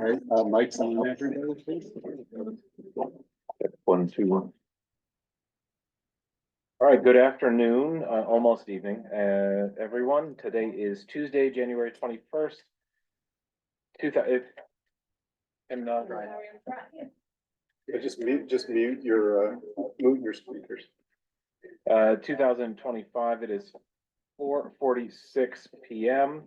All right, Mike's on everybody, please. 1, 2, 1. All right, good afternoon, almost evening, everyone. Today is Tuesday, January 21st. 2000. Just mute your speakers. 2025. It is 4:46 p.m.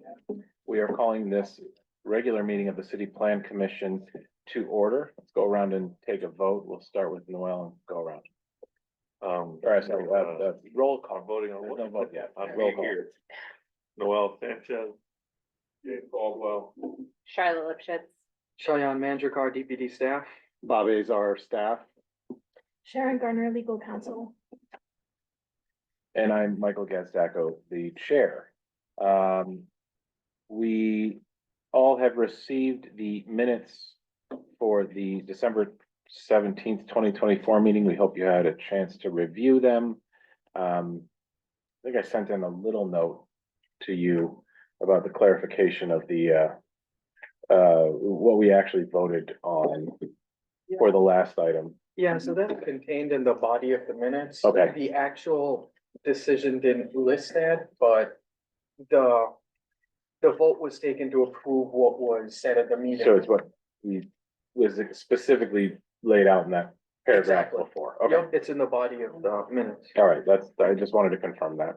We are calling this regular meeting of the City Plan Commission to order. Let's go around and take a vote. We'll start with Noel and go around. Roll call. Voting on what? No vote yet. On Roll being call. here. Noel Sanchez. Jake Caldwell. Charlotte Lipschitz. Cheyenne Mandrakar, DPD staff. Bob Azar, staff. Sharon Garner, legal counsel. And I'm Michael Gazdacko, the chair. We all have received the minutes for the December 17th, 2024 meeting. We hope you had a chance to review them. I think I sent in a little note to you about the clarification of the what we actually voted on for the last item. Yeah, so that's contained in the body of the minutes. Okay. The actual decision didn't list that, but the vote was taken to approve what was said at the meeting. So it's what was specifically laid out in that paragraph Exactly. before. Okay. Yep, it's in the body of the minutes. All right, I just wanted to confirm that.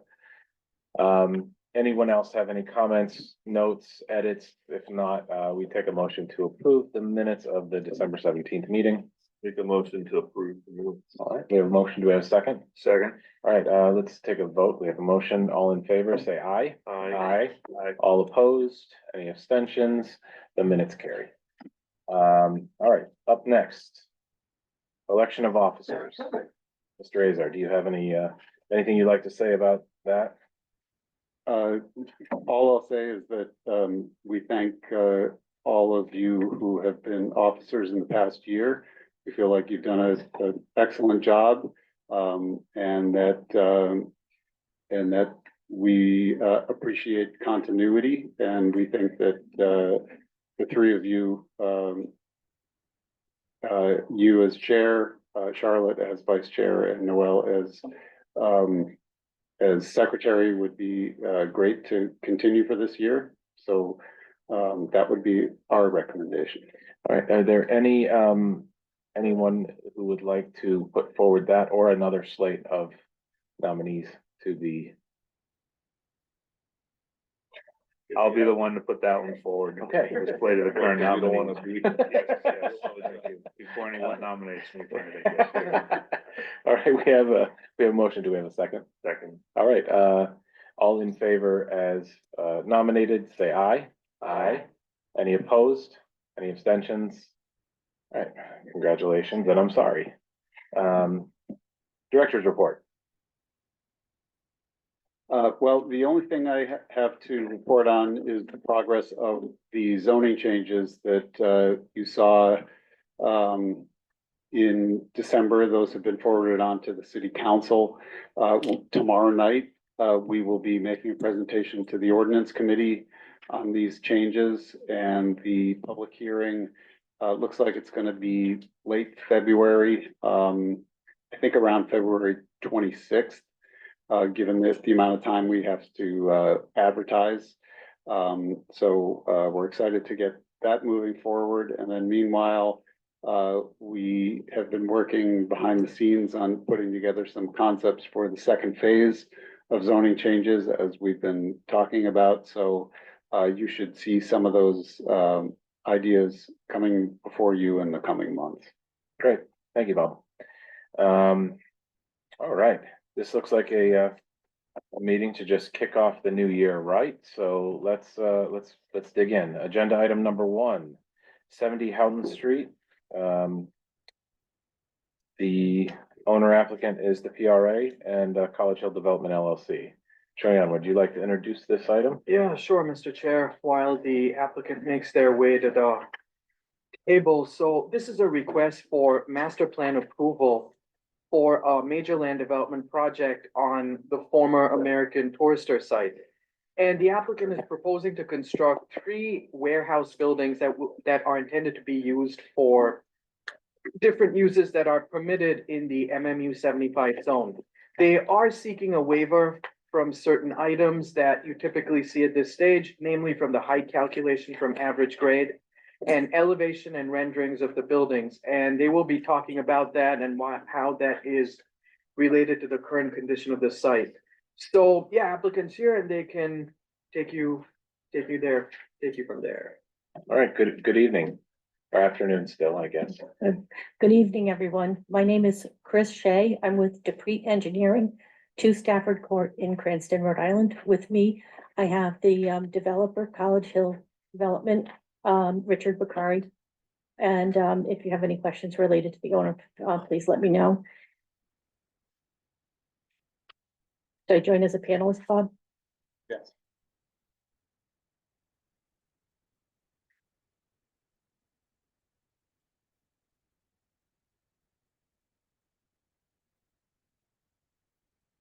Anyone else have any comments, notes, edits? If not, we take a motion to approve the minutes of the December 17th meeting. Make a motion to approve the minutes. All right, we have a motion. Do we have a second? Second. All right, let's take a vote. We have a motion. All in favor, say aye. Aye. All opposed? Any abstentions? The minutes carry. All right, up next. Election of officers. Mr. Azar, do you have anything you'd like to say about that? All I'll say is that we thank all of you who have been officers in the past year. We feel like you've done an excellent job, and that we appreciate continuity, and we think that the three of you, you as chair, Charlotte as vice chair, and Noel as secretary would be great to continue for this year. So that would be our recommendation. All right, are there anyone who would like to put forward that or another slate of nominees to be? I'll be the one to put that one forward. Okay. Display to the current You don't nominee. wanna be- Before anyone nominates me for anything. All right, we have a motion. Do we have a second? Second. All right, all in favor as nominated, say aye. Aye. Any opposed? Any abstentions? All right, congratulations, and I'm sorry. Director's report. Well, the only thing I have to report on is the progress of the zoning changes that you saw in December. Those have been forwarded on to the city council. Tomorrow night, we will be making a presentation to the ordinance committee on these changes, and the public hearing looks like it's going to be late February. I think around February 26th. Given the amount of time we have to advertise. So we're excited to get that moving forward. And then meanwhile, we have been working behind the scenes on putting together some concepts for the second phase of zoning changes, as we've been talking about. So you should see some of those ideas coming before you in the coming months. Great, thank you, Bob. All right. This looks like a meeting to just kick off the new year, right? So let's dig in. Agenda item number 1, 70 Houghton Street. The owner applicant is the PRA and College Hill Development LLC. Cheyenne, would you like to introduce this item? Yeah, sure, Mr. Chair. While the applicant makes their way to the table, so this is a request for master plan approval for a major land development project on the former American Tourister site. And the applicant is proposing to construct 3 warehouse buildings that are intended to be used for different uses that are permitted in the MMU 75 zone. They are seeking a waiver from certain items that you typically see at this stage, namely from the height calculation from average grade and elevation and renderings of the buildings. And they will be talking about that and how that is related to the current condition of the site. So, yeah, applicants here and they can take you there, take you from there. All right, good evening, or afternoon still, I guess. Good evening, everyone. My name is Chris Shea. I'm with Dupree Engineering, 2 Stafford Court in Cranston, Rhode Island. With me, I have the developer, College Hill Development, Richard Bakari. And if you have any questions related to the owner, please let me know. Did I join as a panelist, Bob? Yes.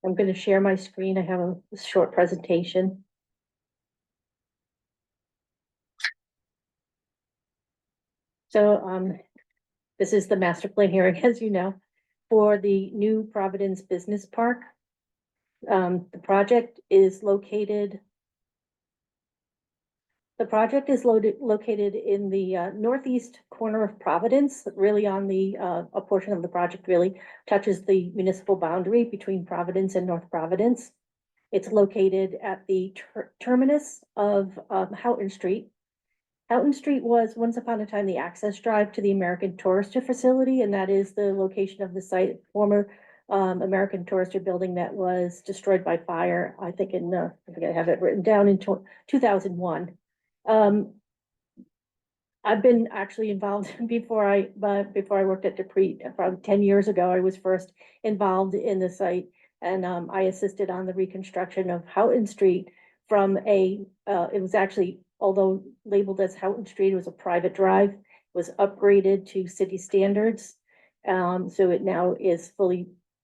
I'm going to share my screen. I have a short presentation. So this is the master plan hearing, as you know, for the new Providence Business Park. The project is located in the northeast corner of Providence, really on the a portion of the project really touches the municipal boundary between Providence and North Providence. It's located at the terminus of Houghton Street. Houghton Street was once upon a time the access drive to the American Tourister facility, and that is the location of the site, former American Tourister building that was destroyed by fire, I think I think I have it written down in 2001. I've been actually involved before I worked at Dupree, about 10 years ago. I was first involved in the site, and I assisted on the reconstruction of Houghton Street from it was actually, although labeled as Houghton Street, it was a private drive, was upgraded to city standards. So it now is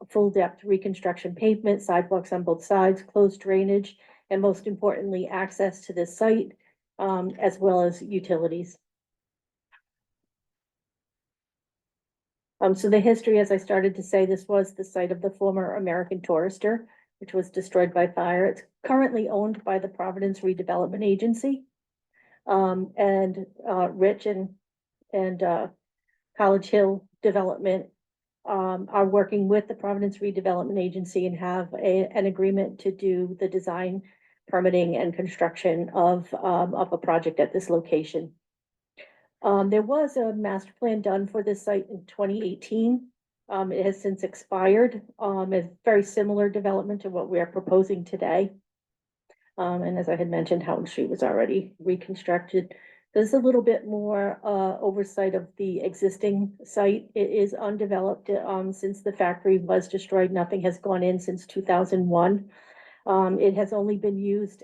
full depth reconstruction pavement, sidewalks on both sides, closed drainage, and most importantly, access to this site, as well as utilities. So the history, as I started to say, this was the site of the former American Tourister, which was destroyed by fire. It's currently owned by the Providence Redevelopment Agency. And Rich and College Hill Development are working with the Providence Redevelopment Agency and have an agreement to do the design, permitting, and construction of a project at this location. There was a master plan done for this site in 2018. It has since expired. It's very similar development to what we are proposing today. And as I had mentioned, Houghton Street was already reconstructed. There's a little bit more oversight of the existing site. It is undeveloped since the factory was destroyed. Nothing has gone in since 2001. It has only been used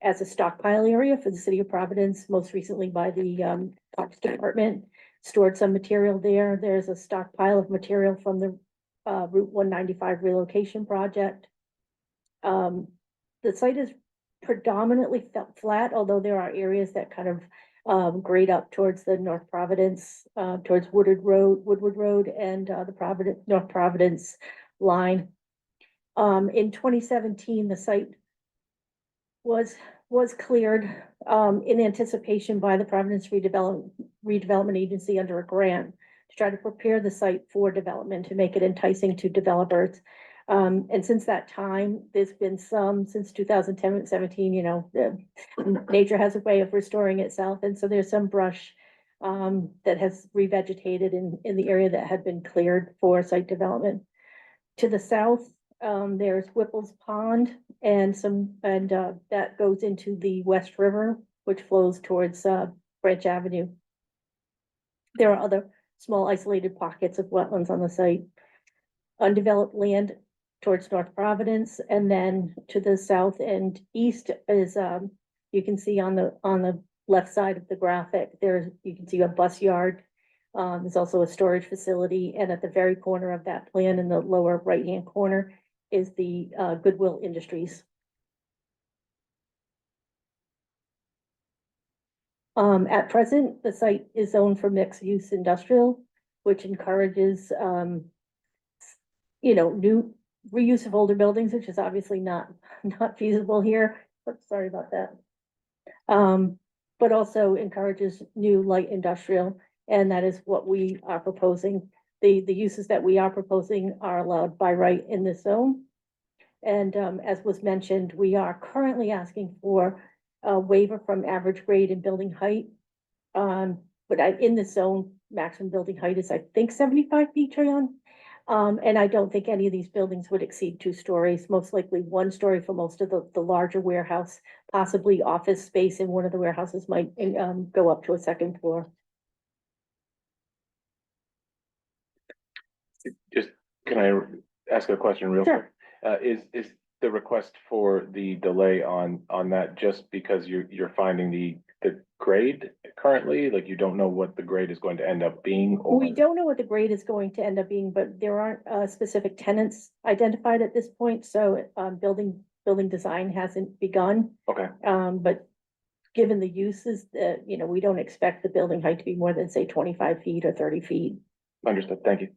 as a stockpile area for the city of Providence, most recently by the Parks Department, stored some material there. There's a stockpile of material from the Route 195 relocation project. The site is predominantly flat, although there are areas that kind of grade up towards the North Providence, towards Woodward Road and the North Providence line. In 2017, the site was cleared in anticipation by the Providence Redevelopment Agency under a grant to try to prepare the site for development, to make it enticing to developers. And since that time, there's been since 2010 and 17, you know, nature has a way of restoring itself. And so there's some brush that has revegetated in the area that had been cleared for site development. To the south, there's Whipple's Pond and that goes into the West River, which flows towards Branch Avenue. There are other small isolated pockets of wetlands on the site. Undeveloped land towards North Providence, and then to the south and east is you can see on the left side of the graphic, you can see a bus yard. There's also a storage facility, and at the very corner of that plan in the lower right-hand corner is the Goodwill Industries. At present, the site is zoned for mixed-use industrial, which encourages, new reuse of older buildings, which is obviously not feasible here. Oops, sorry about that. But also encourages new light industrial, and that is what we are proposing. The uses that we are proposing are allowed by right in this zone. And as was mentioned, we are currently asking for a waiver from average grade and building height. In this zone, maximum building height is, I think, 75 feet, Trayon. And I don't think any of these buildings would exceed 2 stories, most likely 1 story for most of the larger warehouse, possibly office space in one of the warehouses might go up to a 2nd floor. Just, can I ask a question real quick? Sure. Is the request for the delay on that just because you're finding the grade currently? Like you don't know what the grade is going to end up being? Or We don't know what the grade is going to end up being, but there aren't specific tenants identified at this point, so building design hasn't begun. Okay, But given the uses, we don't expect the building height to be more than, say, 25 feet or 30 feet. understood. Thank you.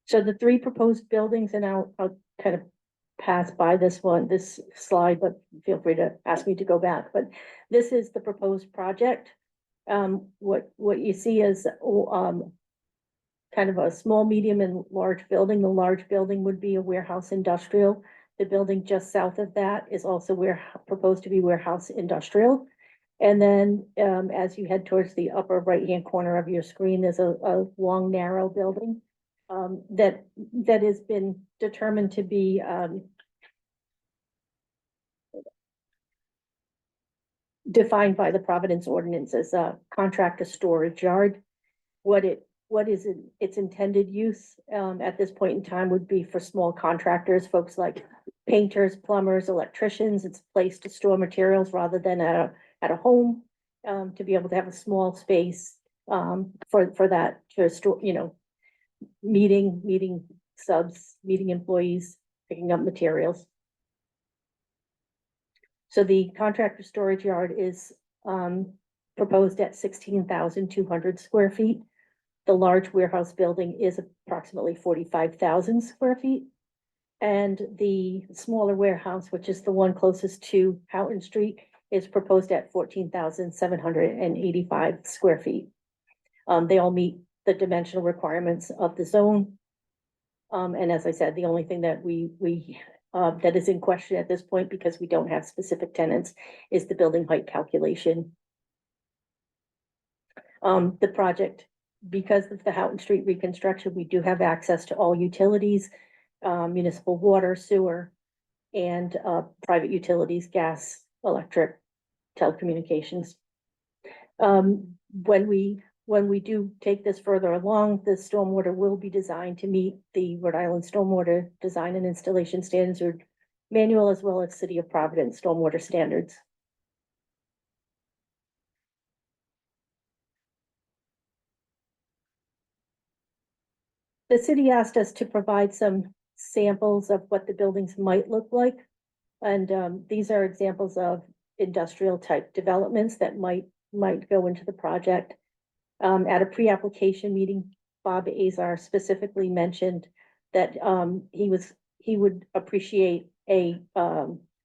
So the 3 proposed buildings, and I'll kind of pass by this slide, but feel free to ask me to go back. But this is the proposed project. What you see is kind of a small, medium, and large building. The large building would be a warehouse industrial. The building just south of that is also proposed to be warehouse industrial. And then as you head towards the upper right-hand corner of your screen, there's a long, narrow building that has been determined to be defined by the Providence ordinance as a contractor storage yard. What is its intended use at this point in time would be for small contractors, folks like painters, plumbers, electricians. It's a place to store materials rather than at a home, to be able to have a small space for that, to store, meeting subs, meeting employees, picking up materials. So the contractor storage yard is proposed at 16,200 square feet. The large warehouse building is approximately 45,000 square feet. And the smaller warehouse, which is the one closest to Houghton Street, is proposed at 14,785 square feet. They all meet the dimensional requirements of the zone. And as I said, the only thing that that is in question at this point, because we don't have specific tenants, is the building height calculation. The project, because of the Houghton Street reconstruction, we do have access to all utilities, municipal water, sewer, and private utilities, gas, electric, telecommunications. When we do take this further along, the stormwater will be designed to meet the Rhode Island Stormwater Design and Installation Standards Manual, as well as City of Providence stormwater standards. The city asked us to provide some samples of what the buildings might look like. And these are examples of industrial type developments that might go into the project. At a pre-application meeting, Bob Azar specifically mentioned that he would appreciate a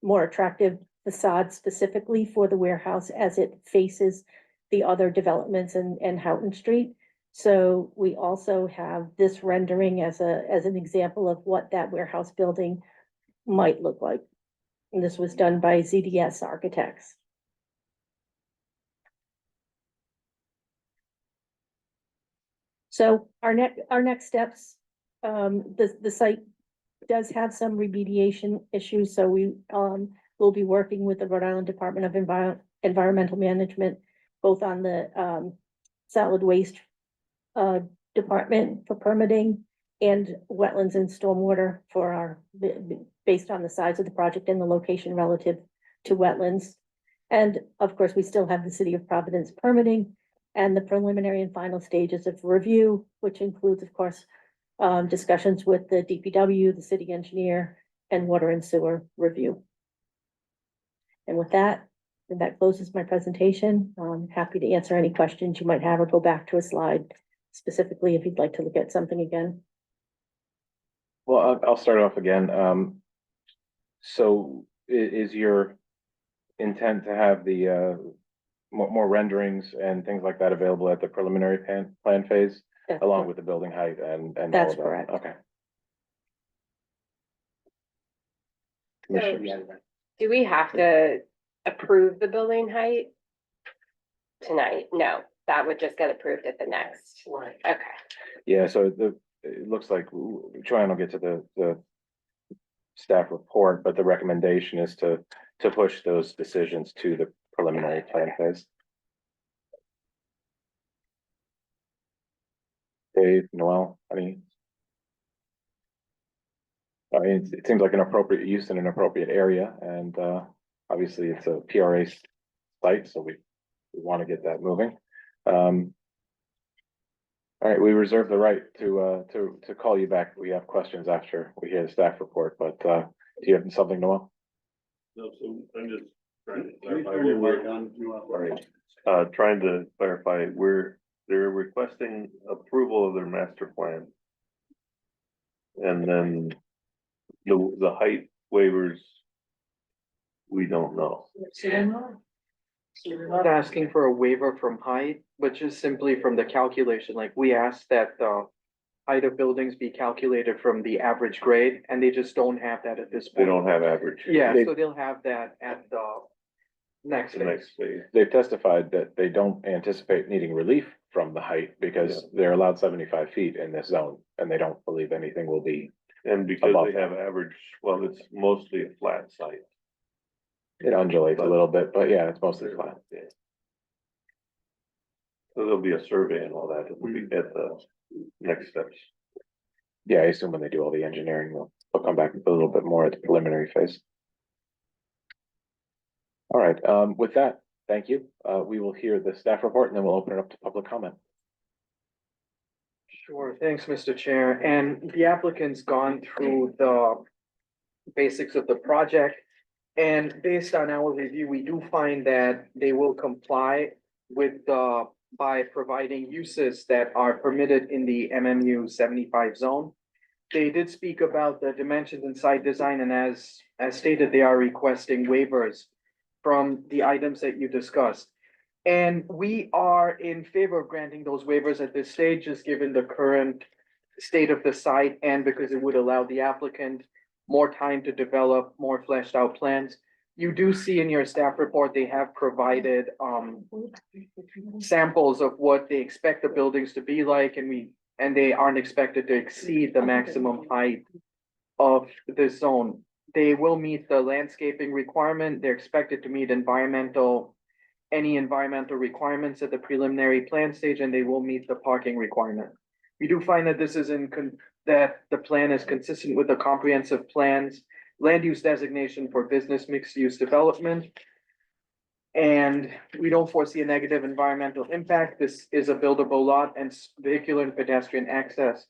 more attractive facade specifically for the warehouse as it faces the other developments in Houghton Street. So we also have this rendering as an example of what that warehouse building might look like. And this was done by ZDS Architects. So our next steps, the site does have some remediation issues, so we will be working with the Rhode Island Department of Environmental Management, both on the solid waste department for permitting and wetlands and stormwater for based on the size of the project and the location relative to wetlands. And of course, we still have the City of Providence permitting and the preliminary and final stages of review, which includes, of course, discussions with the DPW, the city engineer, and water and sewer review. And with that, And that closes my presentation. I'm happy to answer any questions you might have or go back to a slide specifically if you'd like to look at something again. Well, I'll start off again. So is your intent to have the more renderings and things like that available at the preliminary plan phase, That's along correct. with the building height and all That's of that? correct. Okay. So, Commissioners? do we have to approve the building height tonight? No, that would just get approved at the next. Right. Okay, Yeah, so it looks like Joanne will get to the staff report, but the recommendation is to push those decisions to the preliminary plan phase. Dave, Noel, any? I mean, it seems like an appropriate use in an appropriate area, and obviously it's a PRA site, so we want to get that moving. All right, we reserve the right to call you back. We have questions after we hear the staff report, but do you have something, Noel? No, so I'm just trying to Can you clarify turn your where mic we're, on, Noel? sorry, trying to clarify, they're requesting approval of their master plan. And then the height waivers, we don't know. So we're not asking for a waiver from height, but just simply from the calculation, like we asked that the height of buildings be calculated from the average grade, and they just don't have that at this They point. don't have average. Yeah, They- so they'll have that at the next The phase. next phase. They've testified that they don't anticipate needing relief from the height because they're allowed 75 feet in this zone, and they don't believe anything will be. And because Above they that. have average, well, it's mostly a flat site. It undulates a little bit, but yeah, it's mostly flat. Yeah. So there'll be a survey and all that, it'll be at the next steps. Yeah, I assume when they do all the engineering, they'll come back a little bit more at the preliminary phase. All right, with that, thank you. We will hear the staff report and then we'll open it up to public comment. Sure, thanks, Mr. Chair. And the applicant's gone through the basics of the project. And based on our review, we do find that they will comply with by providing uses that are permitted in the MMU 75 zone. They did speak about the dimensions and site design, and as stated, they are requesting waivers from the items that you discussed. And we are in favor of granting those waivers at this stage, just given the current state of the site and because it would allow the applicant more time to develop more fleshed out plans. You do see in your staff report, they have provided samples of what they expect the buildings to be like, and they aren't expected to exceed the maximum height of this zone. They will meet the landscaping requirement. They're expected to meet any environmental requirements at the preliminary plan stage, and they will meet the parking requirement. We do find that this is that the plan is consistent with the comprehensive plans, land use designation for business mixed use development. And we don't foresee a negative environmental impact. This is a buildable lot, and vehicular and pedestrian access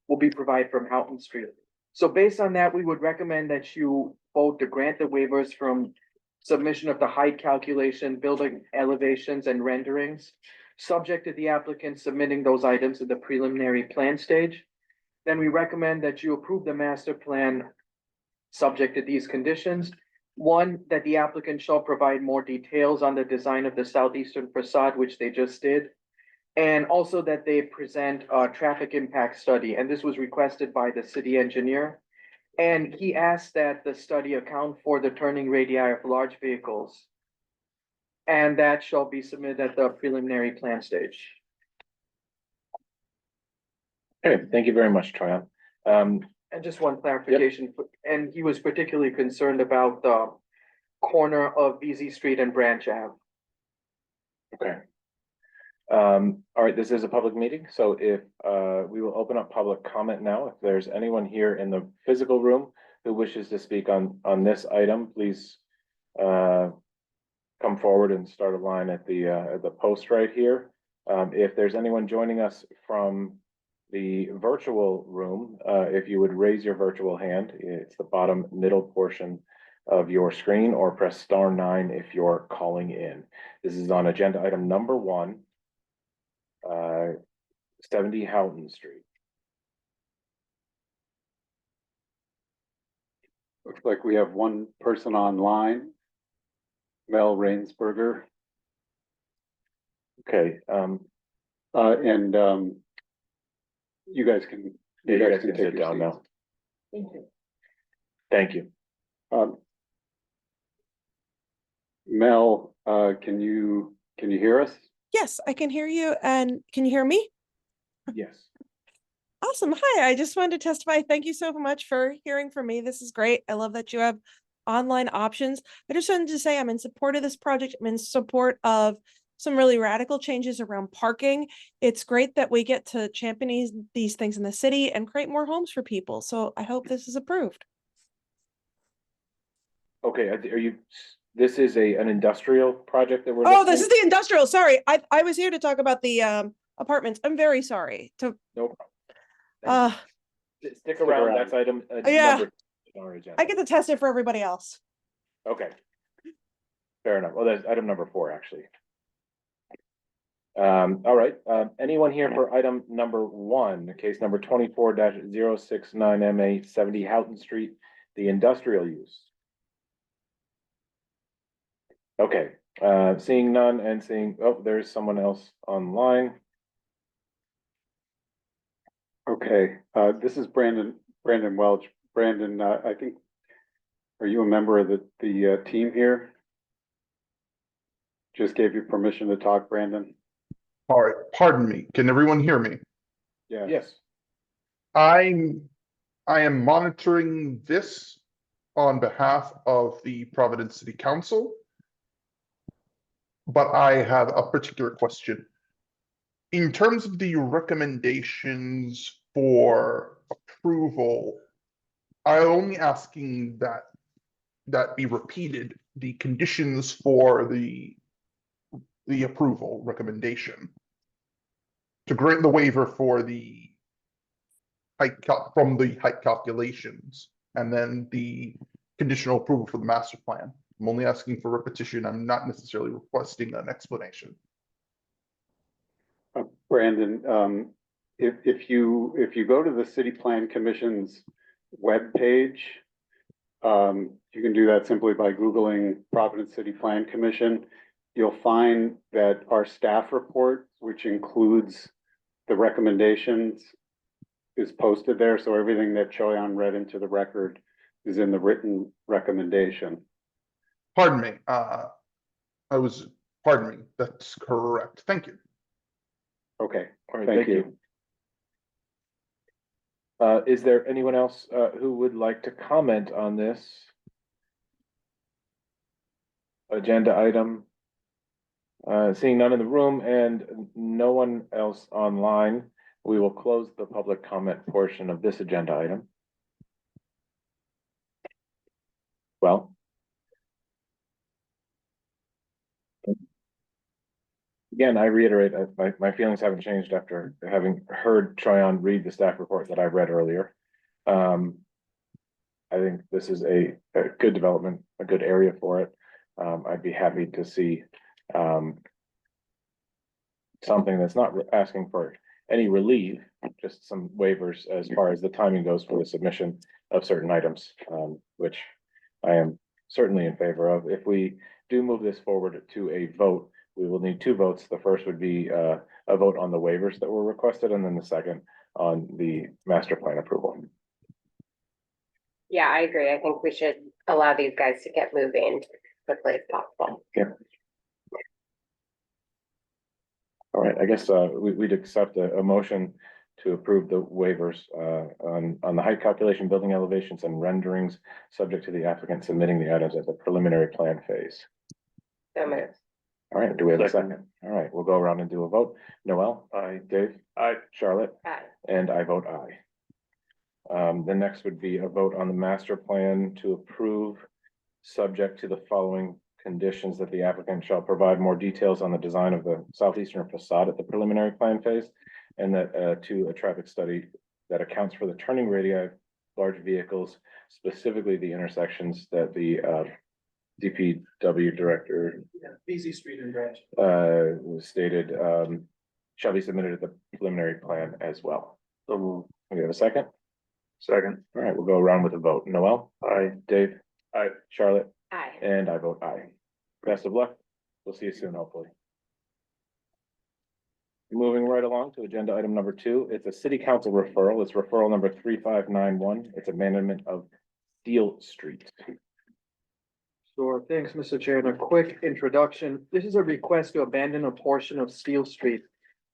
will be provided from Houghton Street. So based on that, we would recommend that you vote to grant the waivers from submission of the height calculation, building elevations and renderings, subject to the applicant submitting those items at the preliminary plan stage. Then we recommend that you approve the master plan subject to these conditions. One, that the applicant shall provide more details on the design of the southeastern facade, which they just did. And also that they present a traffic impact study, and this was requested by the city engineer. And he asked that the study account for the turning radii of large vehicles. And that shall be submitted at the preliminary plan stage. Okay, thank you very much, Troy. And just one clarification, and he was particularly concerned about the corner of BZ Street and Branch Ave. Okay. All right, this is a public meeting, so if we will open up public comment now. If there's anyone here in the physical room who wishes to speak on this item, please come forward and start a line at the post right here. If there's anyone joining us from the virtual room, if you would raise your virtual hand, it's the bottom middle portion of your screen or press *9 if you're calling in. This is on agenda item number 1, 70 Houghton Street. Looks like we have one person online, Mel Rainsberger, Okay, and you guys can. you guys can take sit your down seats. now. Thank you. Thank you. Mel, can you hear us? Yes, I can hear you. And can you hear me? Yes. Awesome. Hi, I just wanted to testify. Thank you so much for hearing from me. This is great. I love that you have online options. I just wanted to say I'm in support of this project. I'm in support of some really radical changes around parking. It's great that we get to champion these things in the city and create more homes for people. So I hope this is approved. Okay, are you, this is an industrial project that we're. Oh, looking this at? is the industrial. Sorry. I was here to talk about the apartments. I'm very sorry. No problem. Stick around, that's item. Yeah. Number on our agenda. I get to test it for everybody else. Okay. Fair enough. Well, that's item number 4, actually. All right, anyone here for item number 1, case number 24-069 MA 70 Houghton Street, the industrial use? Okay, seeing none and seeing, oh, there's someone else online. Okay, this is Brandon Welch. Brandon, I think, are you a member of the team here? Just gave you permission to talk, Brandon. All right, pardon me. Can everyone hear me? Yeah. Yes. I am monitoring this on behalf of the Providence City Council, but I have a particular question. In terms of the recommendations for approval, I'm only asking that be repeated, the conditions for the approval recommendation. To grant the waiver for the from the height calculations, and then the conditional approval for the master plan. I'm only asking for repetition. I'm not necessarily requesting an explanation. Brandon, if you go to the City Plan Commission's webpage, you can do that simply by Googling Providence City Plan Commission. You'll find that our staff report, which includes the recommendations, is posted there. So everything that Choyan read into the record is in the written recommendation. Pardon me. Pardon me. That's correct. Thank you. Okay, All right, thank you. Is there anyone else who would like to comment on this agenda item? Seeing none in the room and no one else online, we will close the public comment portion of this agenda item. Well, again, I reiterate, my feelings haven't changed after having heard Choyan read the staff report that I read earlier. I think this is a good development, a good area for it. I'd be happy to see something that's not asking for any relief, just some waivers as far as the timing goes for the submission of certain items, which I am certainly in favor of. If we do move this forward to a vote, we will need 2 votes. The first would be a vote on the waivers that were requested, and then the second on the master plan approval. Yeah, I agree. I think we should allow these guys to get moving as quickly as possible. Yeah. All right, I guess we'd accept a motion to approve the waivers on the height calculation, building elevations and renderings, subject to the applicant submitting the items at the preliminary plan phase. So moved. All right, do we have a second? All right, we'll go around and do a vote. Noel? Aye. Dave? Aye. Charlotte? Aye. And I vote aye. The next would be a vote on the master plan to approve, subject to the following conditions: that the applicant shall provide more details on the design of the southeastern facade at the preliminary plan phase, and that a traffic study that accounts for the turning radii, large vehicles, specifically the intersections that the DPW director BZ Street and Branch. stated, shall be submitted at the preliminary plan as well. So we have a second? Second. All right, we'll go around with a vote. Noel? Aye. Dave? Aye. Charlotte? Aye. And I vote aye. Best of luck. We'll see you soon, hopefully. Moving right along to agenda item number 2, it's a city council referral. It's referral number 3591. It's abandonment of Steele Street. Sure, thanks, Mr. Chair. And a quick introduction. This is a request to abandon a portion of Steele Street,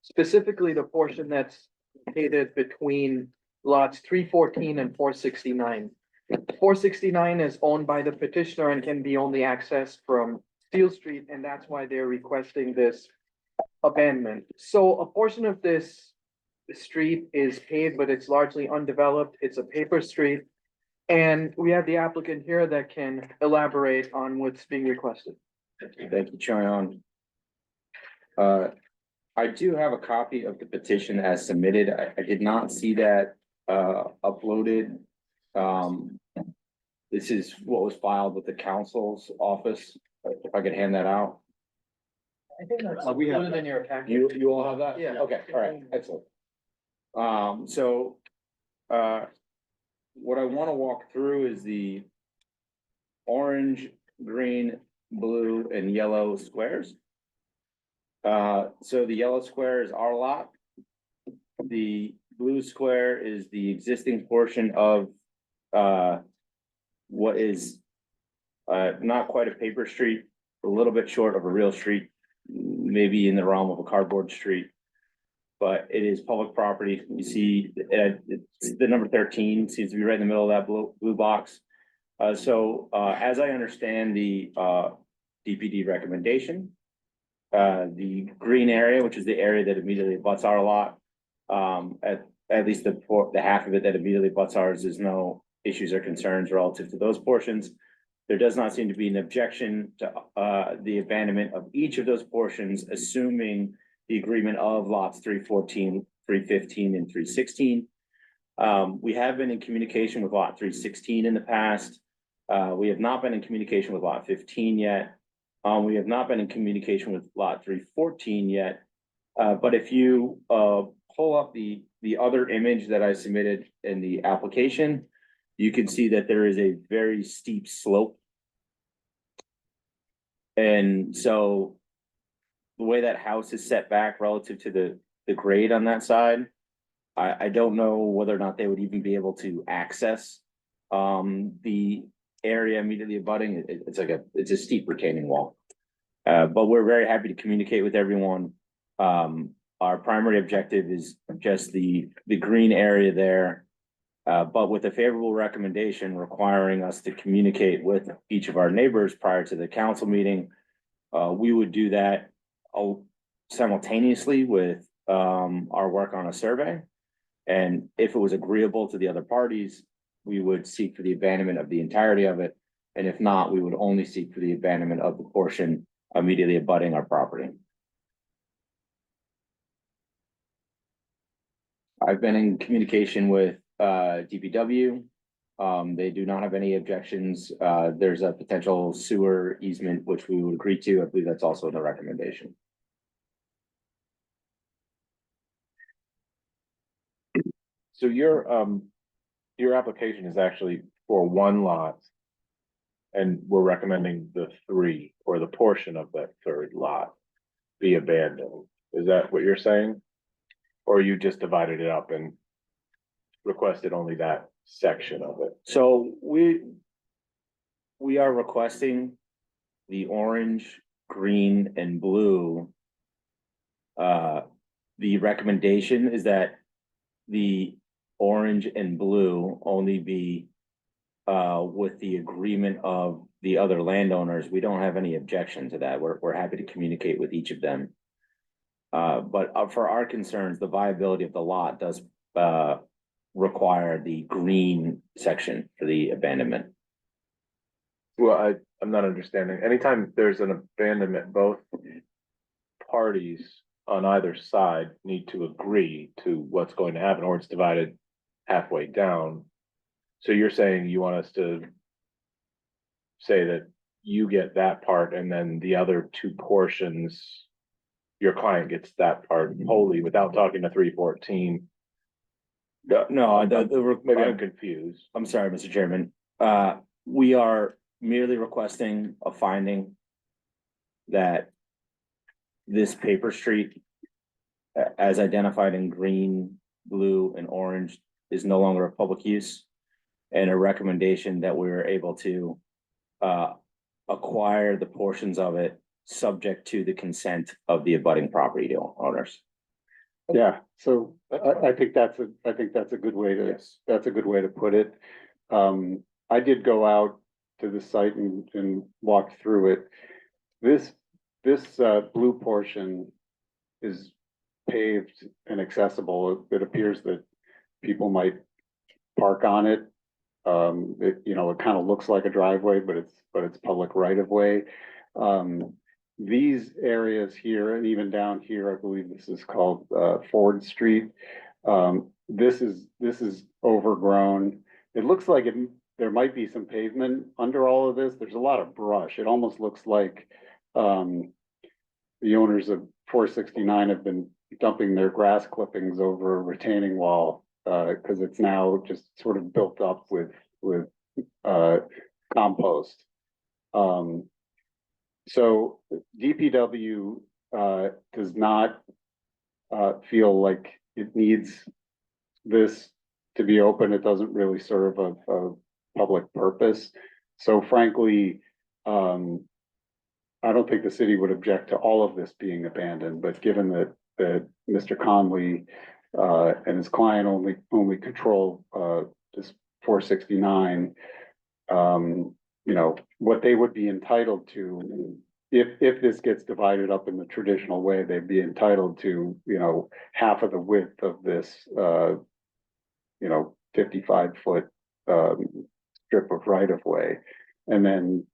specifically the portion that's located between lots 314 and 469. 469 is owned by the petitioner and can be only accessed from Steele Street, and that's why they're requesting this abandonment. So a portion of this street is paved, but it's largely undeveloped. It's a paper street. And we have the applicant here that can elaborate on what's being requested. Thank you, Chairman. I do have a copy of the petition as submitted. I did not see that uploaded. This is what was filed with the council's office. If I could hand that out. I think that's we have included in your package. You all have that? Yeah. Okay, all right, excellent. What I want to walk through is the orange, green, blue, and yellow squares. So the yellow square is our lot. The blue square is the existing portion of what is not quite a paper street, a little bit short of a real street, maybe in the realm of a cardboard street. But it is public property. You see, it's the number 13 seems to be right in the middle of that blue box. As I understand the DPD recommendation, the green area, which is the area that immediately abuts our lot, at least the half of it that immediately abuts ours, there's no issues or concerns relative to those portions. There does not seem to be an objection to the abandonment of each of those portions, assuming the agreement of lots 314, 315, and 316. We have been in communication with lot 316 in the past. We have not been in communication with lot 15 yet. We have not been in communication with lot 314 yet. But if you pull up the other image that I submitted in the application, you can see that there is a very steep slope. And so the way that house is set back relative to the grade on that side, I don't know whether or not they would even be able to access the area immediately abutting. It's a steep retaining wall. But we're very happy to communicate with everyone. Our primary objective is just the green area there, but with a favorable recommendation requiring us to communicate with each of our neighbors prior to the council meeting. We would do that simultaneously with our work on a survey. And if it was agreeable to the other parties, we would seek for the abandonment of the entirety of it. And if not, we would only seek for the abandonment of the portion immediately abutting our property. I've been in communication with DPW. They do not have any objections. There's a potential sewer easement, which we would agree to. I believe that's also in the recommendation. So your application is actually for one lot. And we're recommending the 3 or the portion of that 3rd lot be abandoned. Is that what you're saying? Or you just divided it up and requested only that section of it? So we are requesting the orange, green, and blue. The recommendation is that the orange and blue only be with the agreement of the other landowners. We don't have any objection to that. We're happy to communicate with each of them. But for our concerns, the viability of the lot does require the green section for the abandonment. Well, I'm not understanding. Anytime there's an abandonment, both parties on either side need to agree to what's going to happen, or it's divided halfway down. So you're saying you want us to say that you get that part and then the other two portions, your client gets that part wholly without talking to 314? No, Maybe I'm confused. I'm sorry, Mr. Chairman. We are merely requesting a finding that this paper street, as identified in green, blue, and orange, is no longer a public use, and a recommendation that we were able to acquire the portions of it subject to the consent of the abutting property owners. Yeah, so I think that's a good way to, Yes. that's a good way to put it. I did go out to the site and walk through it. This blue portion is paved and accessible. It appears that people might park on it. It kind of looks like a driveway, but it's public right of way. These areas here and even down here, I believe this is called Ford Street. This is overgrown. It looks like there might be some pavement under all of this. There's a lot of brush. It almost looks like the owners of 469 have been dumping their grass clippings over a retaining wall because it's now just sort of built up with compost. So DPW does not feel like it needs this to be open. It doesn't really serve a public purpose. So frankly, I don't think the city would object to all of this being abandoned, but given that Mr. Conley and his client only control this 469, what they would be entitled to, if this gets divided up in the traditional way, they'd be entitled to, half of the width of this 55-foot strip of right of way. And then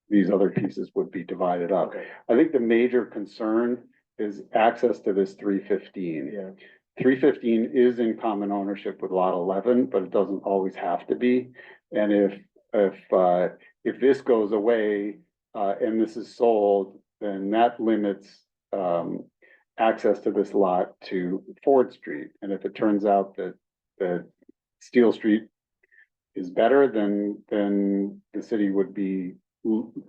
these other pieces would be divided up. Okay. I think the major concern is access to this 315. Yeah. 315 is in common ownership with lot 11, but it doesn't always have to be. And if this goes away and this is sold, then that limits access to this lot to Ford Street. And if it turns out that Steele Street is better, then the city would be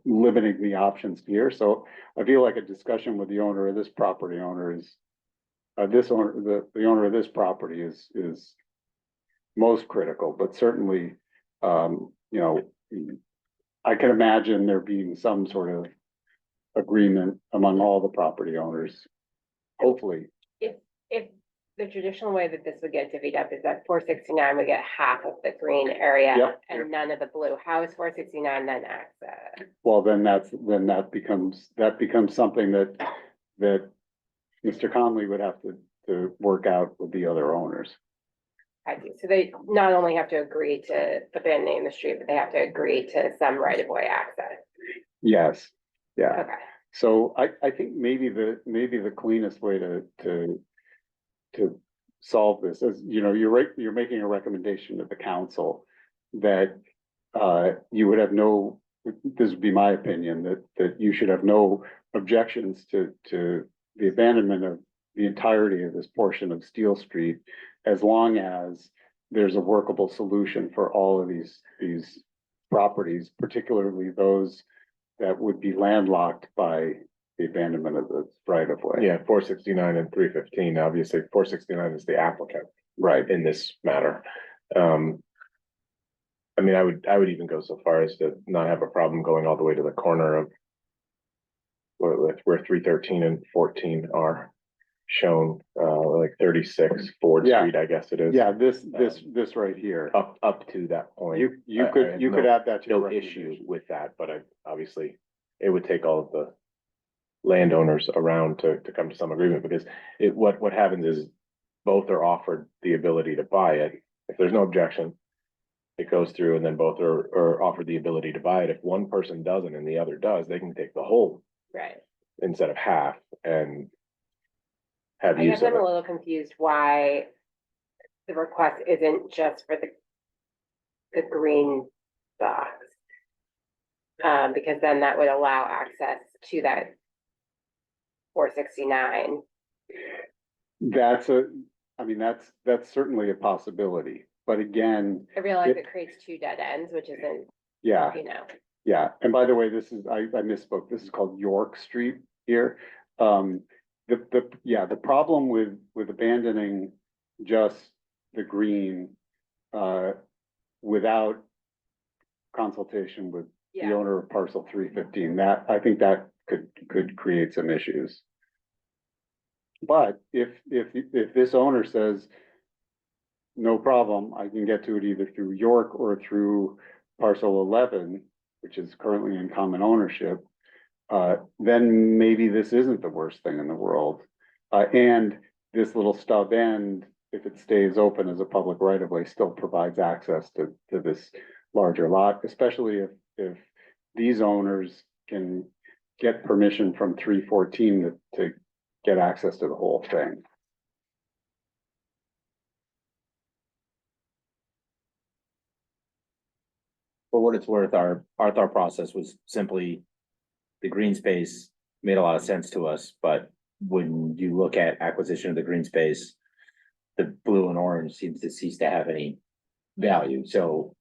limiting the options here. So I feel like a discussion with the owner of this property owner is the owner of this property is most critical, but certainly, I can imagine there being some sort of agreement among all the property owners, hopefully. If the traditional way that this would get divvied up is that 469 would get half of the green area Yep. and none of the blue, how is 469 then access? Well, then that becomes something that Mr. Conley would have to work out with the other owners. I see. So they not only have to agree to abandoning the street, but they have to agree to some right of way access. Yes, yeah. Okay. So I think maybe the cleanest way to solve this is, you're making a recommendation to the council that you would have no, this would be my opinion, that you should have no objections to the abandonment of the entirety of this portion of Steele Street, as long as there's a workable solution for all of these properties, particularly those that would be landlocked by the abandonment of the right of way. Yeah, 469 and 315, obviously 469 is the applicant. Right. In this matter. I mean, I would even go so far as to not have a problem going all the way to the corner of where 313 and 14 are shown, like 36 Ford Yeah. Street, I guess it is. Yeah, this right here. Up to that point. You I could have add that to your No issue recommendation. with that, but obviously it would take all of the landowners around to come to some agreement, because what happens is both are offered the ability to buy it. If there's no objection, it goes through, and then both are offered the ability to buy it. If one person doesn't and the other does, they can take the whole Right. instead of half and have I use guess of I'm a it. little confused why the request isn't just for the the green box. Because then that would allow access to that 469. That's that's certainly a possibility, but again, I realize It- it creates two dead ends, which isn't, yeah. you know, Yeah, and by the way, I misspoke, this is called York Street here. The problem with abandoning just the green, without consultation with the yeah. owner of parcel 315, I think that could create some issues. But if this owner says, no problem, I can get to it either through York or through parcel 11, which is currently in common ownership, then maybe this isn't the worst thing in the world. And this little stub end, if it stays open as a public right of way, still provides access to this larger lot, especially if these owners can get permission from 314 to get access to the whole thing. For what it's worth, our thought process was simply the green space made a lot of sense to us, but when you look at acquisition of the green space, the blue and orange seems to cease to have any value. So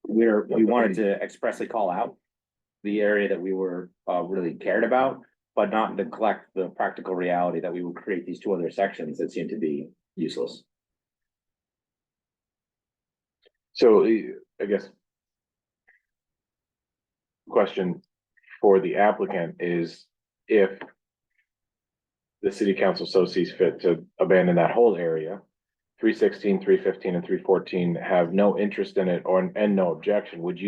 we wanted to expressly call out the area that we were really cared about, but not neglect the practical reality that we would create these two other sections that seem to be useless. So I guess question for the applicant is if the city council so sees fit to abandon that whole area, 316, 315, and 314 have no interest in it and no objection, would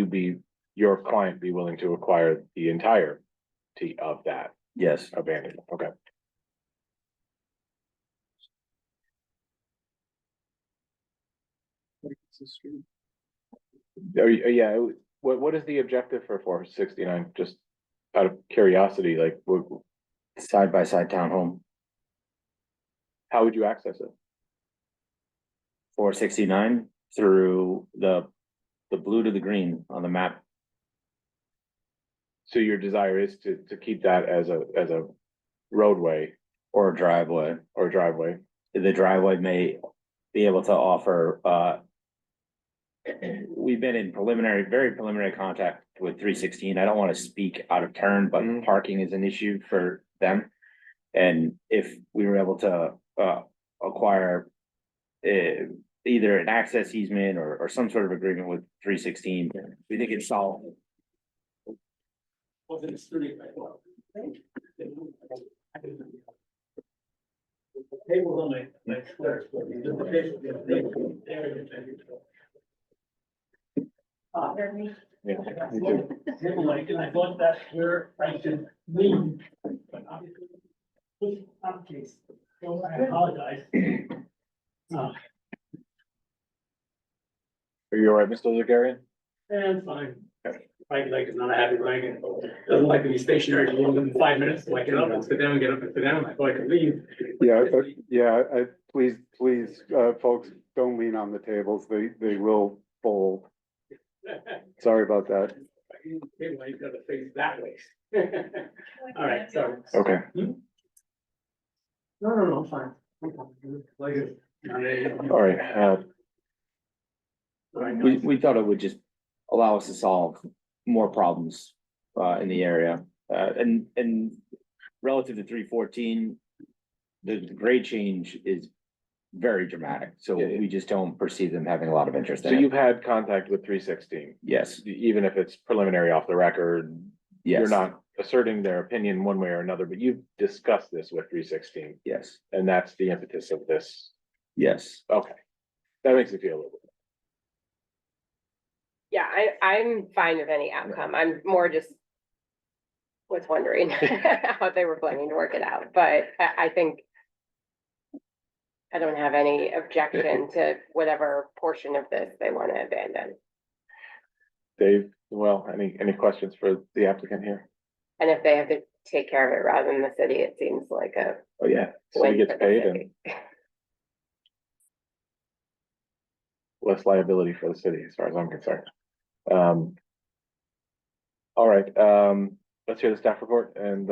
your client be willing to acquire the entirety of that Yes. abandoned? Okay. Yeah, what is the objective for 469? Just out of curiosity, like, Side by side townhome, how would you access it? 469 through the blue to the green on the map. So your desire is to keep that as a roadway Or a driveway. or driveway? The driveway may be able to offer, we've been in very preliminary contact with 316. I don't want to speak out of turn, but Mhm. parking is an issue for them. And if we were able to, acquire, either an access easement or some sort of agreement with 316, we think it's solved. Yeah, me too. I thought that's where I should leave. But obviously, this is not the case. So I apologize. Are you all right, Mr. Zagarian? And fine. Bike like is not a happy bike. It doesn't like to be stationary for longer than 5 minutes. So I get up and sit down, get up and sit down. I thought I could leave. Please, folks, don't lean on the tables. They will fold. Sorry about that. Table, you gotta face that way. All right, sorry. Okay. No, I'm fine. I'm fine. Like it. All right, We thought it would just allow us to solve more problems, in the area. And relative to 314, the grade change is very dramatic, so Yeah. we just don't perceive them having a lot of interest so in it. you've had contact with 316, Yes, even if it's preliminary off the record? yes. You're not asserting their opinion one way or another, but you've discussed this with 316, Yes, and that's the impetus of this. yes. Okay, that makes me feel a little bit. Yeah, I'm fine with any outcome. I'm more just was wondering how they were planning to work it out, but I think I don't have any objection to whatever portion of this they want to abandon. Dave, well, any questions for the applicant here? And if they have to take care of it rather than the city, it seems like a Oh, yeah, so win he gets for the paid and city. less liability for the city, as far as I'm concerned. All right, let's hear the staff report, and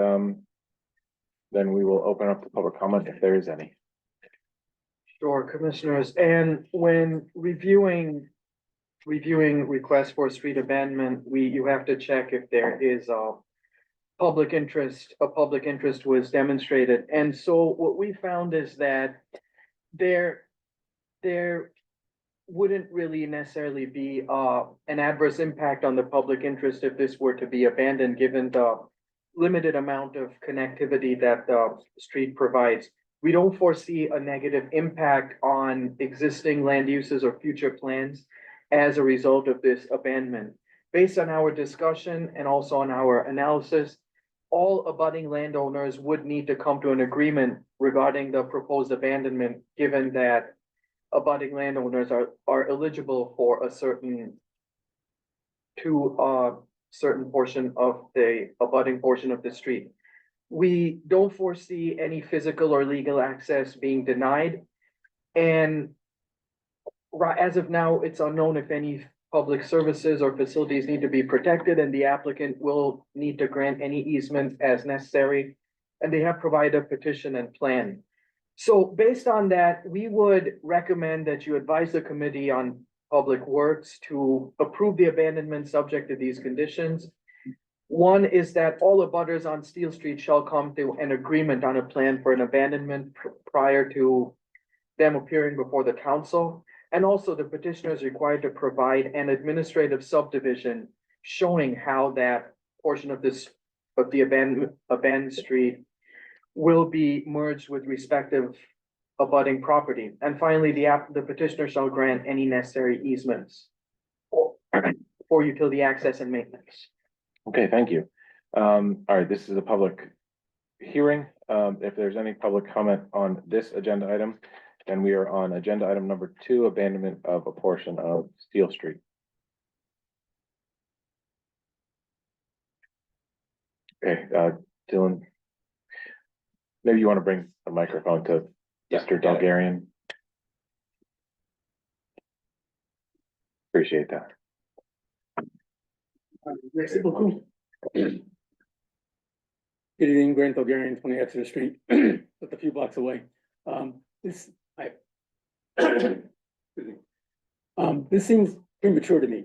then we will open up the public comment if there is any. Sure, commissioners, and when reviewing requests for street abandonment, you have to check if there is a public interest was demonstrated. And so what we found is that there wouldn't really necessarily be an adverse impact on the public interest if this were to be abandoned, given the limited amount of connectivity that the street provides. We don't foresee a negative impact on existing land uses or future plans as a result of this abandonment. Based on our discussion and also on our analysis, all abutting landowners would need to come to an agreement regarding the proposed abandonment, given that abutting landowners are eligible for a certain portion of the abutting portion of the street. We don't foresee any physical or legal access being denied. And as of now, it's unknown if any public services or facilities need to be protected, and the applicant will need to grant any easement as necessary. And they have provided a petition and plan. So based on that, we would recommend that you advise the Committee on Public Works to approve the abandonment subject to these conditions. One is that all abutters on Steele Street shall come to an agreement on a plan for an abandonment prior to them appearing before the council. And also the petitioner is required to provide an administrative subdivision showing how that portion of the abandoned street will be merged with respective abutting property. And finally, the petitioner shall grant any necessary easements for utility access and maintenance. Okay, thank you. All right, this is a public hearing. If there's any public comment on this agenda item, then we are on agenda item number 2, abandonment of a portion of Steele Street. Okay, Dylan, maybe you want to bring a microphone to Mr. Bulgarian. Appreciate that. Merci beaucoup. Good evening, Grant Bulgarian, 20 Exeter Street, just a few blocks away. This seems premature to me.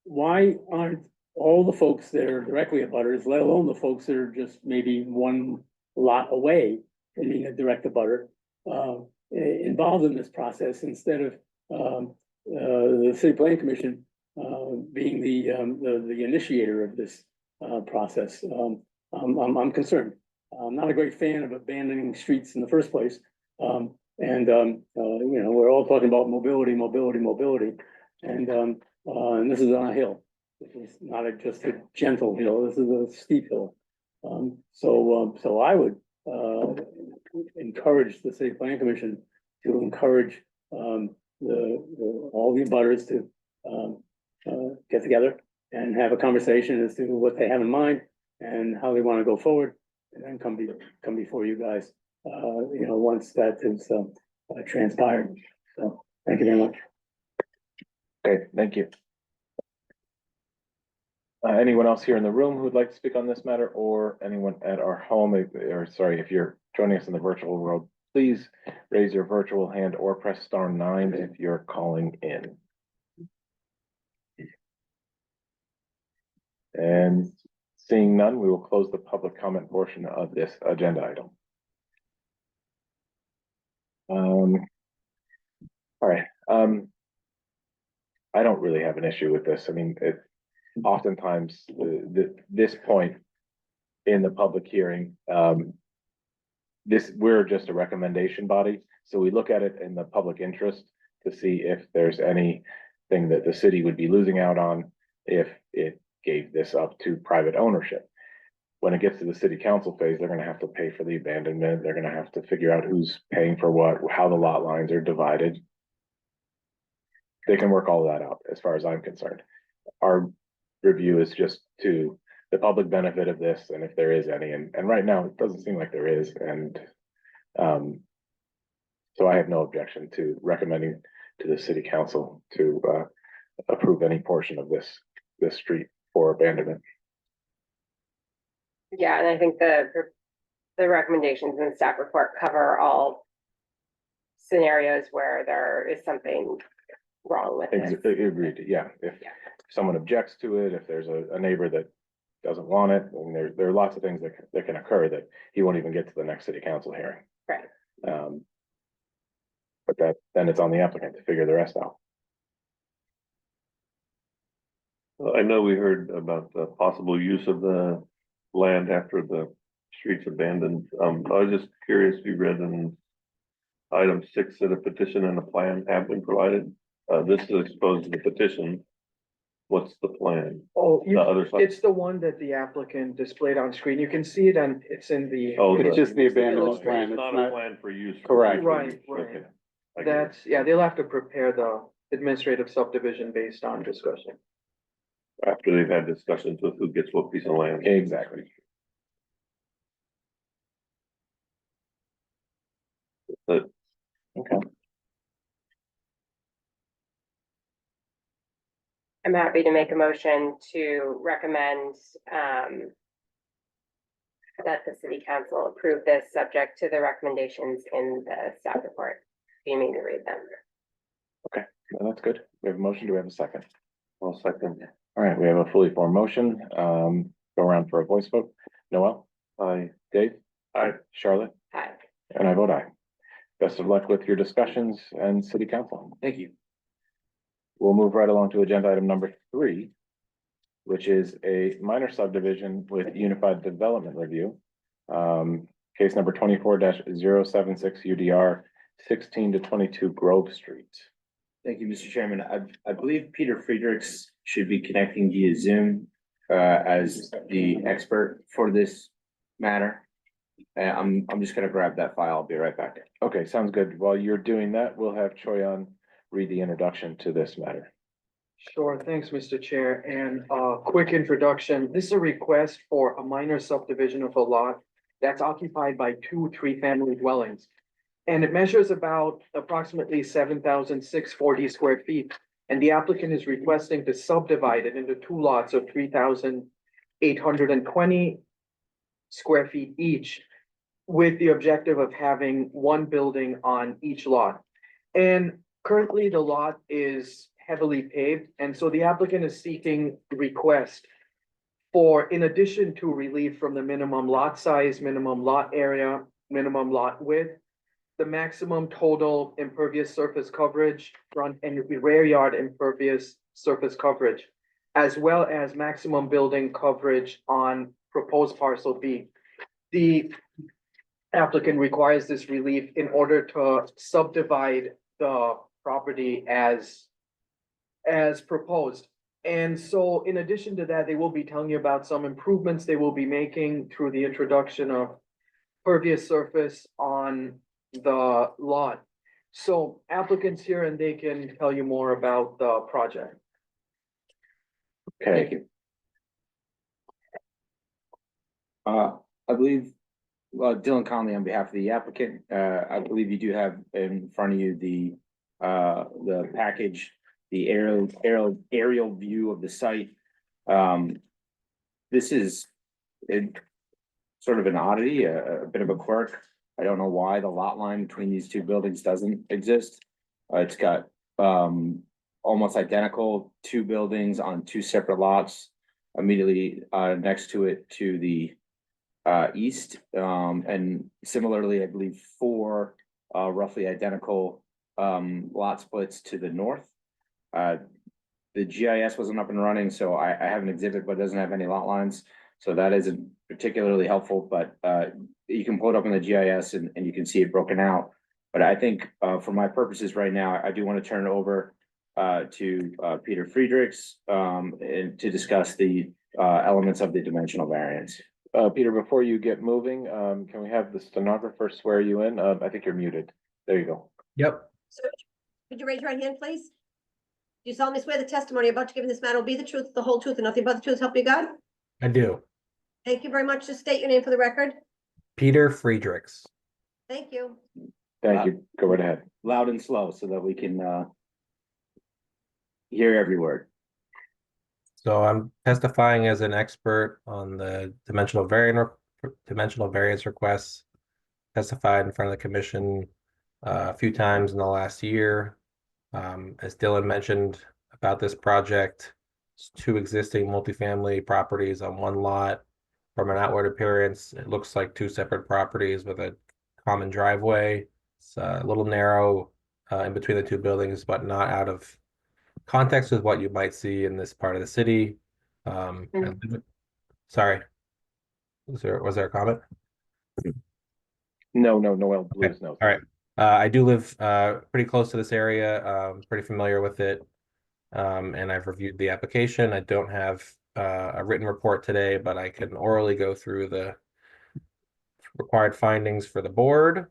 Why aren't all the folks that are directly abutters, let alone the folks that are just maybe one lot away from being a direct abutter, involved in this process instead of the City Planning Commission being the initiator of this process? I'm concerned. I'm not a great fan of abandoning streets in the first place. You know, we're all talking about mobility, and this is on a hill. This is not just a gentle hill. This is a steep hill. So I would encourage the City Planning Commission to encourage all the abutters to get together and have a conversation as to what they have in mind and how they want to go forward, and then come before you guys. You know, once that is transpired. So thank you very much. Okay, thank you. Anyone else here in the room who would like to speak on this matter, or anyone at our home, or sorry, if you're joining us in the virtual world, please raise your virtual hand or press *9 if you're calling in. And seeing none, we will close the public comment portion of this agenda item. All right. I don't really have an issue with this. I mean, oftentimes this point in the public hearing, we're just a recommendation body. So we look at it in the public interest to see if there's anything that the city would be losing out on if it gave this up to private ownership. When it gets to the city council phase, they're going to have to pay for the abandonment. They're going to have to figure out who's paying for what, how the lot lines are divided. They can work all of that out as far as I'm concerned. Our review is just to the public benefit of this, and if there is any, and right now it doesn't seem like there is, and so I have no objection to recommending to the city council to approve any portion of this street for abandonment. Yeah, and I think the recommendations in the staff report cover all scenarios where there is something wrong with it. Agreed, yeah. If Yeah. someone objects to it, if there's a neighbor that doesn't want it, and there are lots of things that can occur that he won't even get to the next city council hearing. Right. But then it's on the applicant to figure the rest out. I know we heard about the possible use of the land after the street's abandoned. I was just curious if you read in item 6 that a petition and a plan have been provided. This is exposed to the petition. What's the plan? Oh, The other side? it's the one that the applicant displayed on screen. You can see it and it's in the. Oh, It's just the It's abandonment plan. It's It's not a not, plan for use. Correct. Right, right. Okay. I get it. That's, yeah, they'll have to prepare the administrative subdivision based on discussion. After they've had discussions with who gets what piece of land. Exactly. But Okay. I'm happy to make a motion to recommend, that the city council approve this subject to the recommendations in the staff report. Do you mean to read them? Well, that's good. We have a motion. Do we have a second? I'll second. All right, we have a fully formed motion. Go around for a voice vote. Noel, Aye. Dave? Aye. Charlotte? Hi. And I vote aye. Best of luck with your discussions and city council. Thank you. We'll move right along to agenda item number 3, which is a minor subdivision with unified development review. Case number 24-076 UDR 16 to 22 Grove Street. Thank you, Mr. Chairman. I believe Peter Friedrichs should be connecting via Zoom as the expert for this matter. I'm just gonna grab that file. I'll be right back. Okay, sounds good. While you're doing that, we'll have Choyan read the introduction to this matter. Sure, thanks, Mr. Chair, and quick introduction. This is a request for a minor subdivision of a lot that's occupied by 2 3-family dwellings. And it measures about approximately 7,640 square feet. And the applicant is requesting to subdivide it into 2 lots of 3,820 square feet each, with the objective of having 1 building on each lot. And currently the lot is heavily paved, and so the applicant is seeking request for, in addition to relief from the minimum lot size, minimum lot area, minimum lot width, the maximum total impervious surface coverage, front and rear yard impervious surface coverage, as well as maximum building coverage on proposed parcel B. The applicant requires this relief in order to subdivide the property as proposed. And so in addition to that, they will be telling you about some improvements they will be making through the introduction of pervious surface on the lot. So applicants here and they can tell you more about the project. Okay. Thank you. I believe, Dylan Conley on behalf of the applicant, I believe you do have in front of you the package, the aerial view of the site. This is sort of an oddity, a bit of a quirk. I don't know why the lot line between these 2 buildings doesn't exist. It's got almost identical 2 buildings on 2 separate lots immediately next to it to the east, and similarly, I believe 4 roughly identical lot splits to the north. The GIS wasn't up and running, so I have an exhibit, but it doesn't have any lot lines. So that isn't particularly helpful, but you can pull it up in the GIS and you can see it broken out. But I think for my purposes right now, I do want to turn it over to Peter Friedrichs and to discuss the elements of the dimensional variance. Peter, before you get moving, can we have the stenographer swear you in? I think you're muted. There you go. Yep. So, could you raise your right hand, please? Do you solemnly swear the testimony about to give in this matter will be the truth, the whole truth, and nothing but the truth, help you God? I do. Thank you very much. Just state your name for the record. Peter Friedrichs. Thank you. Thank you. Go right ahead. Loud and slow so that we can hear every word. So I'm testifying as an expert on the dimensional variance requests. Testified in front of the commission a few times in the last year. As Dylan mentioned about this project, it's two existing multifamily properties on one lot. From an outward appearance, it looks like two separate properties with a common driveway. It's a little narrow in between the two buildings, but not out of context with what you might see in this part of the city. Sorry, was there a comment? No, Noel Okay, Blues, no. all right. I do live pretty close to this area, pretty familiar with it. And I've reviewed the application. I don't have a written report today, but I can orally go through the required findings for the board.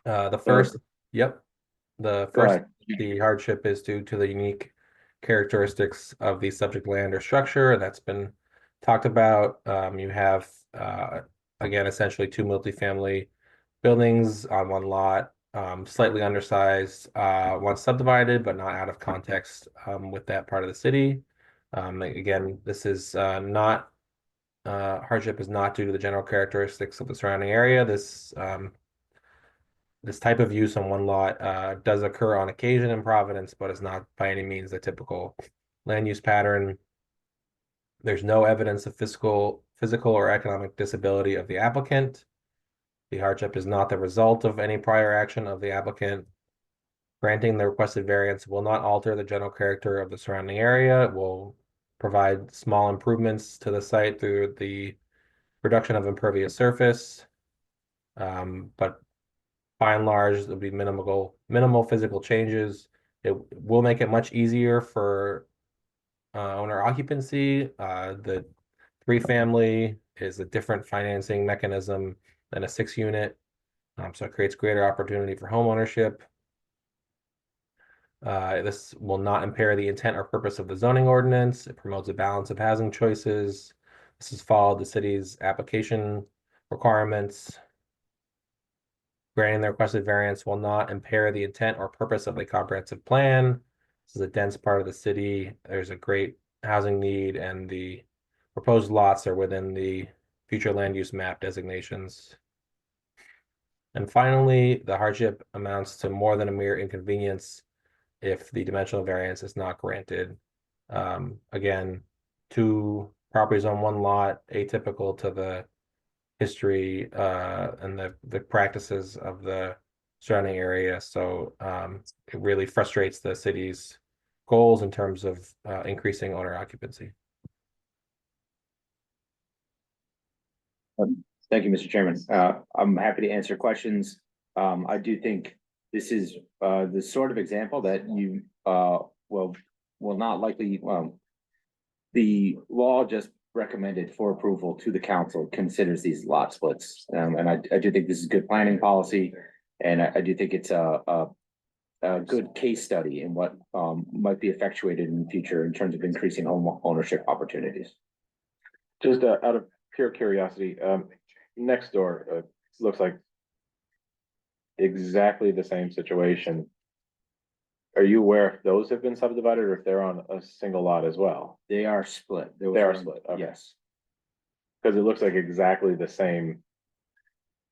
The first, yep. The Go first, ahead. the hardship is due to the unique characteristics of the subject land or structure that's been talked about. You have, again, essentially two multifamily buildings on one lot, slightly undersized, once subdivided, but not out of context with that part of the city. Again, this is not, hardship is not due to the general characteristics of the surrounding area. This type of use on one lot does occur on occasion in Providence, but is not by any means the typical land use pattern. There's no evidence of physical or economic disability of the applicant. The hardship is not the result of any prior action of the applicant. Granting the requested variance will not alter the general character of the surrounding area. It will provide small improvements to the site through the reduction of impervious surface. But by and large, there'll be minimal physical changes. It will make it much easier for owner occupancy. The 3-family is a different financing mechanism than a 6-unit. So it creates greater opportunity for home ownership. This will not impair the intent or purpose of the zoning ordinance. It promotes a balance of housing choices. This has followed the city's application requirements. Granting the requested variance will not impair the intent or purpose of the comprehensive plan. This is a dense part of the city. There's a great housing need, and the proposed lots are within the future land use map designations. And finally, the hardship amounts to more than a mere inconvenience if the dimensional variance is not granted. Again, two properties on one lot, atypical to the history and the practices of the surrounding area. So it really frustrates the city's goals in terms of increasing owner occupancy. Thank you, Mr. Chairman. I'm happy to answer questions. I do think this is the sort of example that you will not likely, the law just recommended for approval to the council considers these lot splits. And I do think this is good planning policy. And I do think it's a good case study in what might be effectuated in the future in terms of increasing home ownership opportunities. Just out of pure curiosity, next door looks like exactly the same situation. Are you aware if those have been subdivided or if they're on a single lot as well? They are split. They are split, okay. Yes. Because it looks like exactly the same.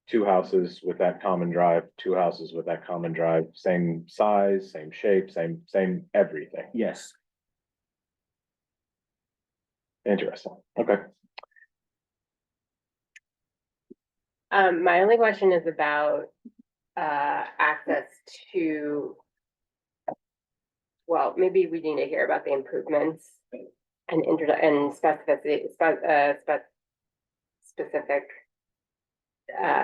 Two houses with that common drive, two houses with that common drive, same size, same shape, same everything. Yes. Interesting, okay. My only question is about access to, well, maybe we need to hear about the improvements and specific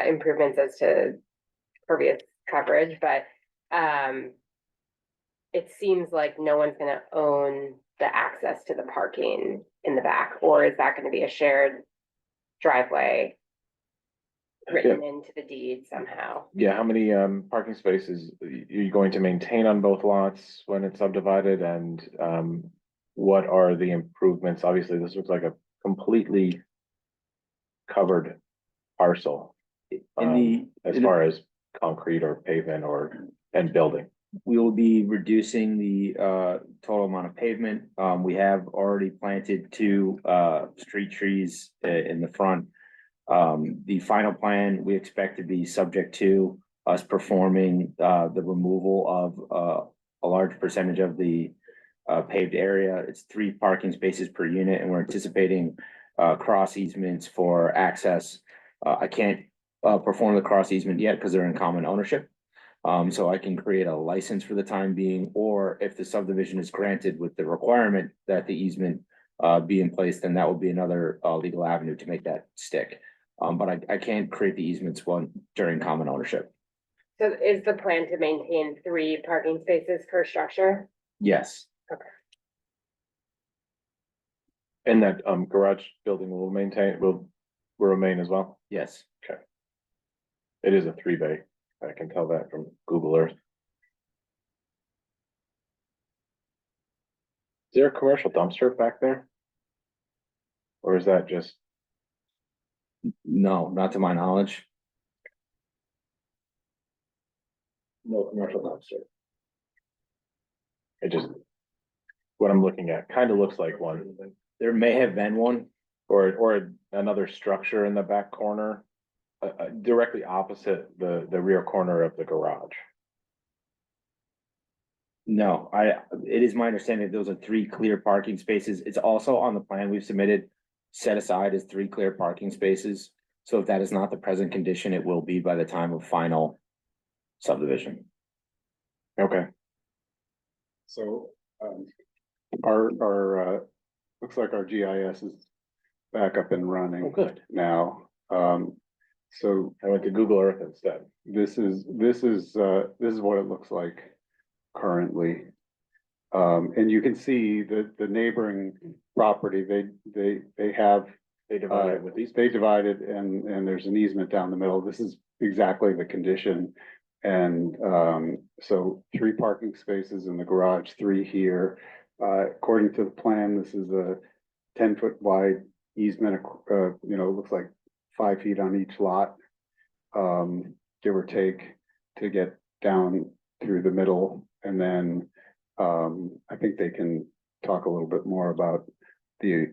improvements as to pervious coverage, but it seems like no one's gonna own the access to the parking in the back, or is that gonna be a shared driveway written into the deed somehow? Yeah, how many parking spaces are you going to maintain on both lots when it's subdivided, and what are the improvements? Obviously, this looks like a completely covered parcel as far as concrete or pavement and building. We will be reducing the total amount of pavement. We have already planted 2 street trees in the front. The final plan, we expect to be subject to us performing the removal of a large percentage of the paved area. It's 3 parking spaces per unit, and we're anticipating cross easements for access. I can't perform the cross easement yet because they're in common ownership. So I can create a license for the time being, or if the subdivision is granted with the requirement that the easement be in place, then that would be another legal avenue to make that stick. But I can't create the easements during common ownership. So is the plan to maintain 3 parking spaces per structure? Yes, And that garage building will remain as well? yes. It is a 3-bay. I can tell that from Google Earth. Is there a commercial dumpster back there? Or is that just, No, not to my knowledge. no commercial dumpster? It just, what I'm looking at kind of looks like one, There may have been one. or another structure in the back corner. Directly opposite the rear corner of the garage. No, it is my understanding that those are 3 clear parking spaces. It's also on the plan we've submitted, set aside as 3 clear parking spaces. So if that is not the present condition, it will be by the time of final subdivision. Okay. So, looks like our GIS is back up and running. Oh, good. Now, so I went to Google Earth instead. this is what it looks like currently. And you can see that the neighboring property, they have, They divided with these. they divided and there's an easement down the middle. This is exactly the condition. And, so 3 parking spaces in the garage, 3 here. According to the plan, this is a 10-foot wide easement, looks like 5 feet on each lot. Give or take, to get down through the middle. And then, I think they can talk a little bit more about the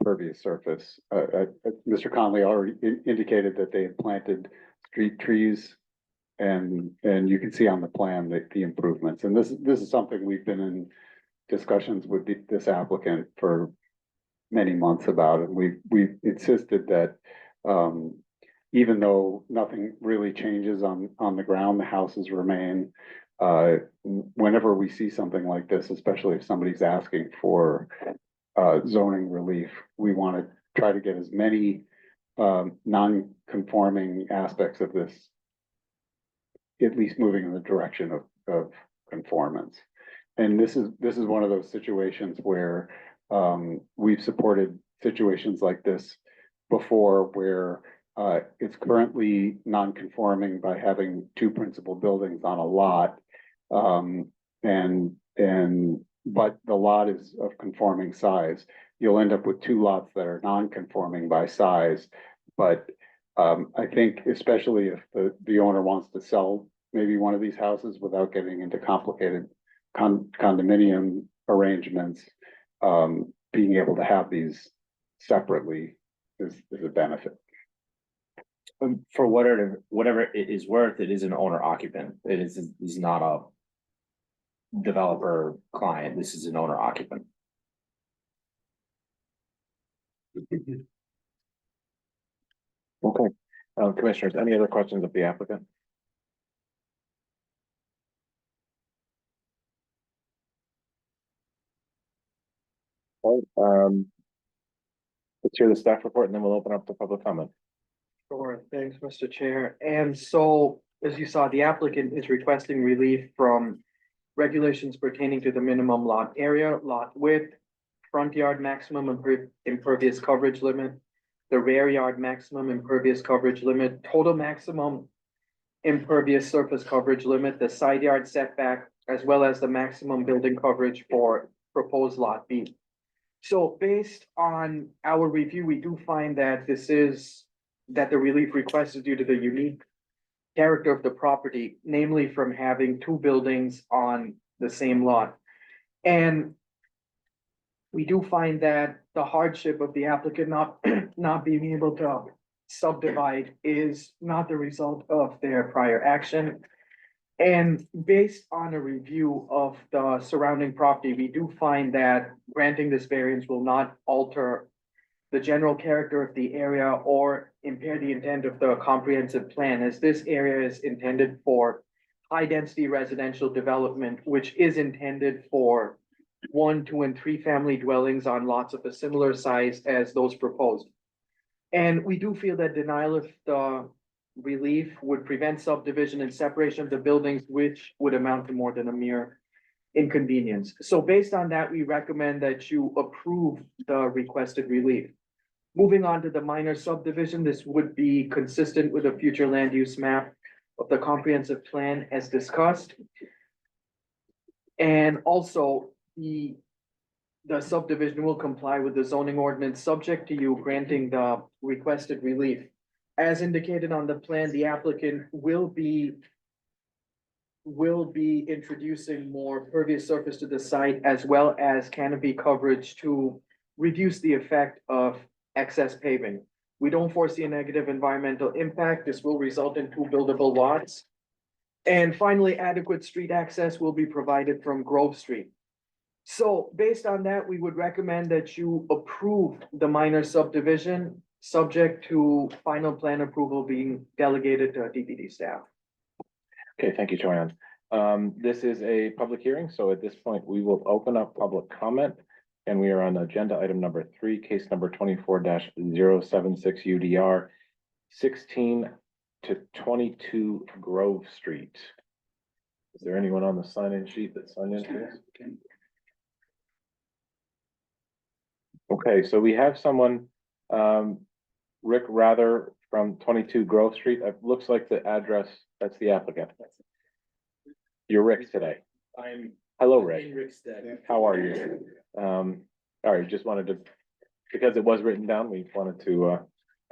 pervious surface. Mr. Conley already indicated that they had planted street trees. And you can see on the plan the improvements. And this is something we've been in discussions with this applicant for many months about. And we've insisted that, even though nothing really changes on the ground, the houses remain. Whenever we see something like this, especially if somebody's asking for zoning relief, we want to try to get as many non-conforming aspects of this at least moving in the direction of conformance. And this is one of those situations where we've supported situations like this before, where it's currently non-conforming by having 2 principal buildings on a lot. But the lot is of conforming size. You'll end up with 2 lots that are non-conforming by size. But I think especially if the owner wants to sell maybe one of these houses without getting into complicated condominium arrangements, being able to have these separately is a benefit. For whatever it is worth, it is an owner occupant. It is not a developer client. This is an owner occupant. Okay. Commissioners, any other questions of the applicant? All right, let's hear the staff report and then we'll open up to public comment. Sure, thanks, Mr. Chair. And so, as you saw, the applicant is requesting relief from regulations pertaining to the minimum lot area, lot width, front yard maximum impervious coverage limit, the rear yard maximum impervious coverage limit, total maximum impervious surface coverage limit, the side yard setback, as well as the maximum building coverage for proposed lot B. So based on our review, we do find that the relief request is due to the unique character of the property, namely from having two buildings on the same lot. And we do find that the hardship of the applicant not being able to subdivide is not the result of their prior action. And based on a review of the surrounding property, we do find that granting this variance will not alter the general character of the area or impair the intent of the comprehensive plan, as this area is intended for high-density residential development, which is intended for 1, 2, and 3 family dwellings on lots of a similar size as those proposed. And we do feel that denial of the relief would prevent subdivision and separation of the buildings, which would amount to more than a mere inconvenience. So based on that, we recommend that you approve the requested relief. Moving on to the minor subdivision, this would be consistent with the future land use map of the comprehensive plan as discussed. And also, the subdivision will comply with the zoning ordinance, subject to you granting the requested relief. As indicated on the plan, the applicant will be introducing more pervious surface to the site, as well as canopy coverage to reduce the effect of excess paving. We don't foresee a negative environmental impact. This will result in 2 buildable lots. And finally, adequate street access will be provided from Grove Street. So based on that, we would recommend that you approve the minor subdivision, subject to final plan approval being delegated to DPD staff. Okay, thank you, Joanne. This is a public hearing, so at this point, we will open up public comment. And we are on agenda item number 3, case number 24-076 UDR 16 to 22 Grove Street. Is there anyone on the sign-in sheet that signed in for this? Okay, so we have someone, Rick Rather from 22 Grove Street. It looks like the address, that's the applicant. You're Rick today. Hello, Rick. How are you? All right, just wanted to, because it was written down, we wanted to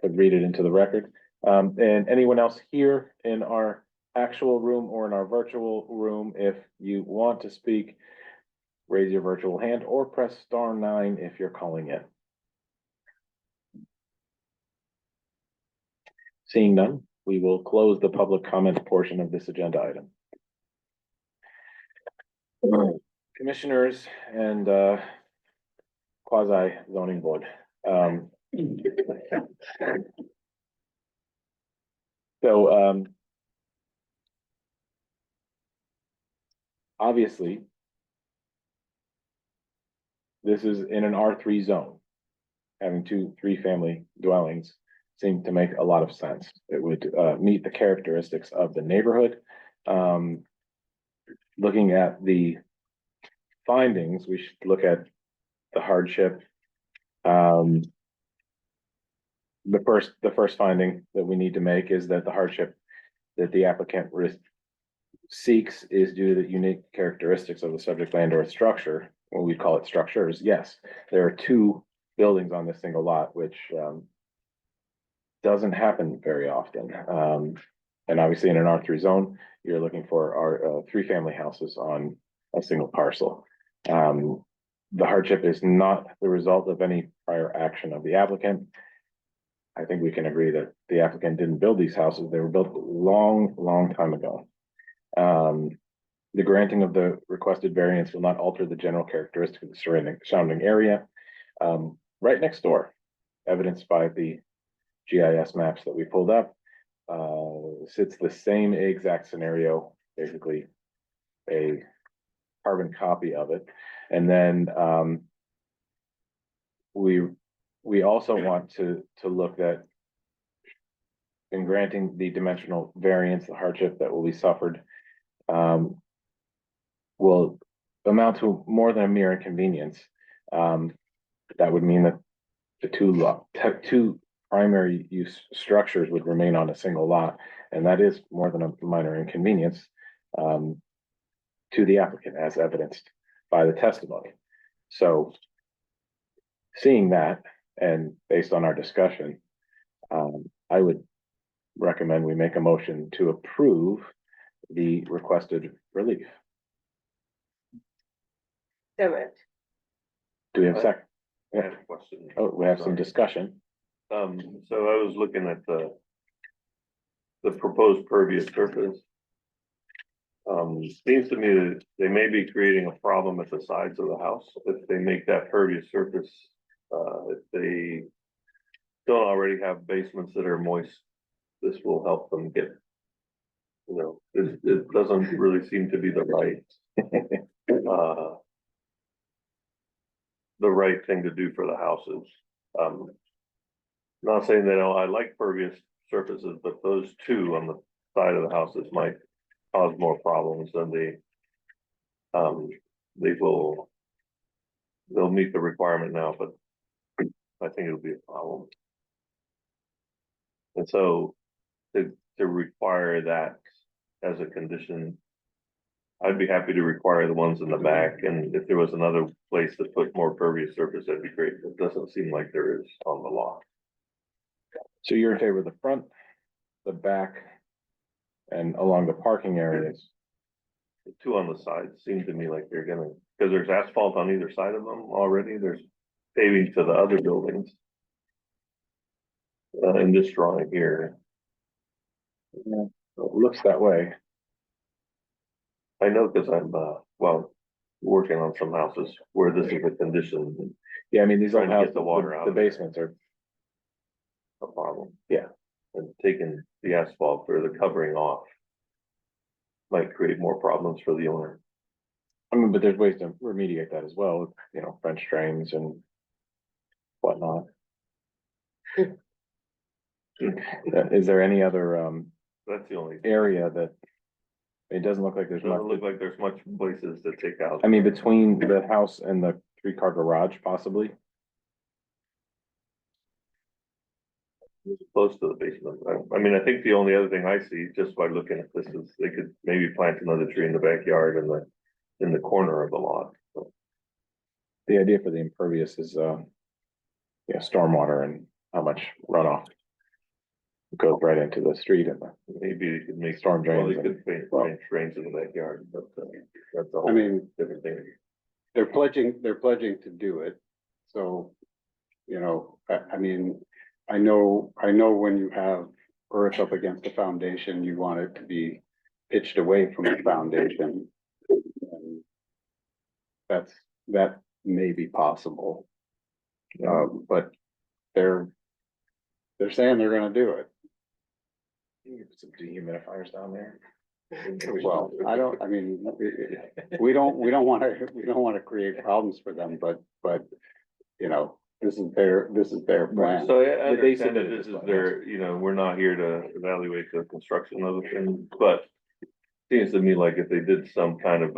read it into the record. And anyone else here in our actual room or in our virtual room, if you want to speak, raise your virtual hand or press *9 if you're calling in. Seeing none, we will close the public comment portion of this agenda item. Commissioners and quasi zoning board. Obviously, this is in an R3 zone. Having 2 3-family dwellings seemed to make a lot of sense. It would meet the characteristics of the neighborhood. Looking at the findings, we should look at the hardship. The first finding that we need to make is that the hardship that the applicant seeks is due to the unique characteristics of the subject land or structure. When we call it structures, yes, there are 2 buildings on this single lot, which doesn't happen very often. And obviously in an R3 zone, you're looking for our 3-family houses on a single parcel. The hardship is not the result of any prior action of the applicant. I think we can agree that the applicant didn't build these houses. They were built a long time ago. The granting of the requested variance will not alter the general characteristic of the surrounding area. Right next door, evidenced by the GIS maps that we pulled up, sits the same exact scenario, basically a carbon copy of it. And then we also want to look at, in granting the dimensional variance, the hardship that will be suffered will amount to more than a mere inconvenience. That would mean that the 2 primary use structures would remain on a single lot, and that is more than a minor inconvenience to the applicant, as evidenced by the testimony. So, seeing that, and based on our discussion, I would recommend we make a motion to approve the requested relief. So moved. Do we have a second? I have a question. Oh, we have some Sorry. discussion. So I was looking at the proposed pervious surface. Seems to me that they may be creating a problem at the sides of the house if they make that pervious surface. If they don't already have basements that are moist, this will help them get. You know, it doesn't really seem to be the right thing to do for the houses. Not saying that I like pervious surfaces, but those two on the side of the houses might cause more problems than they'll meet the requirement now, but I think it'll be a problem. And so to require that as a condition, I'd be happy to require the ones in the back, and if there was another place to put more pervious surface, that'd be great. It doesn't seem like there is on the lot. So you're in favor of the front, the back, and along the parking areas? The two on the side seem to me like they're gonna, because there's asphalt on either side of them already, there's paving to the other buildings. In this drawing here, Yeah, it looks that way. I know because I'm, working on some houses where this is a condition, Yeah, I mean, these Trying old to get houses, the water out the of there. basements are, a problem. Yeah. And taking the asphalt or the covering off might create more problems for the owner. I mean, but there's ways to remediate that as well, you know, French drains and whatnot. Is there any other, That's the only, area that it doesn't look like there's doesn't much, look like there's much places to take out. I mean, between the house and the 3-car garage possibly? Close to the basement. I mean, I think the only other thing I see just by looking at this is they could maybe plant another tree in the backyard and in the corner of the lot. So, The idea for the impervious is, yeah, stormwater and how much runoff goes right into the street and the maybe you could make storm well, drains. they could paint drains in the backyard, but that's a I whole mean, different thing. they're pledging to do it. So, you know, I mean, I know when you have earth up against the foundation, you want it to be pitched away from the foundation. And that may be possible. But they're saying they're gonna do it. Some dehumidifiers down there. Well, I mean, we don't wanna create problems for them, but, you know, this is their plan. So I They understand that submitted this this is one, their, you know, we're not here to evaluate the construction of the thing, but seems to me like if they did some kind of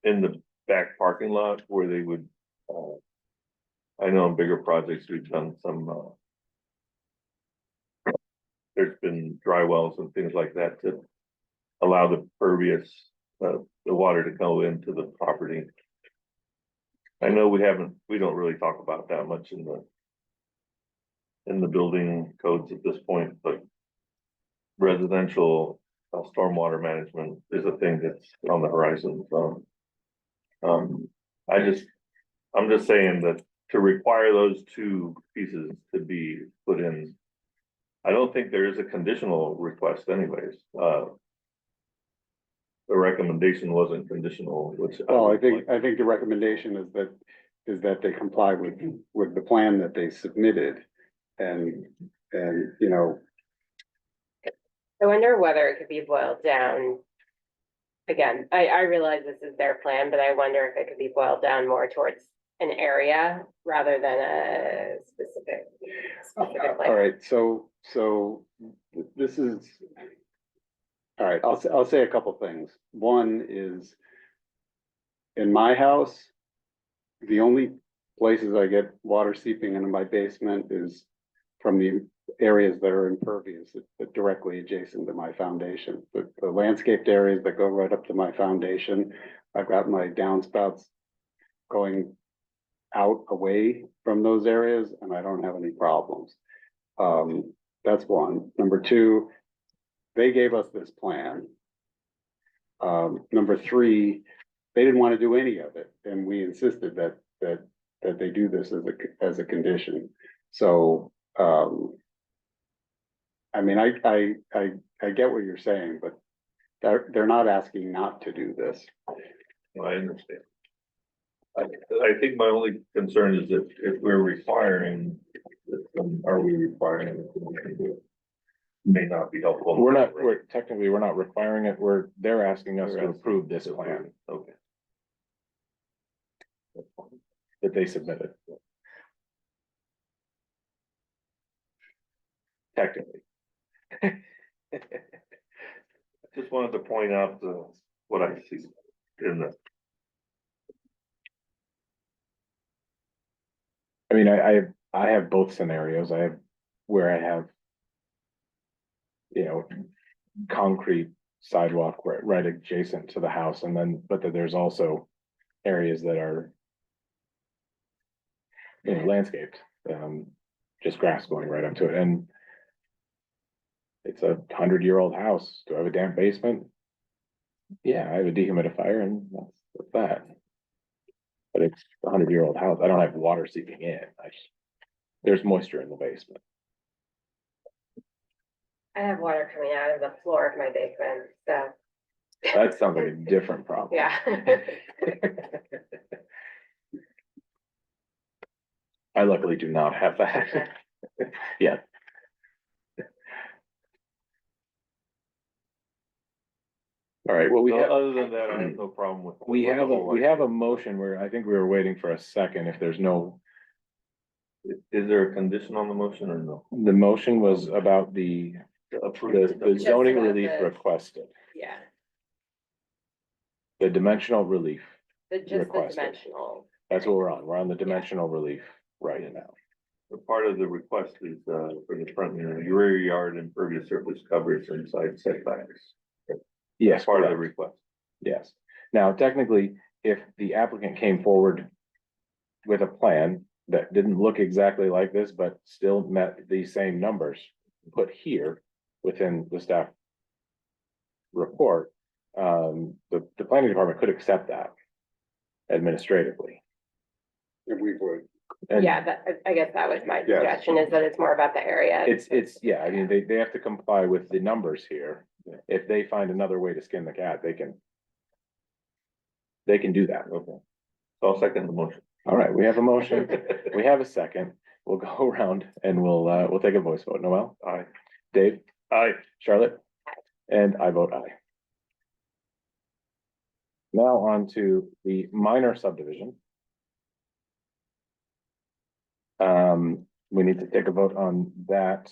in the back parking lot where they would, I know in bigger projects, we've done some, there's been dry wells and things like that to allow the pervious, the water to go into the property. I know we don't really talk about that much in the building codes at this point, but residential stormwater management is a thing that's on the horizon. So, I'm just saying that to require those two pieces to be put in, I don't think there is a conditional request anyways. The recommendation wasn't conditional, which. Well, I think the recommendation is that they comply with the plan that they submitted. And, you know, I wonder whether it could be boiled down. Again, I realize this is their plan, but I wonder if it could be boiled down more towards an area rather than a specific all plan. right, so this is. All right, I'll say a couple things. One is, in my house, the only places I get water seeping into my basement is from the areas that are impervious, that directly adjacent to my foundation. The landscaped areas that go right up to my foundation, I've got my downspouts going out away from those areas, and I don't have any problems. That's one. Number two, they gave us this plan. Number three, they didn't want to do any of it, and we insisted that they do this as a condition. So, I mean, I get what you're saying, but they're not asking not to do this. I understand. I think my only concern is that if we're requiring, are we requiring it? May not be helpful. We're technically, we're not requiring it, they're asking us to approve this plan Okay. that they submitted. Technically. Just wanted to point out what I see in the. I mean, I have both scenarios. I have where I have, you know, concrete sidewalk right adjacent to the house, and then, but then there's also areas that are, you know, landscaped, just grass going right up to it, and it's a 100-year-old house. Do I have a damp basement? Yeah, I have a dehumidifier, and that's that. But it's a 100-year-old house. I don't have water seeping in. There's moisture in the basement. I have water coming out of the floor of my basement, so, That sounds like a different problem. yeah. I luckily do not have that. Yeah. All right, well, Other than that, I have no problem with. we have a motion where I think we were waiting for a second. If there's no, Is there a condition on the motion or no? the motion was about the zoning about relief the- requested, Yeah, the dimensional relief. just the Requested. dimensional. That's what we're on. We're on the dimensional relief right now. The part of the request is, for the front, your rear yard impervious surface coverage and side setbacks. Yes, Part of the correct. request. Yes. Now, technically, if the applicant came forward with a plan that didn't look exactly like this, but still met the same numbers put here within the staff report, the planning department could accept that administratively. And we would. And Yeah, I guess that was my suggestion, is that it's more about the area. it's, yeah, I mean, they have to comply with the numbers here. If they find another way to skin the cat, they can do that. Okay. So I'll second the motion. All right, we have a motion. We have a second. We'll go around and we'll take a voice vote. Noel? Aye. Dave? Aye. Charlotte? And I vote aye. Now on to the minor subdivision. We need to take a vote on that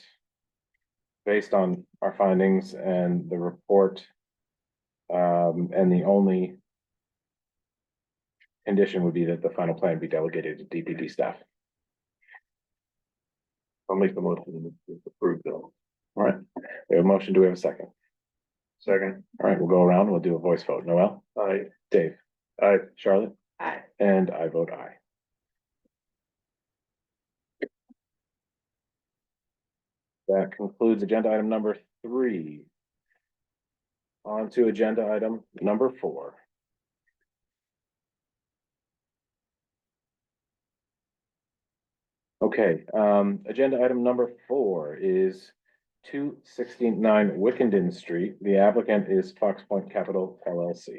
based on our findings and the report. And the only condition would be that the final plan be delegated to DPD staff. I'll make the motion to approve though. All right, we have a motion. Do we have a second? Second. All right, we'll go around. We'll do a voice vote. Noel? Aye. Dave? Aye. Charlotte? Aye. And I vote aye. That concludes agenda item number 3. On to agenda item number 4. Okay, agenda item number 4 is 269 Wickenden Street. The applicant is Fox Point Capital LLC.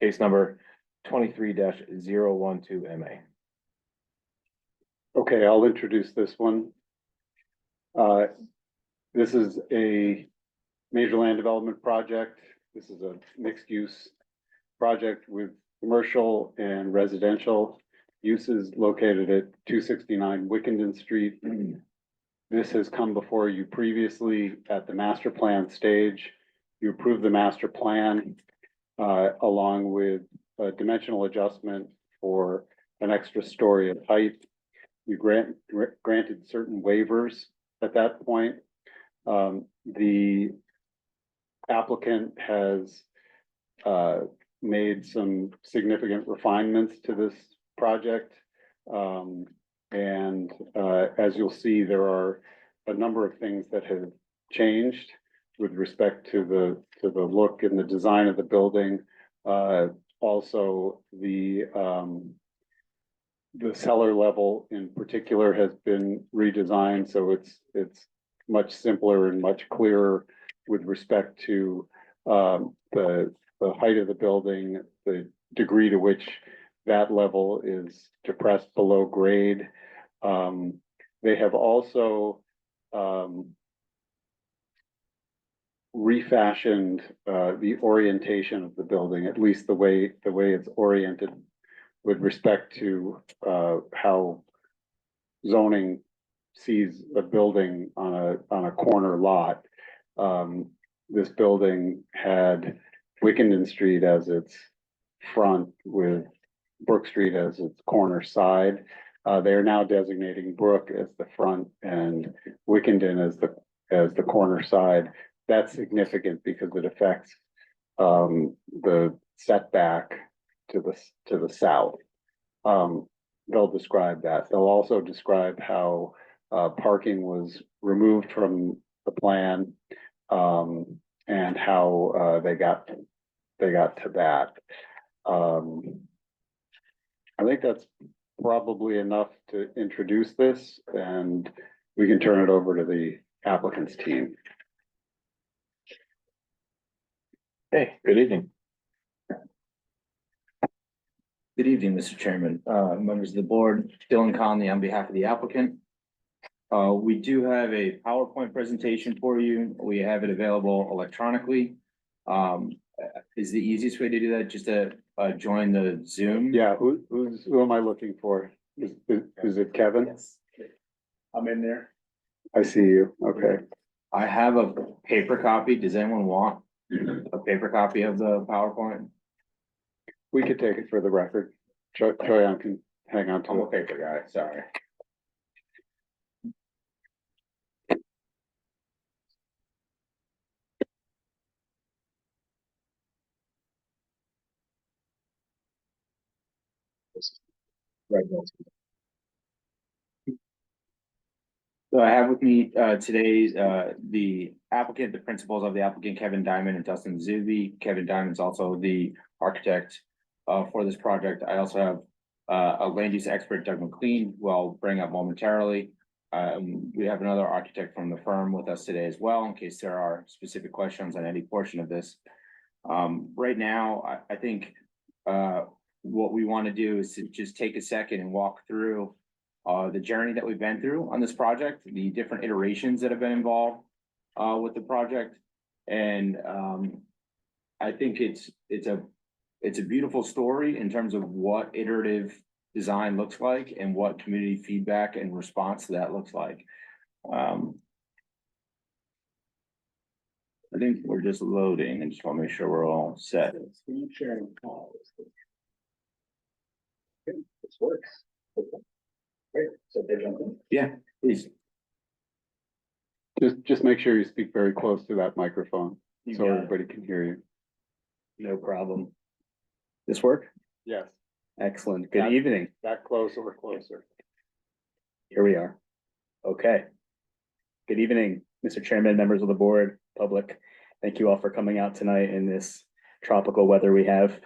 Case number 23-012 MA. Okay, I'll introduce this one. This is a major land development project. This is a mixed-use project with commercial and residential uses located at 269 Wickenden Street. This has come before you previously at the master plan stage. You approved the master plan along with a dimensional adjustment for an extra story of height. You granted certain waivers at that point. The applicant has made some significant refinements to this project. As you'll see, there are a number of things that have changed with respect to the look and the design of the building. Also, the cellar level in particular has been redesigned, so it's much simpler and much clearer with respect to the height of the building, the degree to which that level is depressed below grade. They have also refashioned the orientation of the building, at least the way it's oriented with respect to how zoning sees a building on a corner lot. This building had Wickenden Street as its front with Brook Street as its corner side. They are now designating Brook as the front and Wickenden as the corner side. That's significant because it affects the setback to the south. They'll describe that. They'll also describe how parking was removed from the plan and how they got to that. I think that's probably enough to introduce this, and we can turn it over to the applicant's team. Hey, good evening. Good evening, Mr. Chairman, members of the board, Dylan Conley on behalf of the applicant. We do have a PowerPoint presentation for you. We have it available electronically. Is the easiest way to do that just to join the Zoom? Yeah, who am I looking for? Is it Kevin? Yes. I'm in there. I see you. Okay. I have a paper copy. Does anyone want a paper copy of the PowerPoint? We could take it for the record. Troyan can hang on I'm to a it. paper guy, sorry. Right. So I have with me today the applicant, the principals of the applicant, Kevin Diamond and Dustin Zuby. Kevin Diamond's also the architect for this project. I also have a land use expert, Doug McLean, who I'll bring up momentarily. We have another architect from the firm with us today as well, in case there are specific questions on any portion of this. Right now, I think what we want to do is to just take a second and walk through the journey that we've been through on this project, the different iterations that have been involved with the project. And I think it's a beautiful story in terms of what iterative design looks like and what community feedback and response to that looks like. I think we're just loading and just want to make sure we're all set. Screen sharing. This works. Great. So they jump in? Yeah, please. Just make sure you speak very close to that microphone You so got it. everybody can hear you. No problem. This work? Yes, Excellent. Yeah. Good evening. that close or closer. Here we are. Okay. Good evening, Mr. Chairman, members of the board, public. Thank you all for coming out tonight in this tropical weather we have.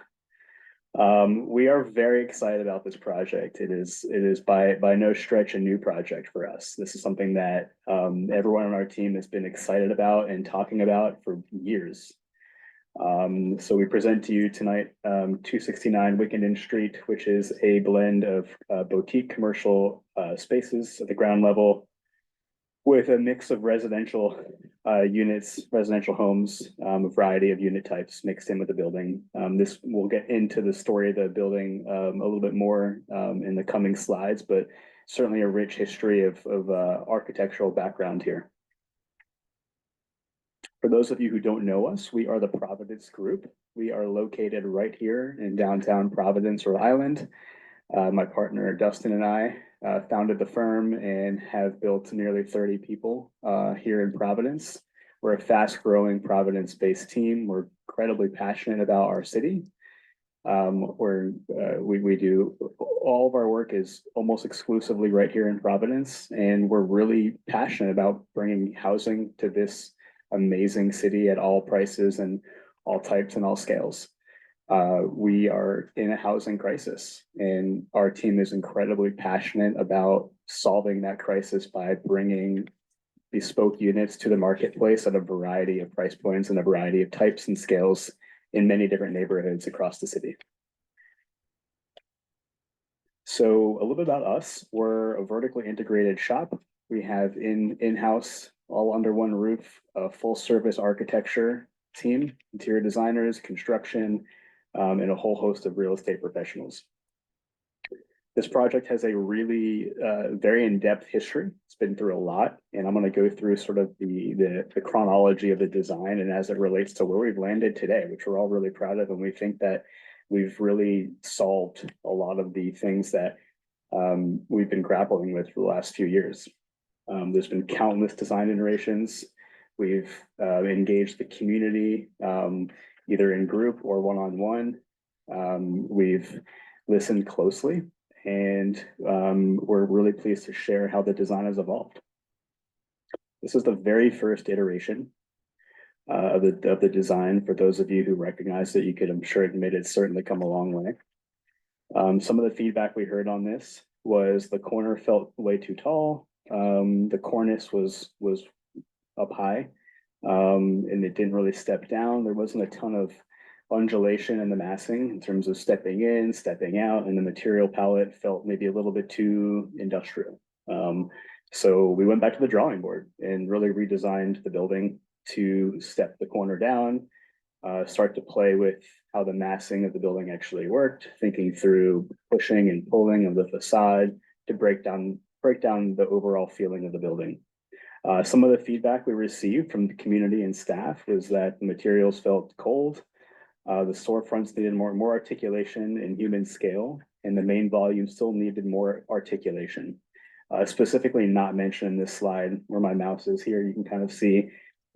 We are very excited about this project. It is by no stretch a new project for us. This is something that everyone on our team has been excited about and talking about for years. So we present to you tonight 269 Wickenden Street, which is a blend of boutique commercial spaces at the ground level with a mix of residential units, residential homes, a variety of unit types mixed in with the building. This will get into the story of the building a little bit more in the coming slides, but certainly a rich history of architectural background here. For those of you who don't know us, we are the Providence Group. We are located right here in downtown Providence, Rhode Island. My partner Dustin and I founded the firm and have built nearly 30 people here in Providence. We're a fast-growing Providence-based team. We're incredibly passionate about our city. We do all of our work is almost exclusively right here in Providence, and we're really passionate about bringing housing to this amazing city at all prices and all types and all scales. We are in a housing crisis, and our team is incredibly passionate about solving that crisis by bringing bespoke units to the marketplace at a variety of price points and a variety of types and scales in many different neighborhoods across the city. So a little bit about us, we're a vertically integrated shop. We have in-house, all under one roof, a full service architecture team, interior designers, construction, and a whole host of real estate professionals. This project has a really very in-depth history. It's been through a lot, and I'm going to go through sort of the chronology of the design and as it relates to where we've landed today, which we're all really proud of, and we think that we've really solved a lot of the things that we've been grappling with for the last few years. There's been countless design iterations. We've engaged the community either in group or one-on-one. We've listened closely, and we're really pleased to share how the design has evolved. This is the very first iteration of the design. For those of you who recognize it, you could, I'm sure, admit it's certainly come a long way. Some of the feedback we heard on this was the corner felt way too tall. The cornice was up high, and it didn't really step down. There wasn't a ton of undulation in the massing in terms of stepping in, stepping out, and the material palette felt maybe a little bit too industrial. So we went back to the drawing board and really redesigned the building to step the corner down, start to play with how the massing of the building actually worked, thinking through pushing and pulling of the facade to break down the overall feeling of the building. Some of the feedback we received from the community and staff was that the materials felt cold. The storefronts needed more articulation and human scale, and the main volume still needed more articulation. Specifically not mentioned in this slide where my mouse is here, you can kind of see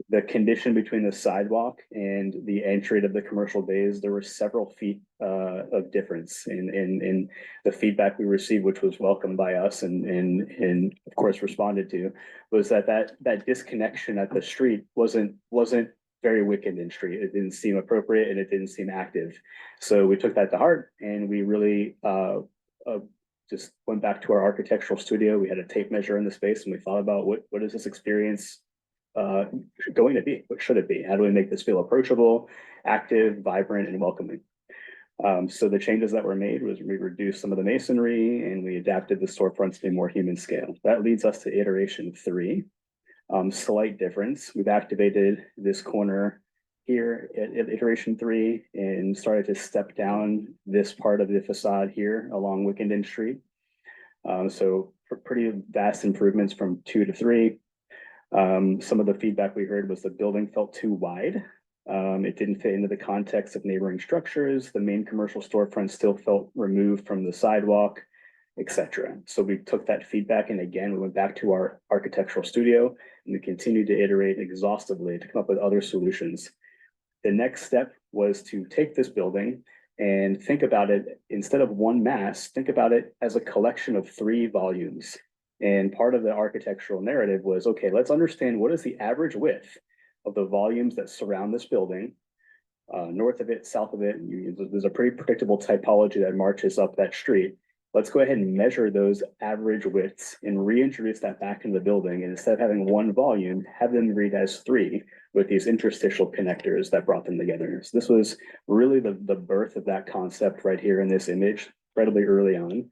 the condition between the sidewalk and the entry to the commercial bays. There were several feet of difference in the feedback we received, which was welcomed by us and of course responded to, was that disconnection at the street wasn't very Wickenden Street. It didn't seem appropriate and it didn't seem active. So we took that to heart, and we really just went back to our architectural studio. We had a tape measure in the space, and we thought about what is this experience going to be? What should it be? How do we make this feel approachable, active, vibrant, and welcoming? So the changes that were made was we reduced some of the masonry and we adapted the storefronts to be more human scale. That leads us to iteration 3. Slight difference. We've activated this corner here at iteration 3 and started to step down this part of the facade here along Wickenden Street. So pretty vast improvements from 2 to 3. Some of the feedback we heard was the building felt too wide. It didn't fit into the context of neighboring structures. The main commercial storefront still felt removed from the sidewalk, etc. So we took that feedback, and again, we went back to our architectural studio and we continued to iterate exhaustively to come up with other solutions. The next step was to take this building and think about it, instead of one mass, think about it as a collection of 3 volumes. And part of the architectural narrative was, okay, let's understand what is the average width of the volumes that surround this building, north of it, south of it. There's a pretty predictable typology that marches up that street. Let's go ahead and measure those average widths and reintroduce that back into the building. And instead of having 1 volume, have them read as 3 with these interstitial connectors that brought them together. So this was really the birth of that concept right here in this image, incredibly early on.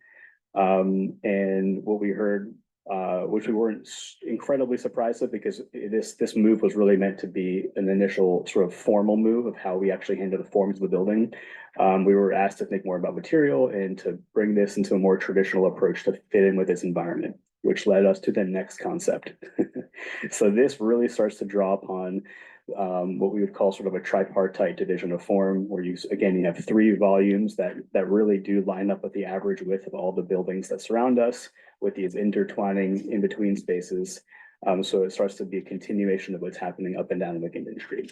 And what we heard, which we weren't incredibly surprised of, because this move was really meant to be an initial sort of formal move of how we actually handle the forms of the building. We were asked to think more about material and to bring this into a more traditional approach to fit in with this environment, which led us to the next concept. So this really starts to draw upon what we would call sort of a tripartite division of form, where you have 3 volumes that really do line up with the average width of all the buildings that surround us, with these intertwining in between spaces. So it starts to be a continuation of what's happening up and down Wickenden Street.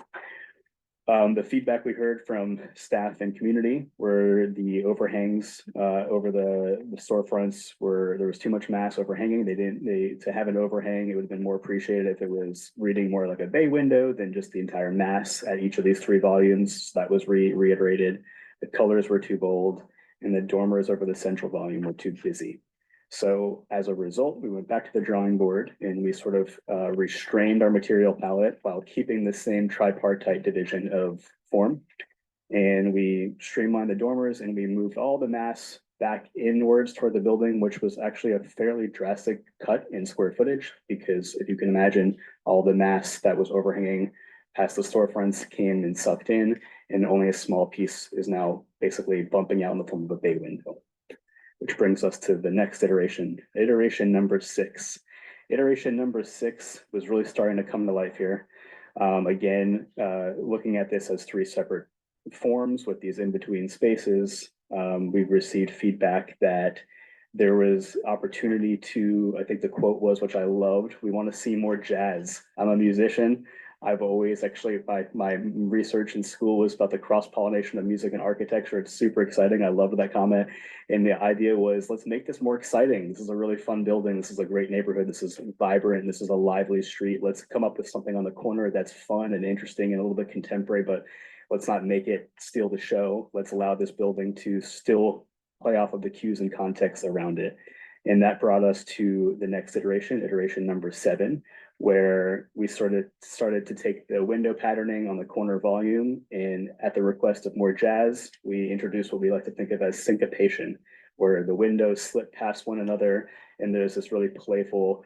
The feedback we heard from staff and community were the overhangs over the storefronts were, there was too much mass overhanging. To have an overhang, it would have been more appreciated if it was reading more like a bay window than just the entire mass at each of these 3 volumes. That was reiterated. The colors were too bold and the dormers over the central volume were too busy. So as a result, we went back to the drawing board and we sort of restrained our material palette while keeping the same tripartite division of form. And we streamlined the dormers and we moved all the mass back inwards toward the building, which was actually a fairly drastic cut in square footage, because if you can imagine, all the mass that was overhanging past the storefronts came and sucked in, and only a small piece is now basically bumping out in the form of a bay window. Which brings us to the next iteration, iteration number 6. Iteration number 6 was really starting to come to life here. Again, looking at this as 3 separate forms with these in-between spaces, we've received feedback that there was opportunity to, I think the quote was, which I loved, we want to see more jazz. I'm a musician. I've always actually, my research in school was about the cross-pollination of music and architecture. It's super exciting. I loved that comment. And the idea was, let's make this more exciting. This is a really fun building. This is a great neighborhood. This is vibrant. This is a lively street. Let's come up with something on the corner that's fun and interesting and a little bit contemporary, but let's not make it steal the show. Let's allow this building to still play off of the cues and context around it. And that brought us to the next iteration, iteration number 7, where we started to take the window patterning on the corner volume, and at the request of more jazz, we introduced what we like to think of as syncopation, where the windows slip past one another, and there's this really playful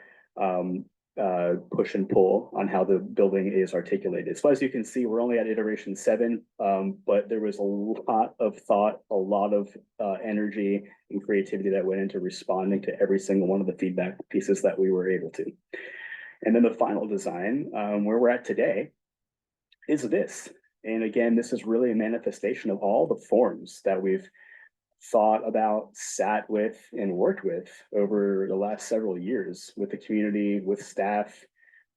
push and pull on how the building is articulated. So as you can see, we're only at iteration 7, but there was a lot of thought, a lot of energy and creativity that went into responding to every single one of the feedback pieces that we were able to. And then the final design, where we're at today, is this. And again, this is really a manifestation of all the forms that we've thought about, sat with, and worked with over the last several years with the community, with staff,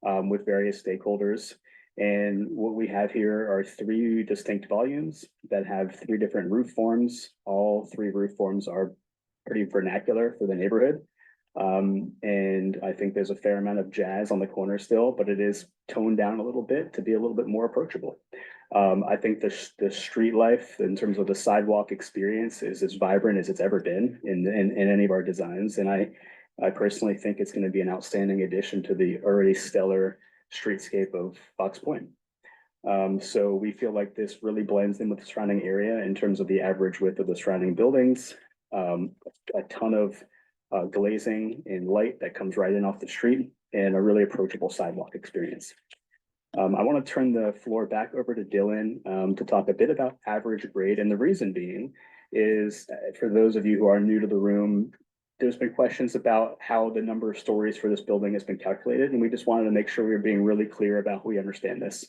with various stakeholders. And what we have here are 3 distinct volumes that have 3 different roof forms. All 3 roof forms are pretty vernacular for the neighborhood. And I think there's a fair amount of jazz on the corner still, but it is toned down a little bit to be a little bit more approachable. I think the street life in terms of the sidewalk experience is as vibrant as it's ever been in any of our designs. And I personally think it's going to be an outstanding addition to the already stellar streetscape of Fox Point. So we feel like this really blends in with the surrounding area in terms of the average width of the surrounding buildings, a ton of glazing and light that comes right in off the street, and a really approachable sidewalk experience. I want to turn the floor back over to Dylan to talk a bit about average grade. And the reason being is, for those of you who are new to the room, there's been questions about how the number of stories for this building has been calculated. And we just wanted to make sure we were being really clear about how we understand this.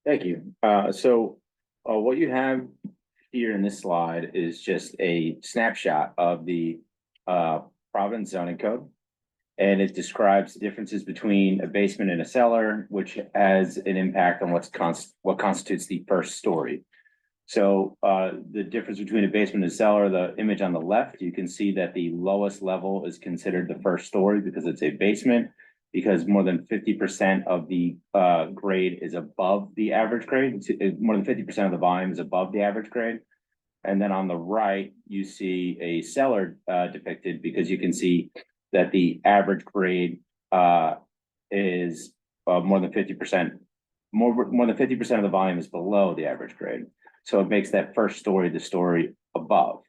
Thank you. What you have here in this slide is just a snapshot of the Providence zoning code. And it describes the differences between a basement and a cellar, which has an impact on what constitutes the first story. So the difference between a basement and a cellar, the image on the left, you can see that the lowest level is considered the first story because it's a basement, because more than 50% of the grade is above the average grade. More than 50% of the volume is above the average grade. And then on the right, you see a cellar depicted, because you can see that the average grade is more than 50%. More than 50% of the volume is below the average grade. So it makes that first story the story above.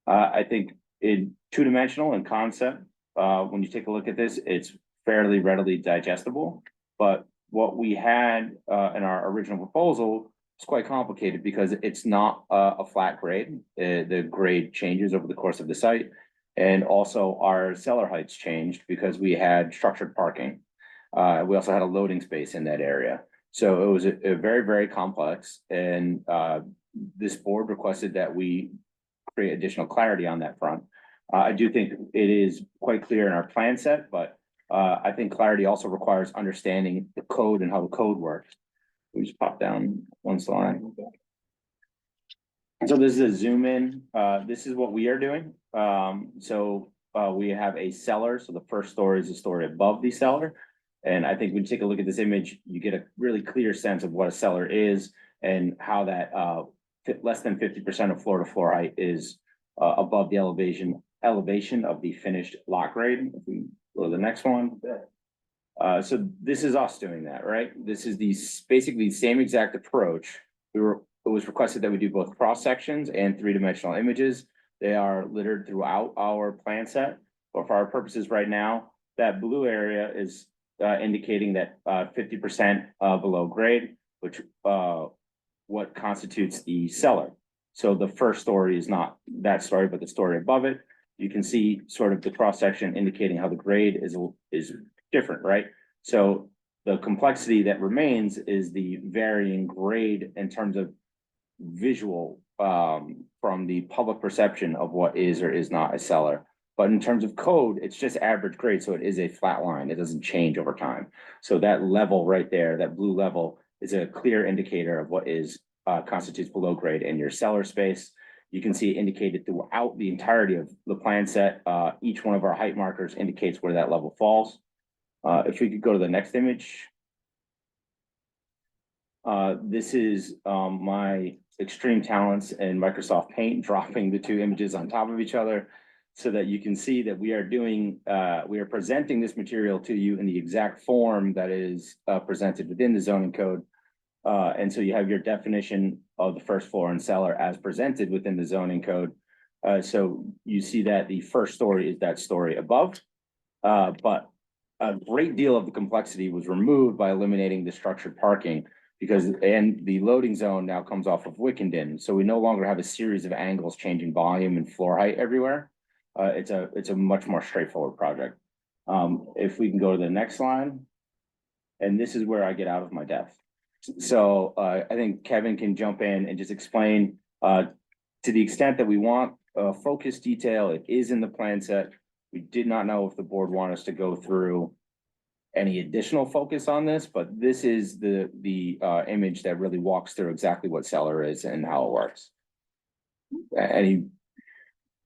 I think in 2-dimensional in concept, when you take a look at this, it's fairly readily digestible. But what we had in our original proposal is quite complicated, because it's not a flat grade. The grade changes over the course of the site. And also our cellar heights changed because we had structured parking. We also had a loading space in that area. So it was a very, very complex, and this board requested that we create additional clarity on that front. I do think it is quite clear in our plan set, but I think clarity also requires understanding the code and how the code works. We just pop down one slide. So this is a zoom in. This is what we are doing. We have a cellar. So the first story is the story above the cellar. And I think when you take a look at this image, you get a really clear sense of what a cellar is and how that less than 50% of floor to floor height is above the elevation of the finished lot grade. If we go to the next one. So this is us doing that, right? This is basically the same exact approach. It was requested that we do both cross sections and three-dimensional images. They are littered throughout our plan set, but for our purposes right now, that blue area is indicating that 50% below grade, which what constitutes the cellar. So the first story is not that story, but the story above it. You can see sort of the cross section indicating how the grade is different, right? So the complexity that remains is the varying grade in terms of visual from the public perception of what is or is not a cellar. But in terms of code, it's just average grade, so it is a flat line. It doesn't change over time. So that level right there, that blue level, is a clear indicator of what is constitutes below grade in your cellar space. You can see it indicated throughout the entirety of the plan set. Each one of our height markers indicates where that level falls. If we could go to the next image. This is my extreme talents in Microsoft Paint, dropping the two images on top of each other so that you can see that we are presenting this material to you in the exact form that is presented within the zoning code. And so you have your definition of the first floor and cellar as presented within the zoning code. So you see that the first story is that story above, but a great deal of the complexity was removed by eliminating the structured parking and the loading zone now comes off of Wickenden. So we no longer have a series of angles changing volume and floor height everywhere. It's a much more straightforward project. If we can go to the next slide. And this is where I get out of my depth. So I think Kevin can jump in and just explain to the extent that we want focus detail, it is in the plan set. We did not know if the board wanted us to go through any additional focus on this, but this is the image that really walks through exactly what cellar is and how it works.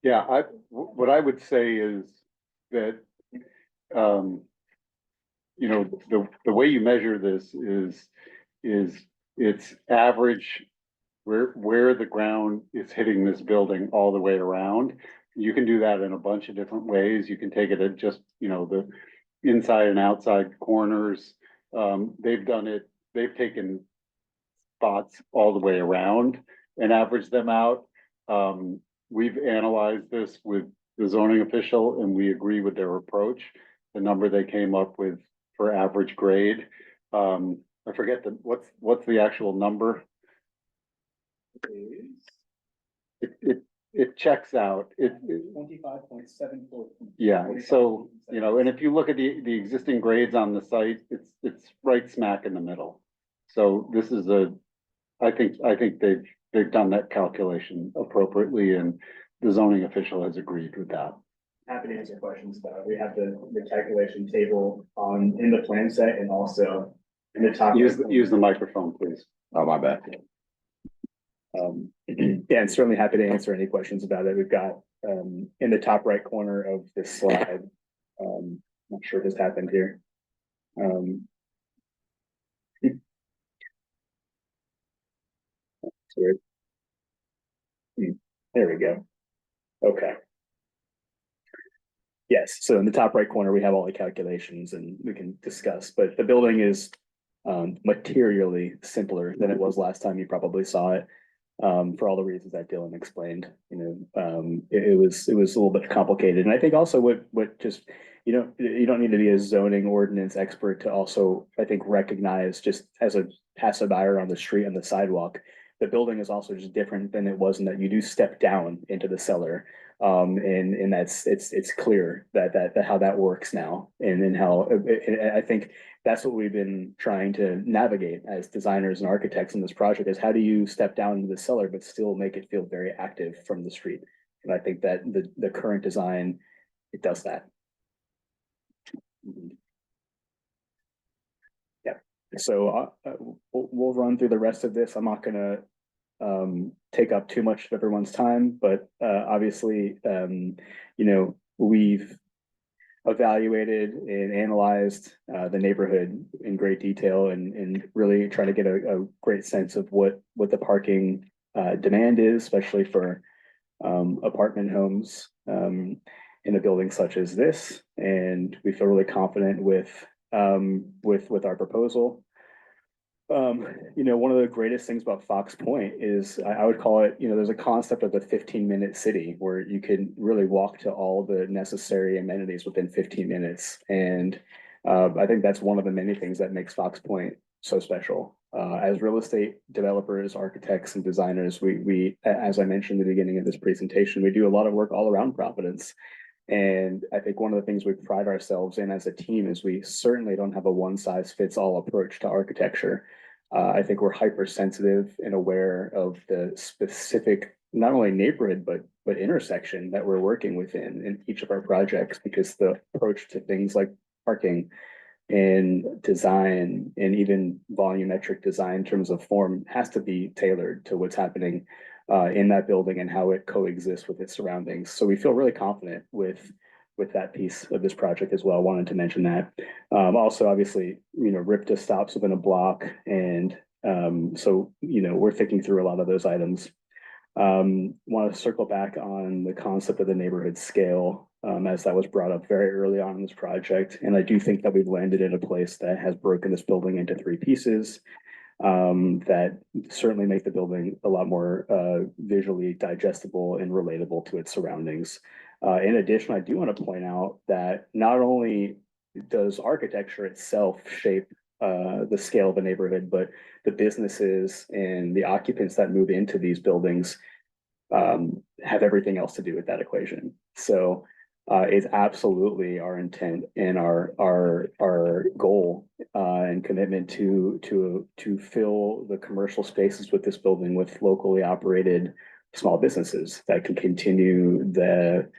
Yeah, what I would say is that, you know, the way you measure this is it's average where the ground is hitting this building all the way around. You can do that in a bunch of different ways. You can take it at just, you know, the inside and outside corners. They've taken spots all the way around and averaged them out. We've analyzed this with the zoning official and we agree with their approach. The number they came up with for average grade. I forget what's the actual number. It checks out. 25.74. Yeah, so, you know, and if you look at the existing grades on the site, it's right smack in the middle. So this is I think they've done that calculation appropriately and the zoning official has agreed with that. Happy to answer questions about it. We have the calculation table in the plan set and also in the top. Use the microphone, please. Oh, my bad. Yeah, and certainly happy to answer any questions about it. We've got in the top right corner of this slide. Not sure if this happened here. There we go. Okay. Yes, so in the top right corner, we have all the calculations and we can discuss, but the building is materially simpler than it was last time you probably saw it. For all the reasons that Dylan explained, you know, it was a little bit complicated. And I think also what just, you know, you don't need to be a zoning ordinance expert to also, I think, recognize just as a passerby on the street on the sidewalk, the building is also just different than it was in that you do step down into the cellar. And it's clear that how that works now and then how I think that's what we've been trying to navigate as designers and architects in this project is how do you step down into the cellar but still make it feel very active from the street. And I think that the current design, it does that. Yeah. So we'll run through the rest of this. I'm not gonna take up too much of everyone's time, but obviously, we've evaluated and analyzed the neighborhood in great detail and really try to get a great sense of what the parking demand is, especially for apartment homes in a building such as this. And we feel really confident with our proposal. One of the greatest things about Fox Point is I would call it, there's a concept of the 15-minute city where you can really walk to all the necessary amenities within 15 minutes. And I think that's one of the many things that makes Fox Point so special. As real estate developers, architects, and designers, we, as I mentioned at the beginning of this presentation, we do a lot of work all around Providence. And I think one of the things we pride ourselves in as a team is we certainly don't have a one-size-fits-all approach to architecture. I think we're hypersensitive and aware of the specific, not only neighborhood, but intersection that we're working within in each of our projects, because the approach to things like parking and design and even volumetric design in terms of form has to be tailored to what's happening in that building and how it coexists with its surroundings. So we feel really confident with that piece of this project as well. Wanted to mention that. Also, obviously, RIPTA stops within a block. And so, we're thinking through a lot of those items. Want to circle back on the concept of the neighborhood scale, as that was brought up very early on in this project. And I do think that we've landed in a place that has broken this building into 3 pieces that certainly make the building a lot more visually digestible and relatable to its surroundings. In addition, I do want to point out that not only does architecture itself shape the scale of a neighborhood, but the businesses and the occupants that move into these buildings have everything else to do with that equation. So it's absolutely our intent and our goal and commitment to fill the commercial spaces with this building with locally operated small businesses that can continue the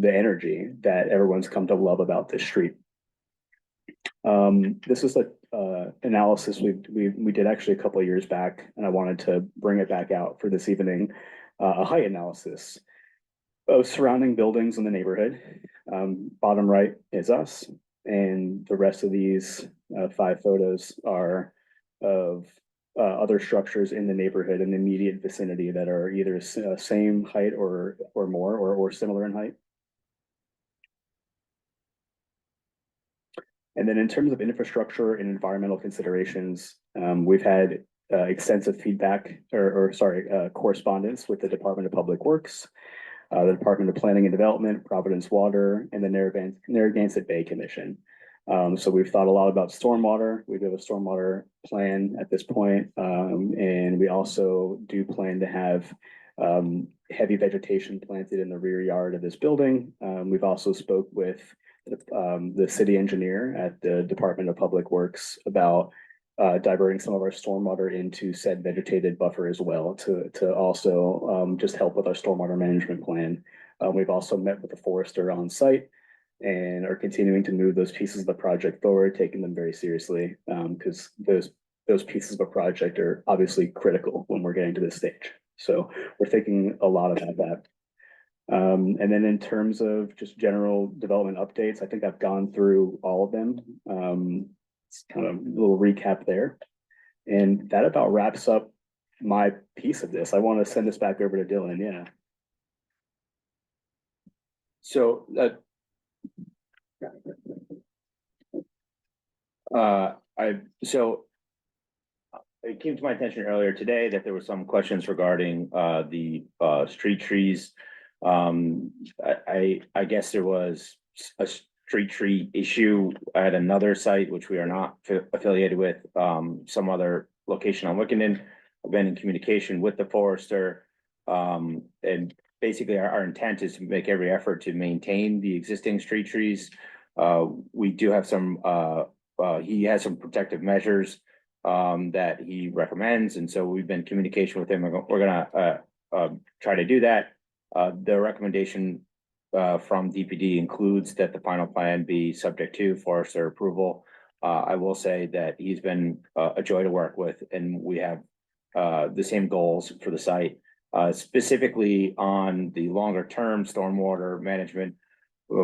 energy that everyone's come to love about this street. This is a analysis we did actually a couple of years back, and I wanted to bring it back out for this evening. A height analysis of surrounding buildings in the neighborhood. Bottom right is us, and the rest of these 5 photos are of other structures in the neighborhood in the immediate vicinity that are either same height or more or similar in height. And then in terms of infrastructure and environmental considerations, we've had extensive feedback correspondence with the Department of Public Works, the Department of Planning and Development, Providence Water, and the Narragansett Bay Commission. So we've thought a lot about stormwater. We do have a stormwater plan at this point, and we also do plan to have heavy vegetation planted in the rear yard of this building. We've also spoke with the city engineer at the Department of Public Works about diverting some of our stormwater into said vegetated buffer as well to also just help with our stormwater management plan. We've also met with the forester on site and are continuing to move those pieces of the project forward, taking them very seriously, because those pieces of a project are obviously critical when we're getting to this stage. So we're thinking a lot about that. And then in terms of just general development updates, I think I've gone through all of them. It's kind of a little recap there. And that about wraps up my piece of this. I want to send this back over to Dylan. Yeah. So it came to my attention earlier today that there were some questions regarding the street trees. I guess there was a street tree issue at another site, which we are not affiliated with, some other location on Wickenden. I've been in communication with the forester, and basically our intent is to make every effort to maintain the existing street trees. We do have some, he has some protective measures that he recommends, and so we've been in communication with him. We're gonna try to do that. The recommendation from DPD includes that the final plan be subject to forester approval. I will say that he's been a joy to work with, and we have the same goals for the site. Specifically on the longer term stormwater management,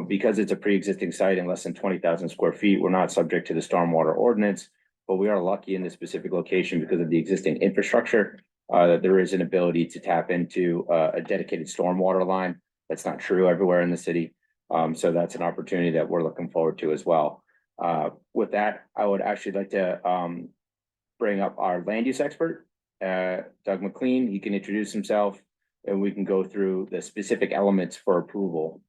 because it's a pre-existing site in less than 20,000 square feet, we're not subject to the stormwater ordinance, but we are lucky in this specific location because of the existing infrastructure, that there is an ability to tap into a dedicated stormwater line. That's not true everywhere in the city. So that's an opportunity that we're looking forward to as well. With that, I would actually like to bring up our land use expert, Doug McLean. He can introduce himself and we can go through the specific elements for approval.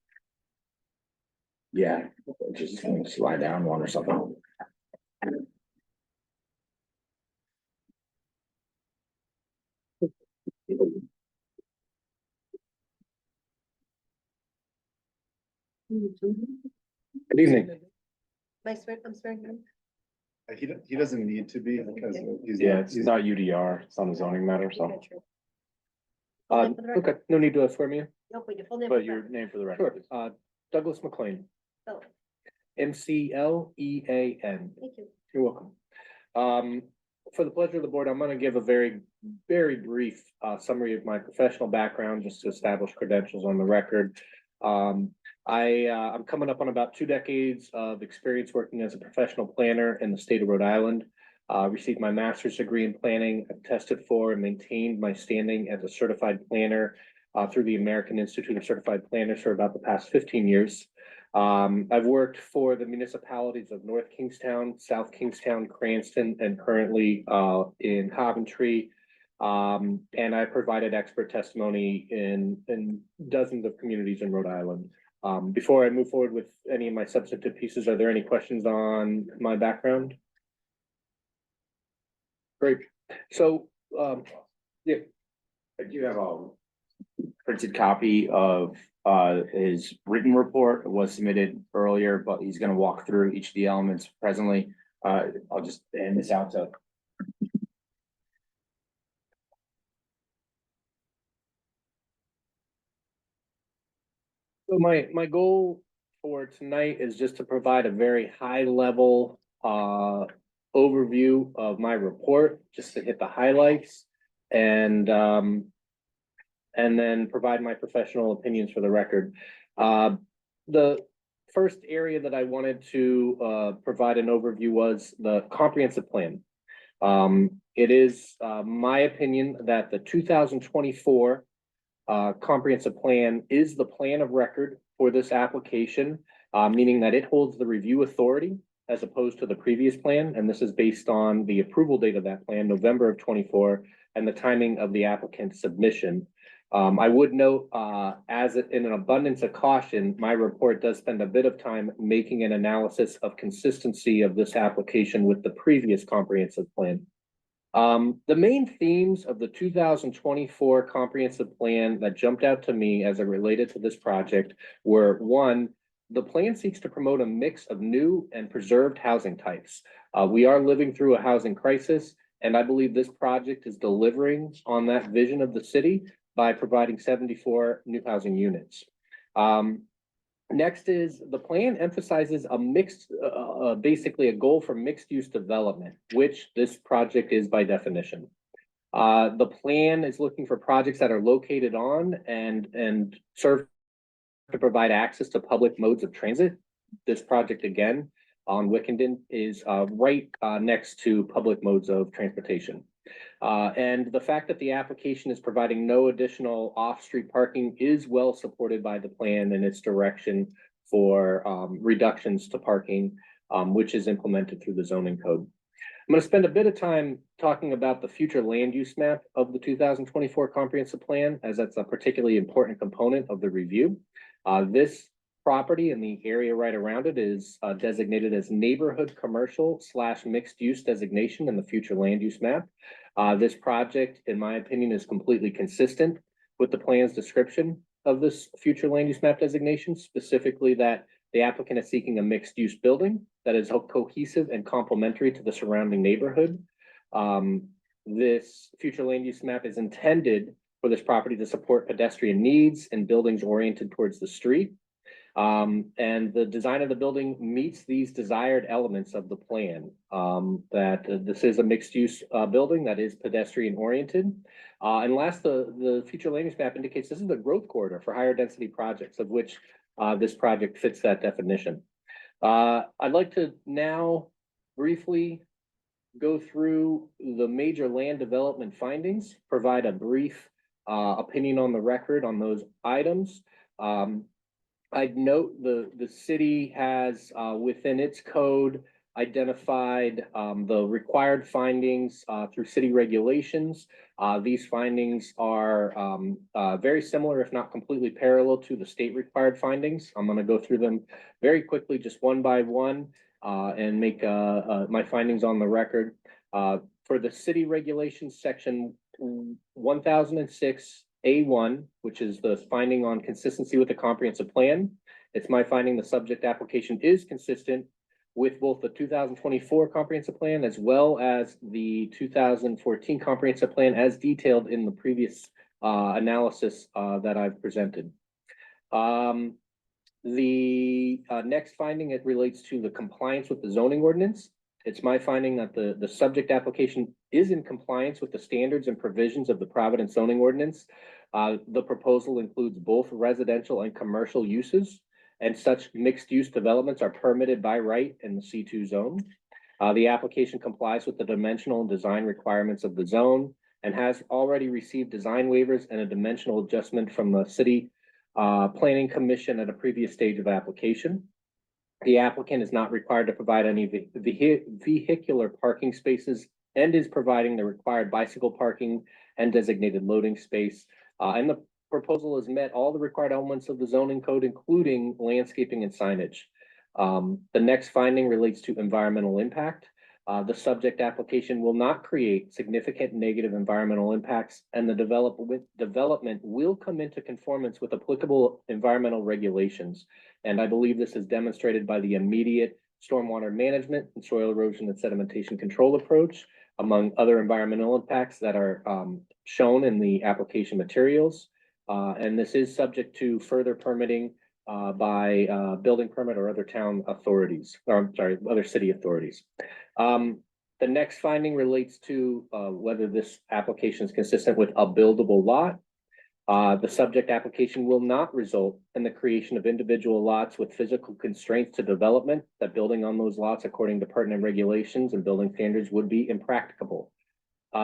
Yeah, just slide down one or something. Good evening. I'm swearing. He doesn't need to be because he's. Yeah, it's not UDR, it's not a zoning matter, so. Okay, no need to swear me in, Nope, we full name. But your name for the record. sure, Douglas McLean, Oh, McLean. thank you. You're welcome. For the pleasure of the board, I'm gonna give a very brief summary of my professional background, just to establish credentials on the record. I'm coming up on about 2 decades of experience working as a professional planner in the state of Rhode Island. Received my master's degree in planning. I've tested for and maintained my standing as a certified planner through the American Institute of Certified Planners for about the past 15 years. I've worked for the municipalities of North Kingstown, South Kingstown, Cranston, and currently in Coventry. And I provided expert testimony in dozens of communities in Rhode Island. Before I move forward with any of my substantive pieces, are there any questions on my background? Great. So, yeah. I do have a printed copy of his written report. It was submitted earlier, but he's gonna walk through each of the elements presently. I'll just hand this out to. So my goal for tonight is just to provide a very high level overview of my report, just to hit the highlights and then provide my professional opinions for the record. The first area that I wanted to provide an overview was the comprehensive plan. It is my opinion that the 2024 comprehensive plan is the plan of record for this application, meaning that it holds the review authority as opposed to the previous plan. And this is based on the approval date of that plan, November of 24, and the timing of the applicant's submission. I would note, as in an abundance of caution, my report does spend a bit of time making an analysis of consistency of this application with the previous comprehensive plan. The main themes of the 2024 comprehensive plan that jumped out to me as it related to this project were: one, the plan seeks to promote a mix of new and preserved housing types. We are living through a housing crisis, and I believe this project is delivering on that vision of the city by providing 74 new housing units. Next is the plan emphasizes a mixed, basically a goal for mixed use development, which this project is by definition. The plan is looking for projects that are located on and serve to provide access to public modes of transit. This project again on Wickenden is right next to public modes of transportation. And the fact that the application is providing no additional off-street parking is well supported by the plan and its direction for reductions to parking, which is implemented through the zoning code. I'm going to spend a bit of time talking about the future land use map of the 2024 comprehensive plan, as that's a particularly important component of the review. This property and the area right around it is designated as neighborhood commercial / mixed use designation in the future land use map. This project, in my opinion, is completely consistent with the plan's description of this future land use map designation, specifically that the applicant is seeking a mixed use building that is cohesive and complementary to the surrounding neighborhood. This future land use map is intended for this property to support pedestrian needs and buildings oriented towards the street. And the design of the building meets these desired elements of the plan. This is a mixed-use building that is pedestrian-oriented. And last, the future land use map indicates this is a growth corridor for higher density projects, of which this project fits that definition. I'd like to now briefly go through the major land development findings, provide a brief opinion on the record on those items. I'd note the city has within its code identified the required findings through city regulations. These findings are very similar, if not completely parallel to the state required findings. I'm going to go through them very quickly, just one by one, and make my findings on the record. For the city regulations, section 1006 A1, which is the finding on consistency with the comprehensive plan. It's my finding the subject application is consistent with both the 2024 comprehensive plan as well as the 2014 comprehensive plan as detailed in the previous analysis that I've presented. The next finding, it relates to the compliance with the zoning ordinance. It's my finding that the subject application is in compliance with the standards and provisions of the Providence zoning ordinance. The proposal includes both residential and commercial uses, and such mixed-use developments are permitted by right in the C2 zone. The application complies with the dimensional and design requirements of the zone and has already received design waivers and a dimensional adjustment from the city planning commission at a previous stage of application. The applicant is not required to provide any vehicular parking spaces and is providing the required bicycle parking and designated loading space. And the proposal has met all the required elements of the zoning code, including landscaping and signage. The next finding relates to environmental impact. The subject application will not create significant negative environmental impacts, and the development will come into conformance with applicable environmental regulations. And I believe this is demonstrated by the immediate stormwater management and soil erosion and sedimentation control approach, among other environmental impacts that are shown in the application materials. And this is subject to further permitting by building permit or other town authorities, or I'm sorry, other city authorities. The next finding relates to whether this application is consistent with a buildable lot. The subject application will not result in the creation of individual lots with physical constraints to development. That building on those lots, according to pertinent regulations and building standards, would be impracticable.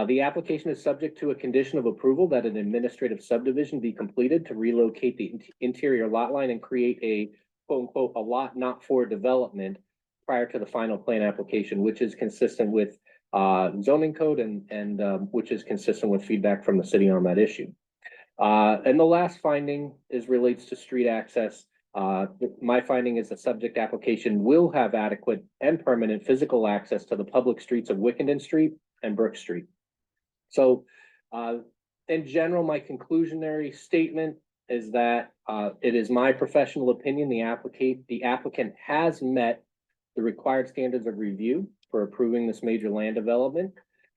The application is subject to a condition of approval that an administrative subdivision be completed to relocate the interior lot line and create a quote unquote, a lot not for development prior to the final plan application, which is consistent with zoning code and which is consistent with feedback from the city on that issue. And the last finding relates to street access. My finding is the subject application will have adequate and permanent physical access to the public streets of Wickenden Street and Brook Street. So in general, my conclusionary statement is that it is my professional opinion the applicant has met the required standards of review for approving this major land development.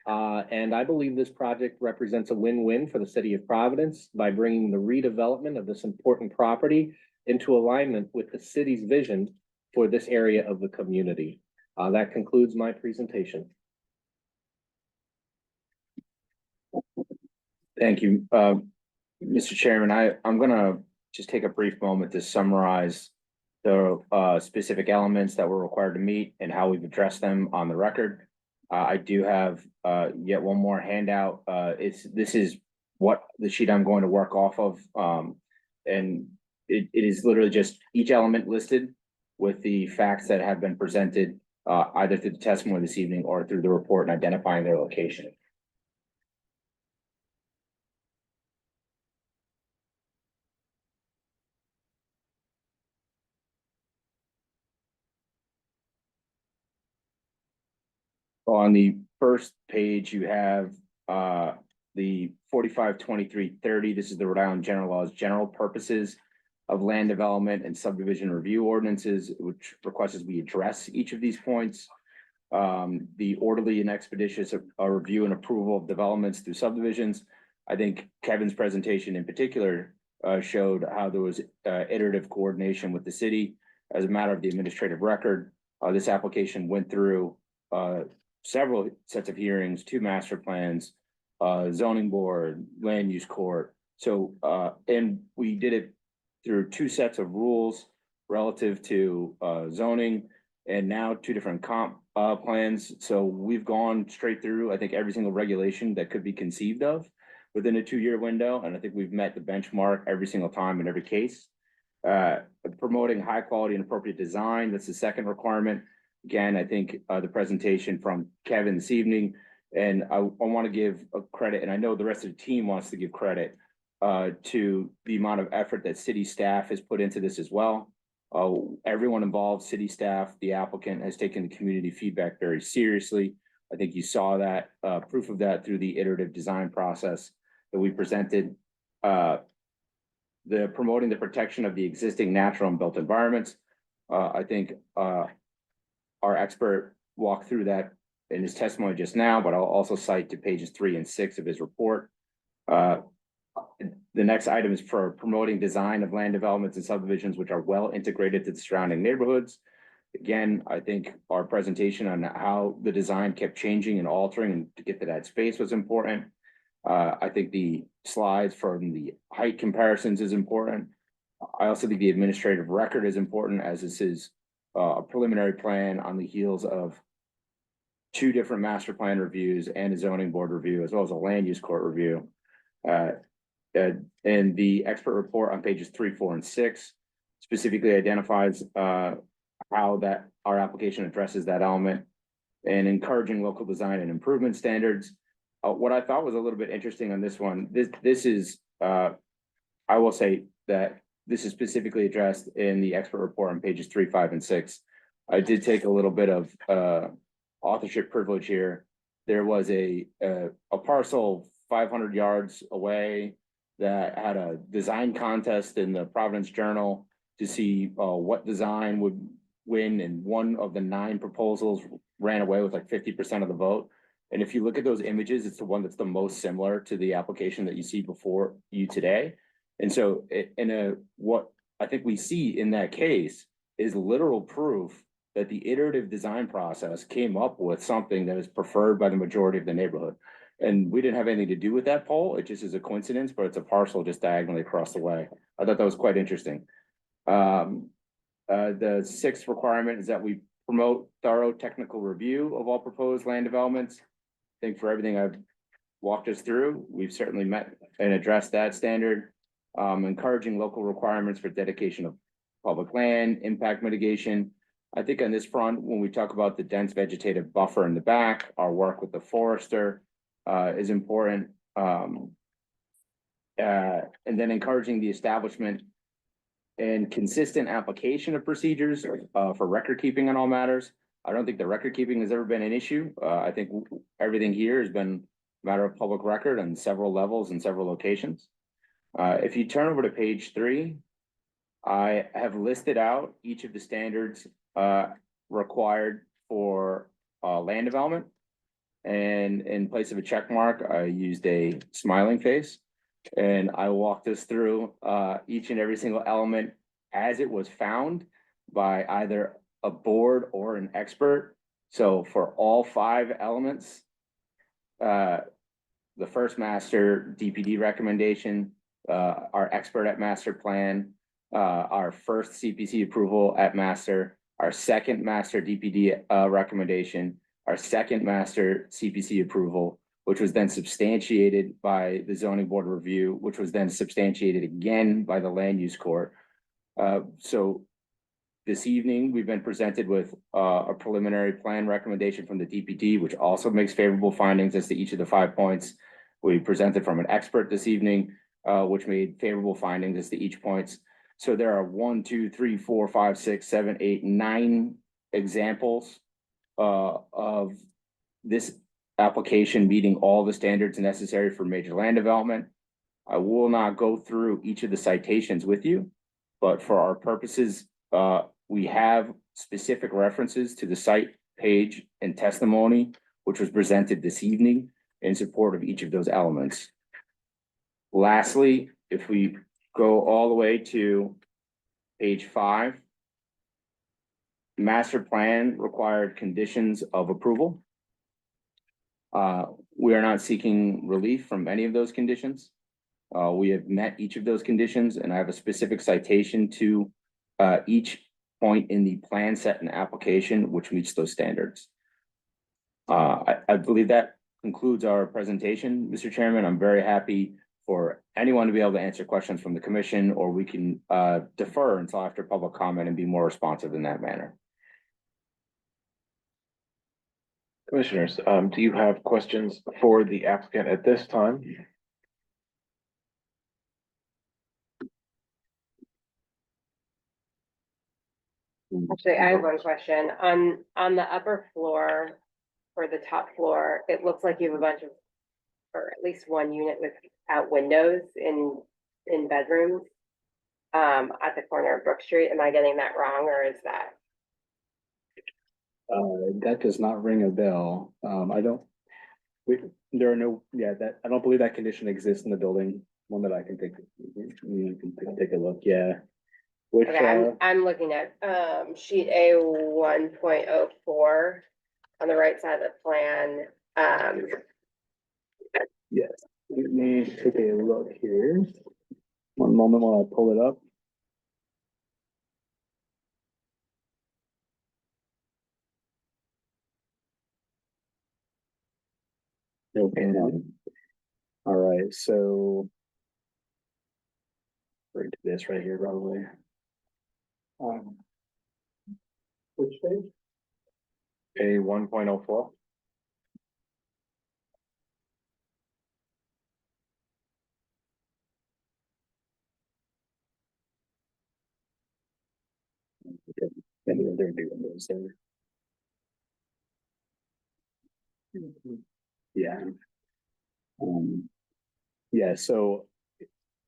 And I believe this project represents a win-win for the city of Providence by bringing the redevelopment of this important property into alignment with the city's vision for this area of the community. That concludes my presentation. Thank you, Mr. Chairman. I'm gonna just take a brief moment to summarize the specific elements that we're required to meet and how we've addressed them on the record. I do have yet one more handout. This is what the sheet I'm going to work off of, and it is literally just each element listed with the facts that have been presented either through the testimony this evening or through the report and identifying their location. On the first page, you have the 452330. This is the Rhode Island General Laws, general purposes of land development and subdivision review ordinances, which requests we address each of these points. The orderly and expeditious review and approval of developments through subdivisions. I think Kevin's presentation in particular showed how there was iterative coordination with the city as a matter of the administrative record. This application went through several sets of hearings, 2 master plans, zoning board, land use court. So, and we did it through 2 sets of rules relative to zoning and now 2 different comp plans. So we've gone straight through, I think, every single regulation that could be conceived of within a 2-year window. And I think we've met the benchmark every single time in every case. Promoting high quality and appropriate design, that's the second requirement. Again, I think the presentation from Kevin this evening, and I want to give a credit, and I know the rest of the team wants to give credit to the amount of effort that city staff has put into this as well. Everyone involved, city staff, the applicant, has taken the community feedback very seriously. I think you saw that proof of that through the iterative design process that we presented. The promoting the protection of the existing natural and built environments. I think our expert walked through that in his testimony just now, but I'll also cite to pages 3 and 6 of his report. The next item is for promoting design of land developments and subdivisions which are well integrated to the surrounding neighborhoods. Again, I think our presentation on how the design kept changing and altering and to get to that space was important. I think the slides from the height comparisons is important. I also think the administrative record is important, as this is a preliminary plan on the heels of 2 different master plan reviews and a zoning board review, as well as a land use court review. And the expert report on pages 3, 4, and 6 specifically identifies how that our application addresses that element and encouraging local design and improvement standards. What I thought was a little bit interesting on this one, this is, I will say that this is specifically addressed in the expert report on pages 3, 5, and 6. I did take a little bit of authorship privilege here. There was a parcel 500 yards away that had a design contest in the Providence Journal to see what design would win, and one of the 9 proposals ran away with like 50% of the vote. And if you look at those images, it's the one that's the most similar to the application that you see before you today. And so what I think we see in that case is literal proof that the iterative design process came up with something that is preferred by the majority of the neighborhood. And we didn't have anything to do with that poll. It just is a coincidence, but it's a parcel just diagonally across the way. I thought that was quite interesting. The 6th requirement is that we promote thorough technical review of all proposed land developments. I think for everything I've walked us through, we've certainly met and addressed that standard. Encouraging local requirements for dedication of public land, impact mitigation. I think on this front, when we talk about the dense vegetative buffer in the back, our work with the forester is important. And then encouraging the establishment and consistent application of procedures for record keeping on all matters. I don't think the record keeping has ever been an issue. I think everything here has been a matter of public record on several levels and several locations. If you turn over to page 3, I have listed out each of the standards required for land development. And in place of a check mark, I used a smiling face. And I walked us through each and every single element as it was found by either a board or an expert. So for all 5 elements, the first master DPD recommendation, our expert at master plan, our first CPC approval at master, our second master DPD recommendation, our second master CPC approval, which was then substantiated by the zoning board review, which was then substantiated again by the land use court. So this evening, we've been presented with a preliminary plan recommendation from the DPD, which also makes favorable findings as to each of the 5 points. We presented from an expert this evening, which made favorable findings as to each points. So there are 1, 2, 3, 4, 5, 6, 7, 8, 9 examples of this application meeting all the standards necessary for major land development. I will not go through each of the citations with you, but for our purposes, we have specific references to the site page and testimony, which was presented this evening in support of each of those elements. Lastly, if we go all the way to page 5. Master plan required conditions of approval. We are not seeking relief from any of those conditions. We have met each of those conditions, and I have a specific citation to each point in the plan set and application which meets those standards. I believe that concludes our presentation, Mr. Chairman. I'm very happy for anyone to be able to answer questions from the commission, or we can defer until after public comment and be more responsive in that manner. Commissioners, do you have questions for the applicant at this time? Actually, I have one question. On the upper floor, or the top floor, it looks like you have a bunch of, or at least one unit without windows in bedrooms. At the corner of Brook Street. Am I getting that wrong, or is that? That does not ring a bell. There are no, I don't believe that condition exists in the building. One that I can take a look, yeah. Which, Okay, I'm looking at sheet A 1.04 on the right side of the plan. yes, let me take a look here. One moment while I pull it up. Okay, all right, so right to this right here, probably. Which page? A 1.04. There are new windows there. Yeah. Yeah, so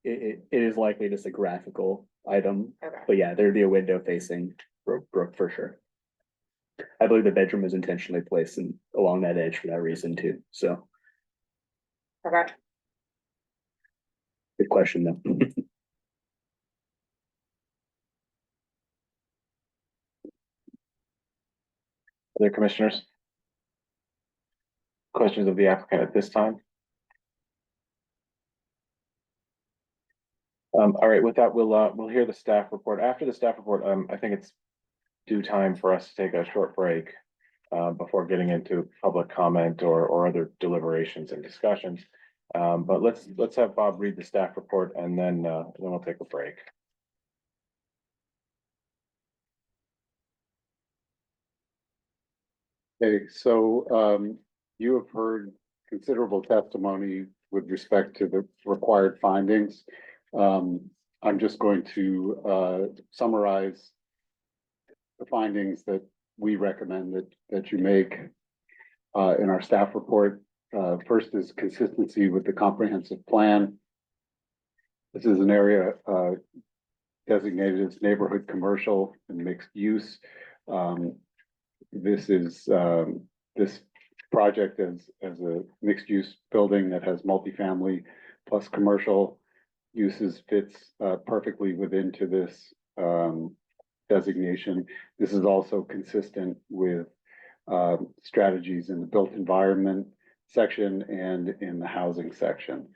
it is likely just a graphical item, Okay. but yeah, there'd be a window facing Brook for sure. I believe the bedroom is intentionally placed along that edge for that reason too, so. Okay. Good question though. Other commissioners? Questions of the applicant at this time? All right, with that, we'll hear the staff report. After the staff report, I think it's due time for us to take a short break before getting into public comment or other deliberations and discussions. But let's have Bob read the staff report, and then we'll take a break. Okay, so you have heard considerable testimony with respect to the required findings. I'm just going to summarize the findings that we recommend that you make in our staff report. First is consistency with the comprehensive plan. This is an area designated as neighborhood commercial and mixed use. This project as a mixed use building that has multifamily plus commercial uses fits perfectly within to this designation. This is also consistent with strategies in the built environment section and in the housing section.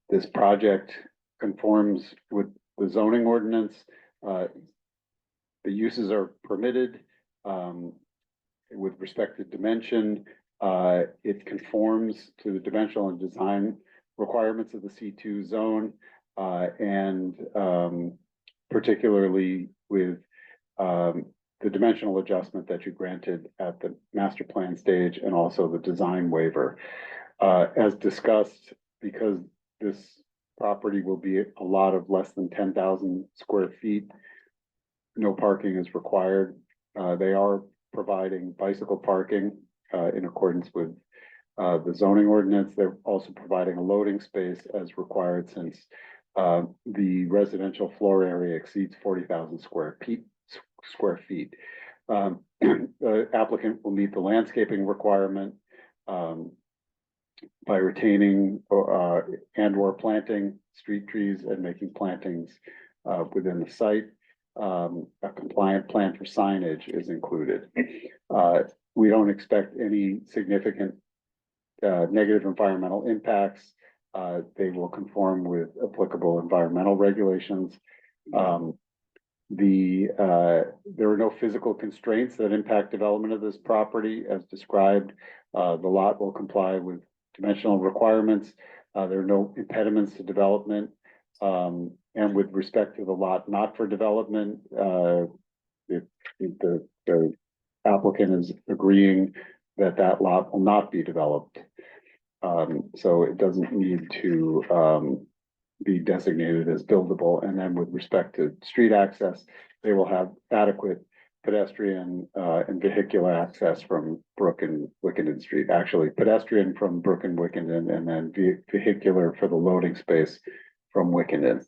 This project conforms with the zoning ordinance. The uses are permitted with respect to dimension. It conforms to the dimensional and design requirements of the C2 zone, and particularly with the dimensional adjustment that you granted at the master plan stage and also the design waiver. As discussed, because this property will be a lot of less than 10,000 square feet, no parking is required. They are providing bicycle parking in accordance with the zoning ordinance. They're also providing a loading space as required since the residential floor area exceeds 40,000 square feet. The applicant will meet the landscaping requirement by retaining or and or planting street trees and making plantings within the site. A compliant plan for signage is included. We don't expect any significant negative environmental impacts. They will conform with applicable environmental regulations. There are no physical constraints that impact development of this property as described. The lot will comply with dimensional requirements. There are no impediments to development. And with respect to the lot not for development, the applicant is agreeing that that lot will not be developed. So it doesn't need to be designated as buildable. And then with respect to street access, they will have adequate pedestrian and vehicular access from Brook and Wickenden Street. Actually, pedestrian from Brook and Wickenden, and then vehicular for the loading space from Wickenden.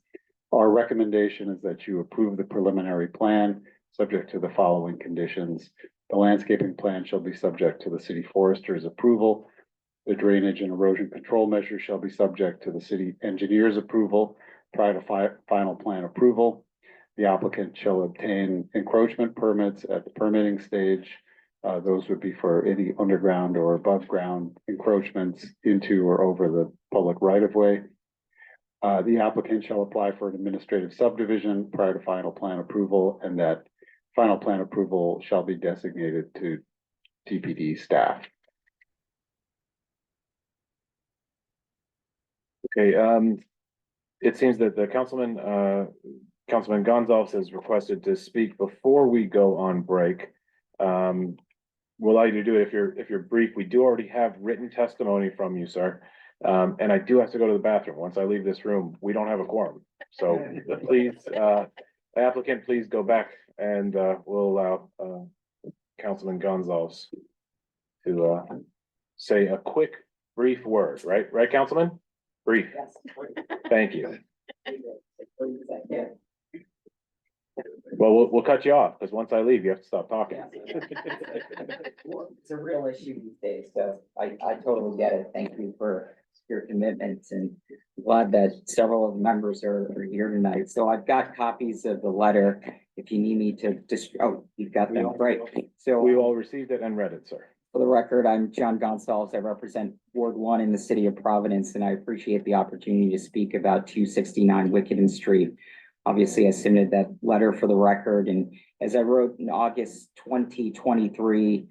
Our recommendation is that you approve the preliminary plan subject to the following conditions. The landscaping plan shall be subject to the city forester's approval. The drainage and erosion control measures shall be subject to the city engineer's approval prior to final plan approval. The applicant shall obtain encroachment permits at the permitting stage. Those would be for any underground or above ground encroachments into or over the public right of way. The applicant shall apply for an administrative subdivision prior to final plan approval, and that final plan approval shall be designated to TPD staff. Okay, it seems that the Councilman Gonzalez has requested to speak before we go on break. We'll allow you to do it if you're brief. We do already have written testimony from you, sir. And I do have to go to the bathroom. Once I leave this room, we don't have a quorum. So please, applicant, please go back and we'll allow Councilman Gonzalez to say a quick, brief word, right? Right, Councilman? Brief. Thank you. Well, we'll cut you off because once I leave, you have to stop talking. It's a real issue these days, so I totally get it. Thank you for your commitments, and glad that several of the members are here tonight. So I've got copies of the letter if you need me to you've got them, right? So we all received it and read it, sir. For the record, I'm John Gonzalez. I represent Ward 1 in the city of Providence, and I appreciate the opportunity to speak about 269 Wickenden Street. Obviously, I submitted that letter for the record, and as I wrote in August 2023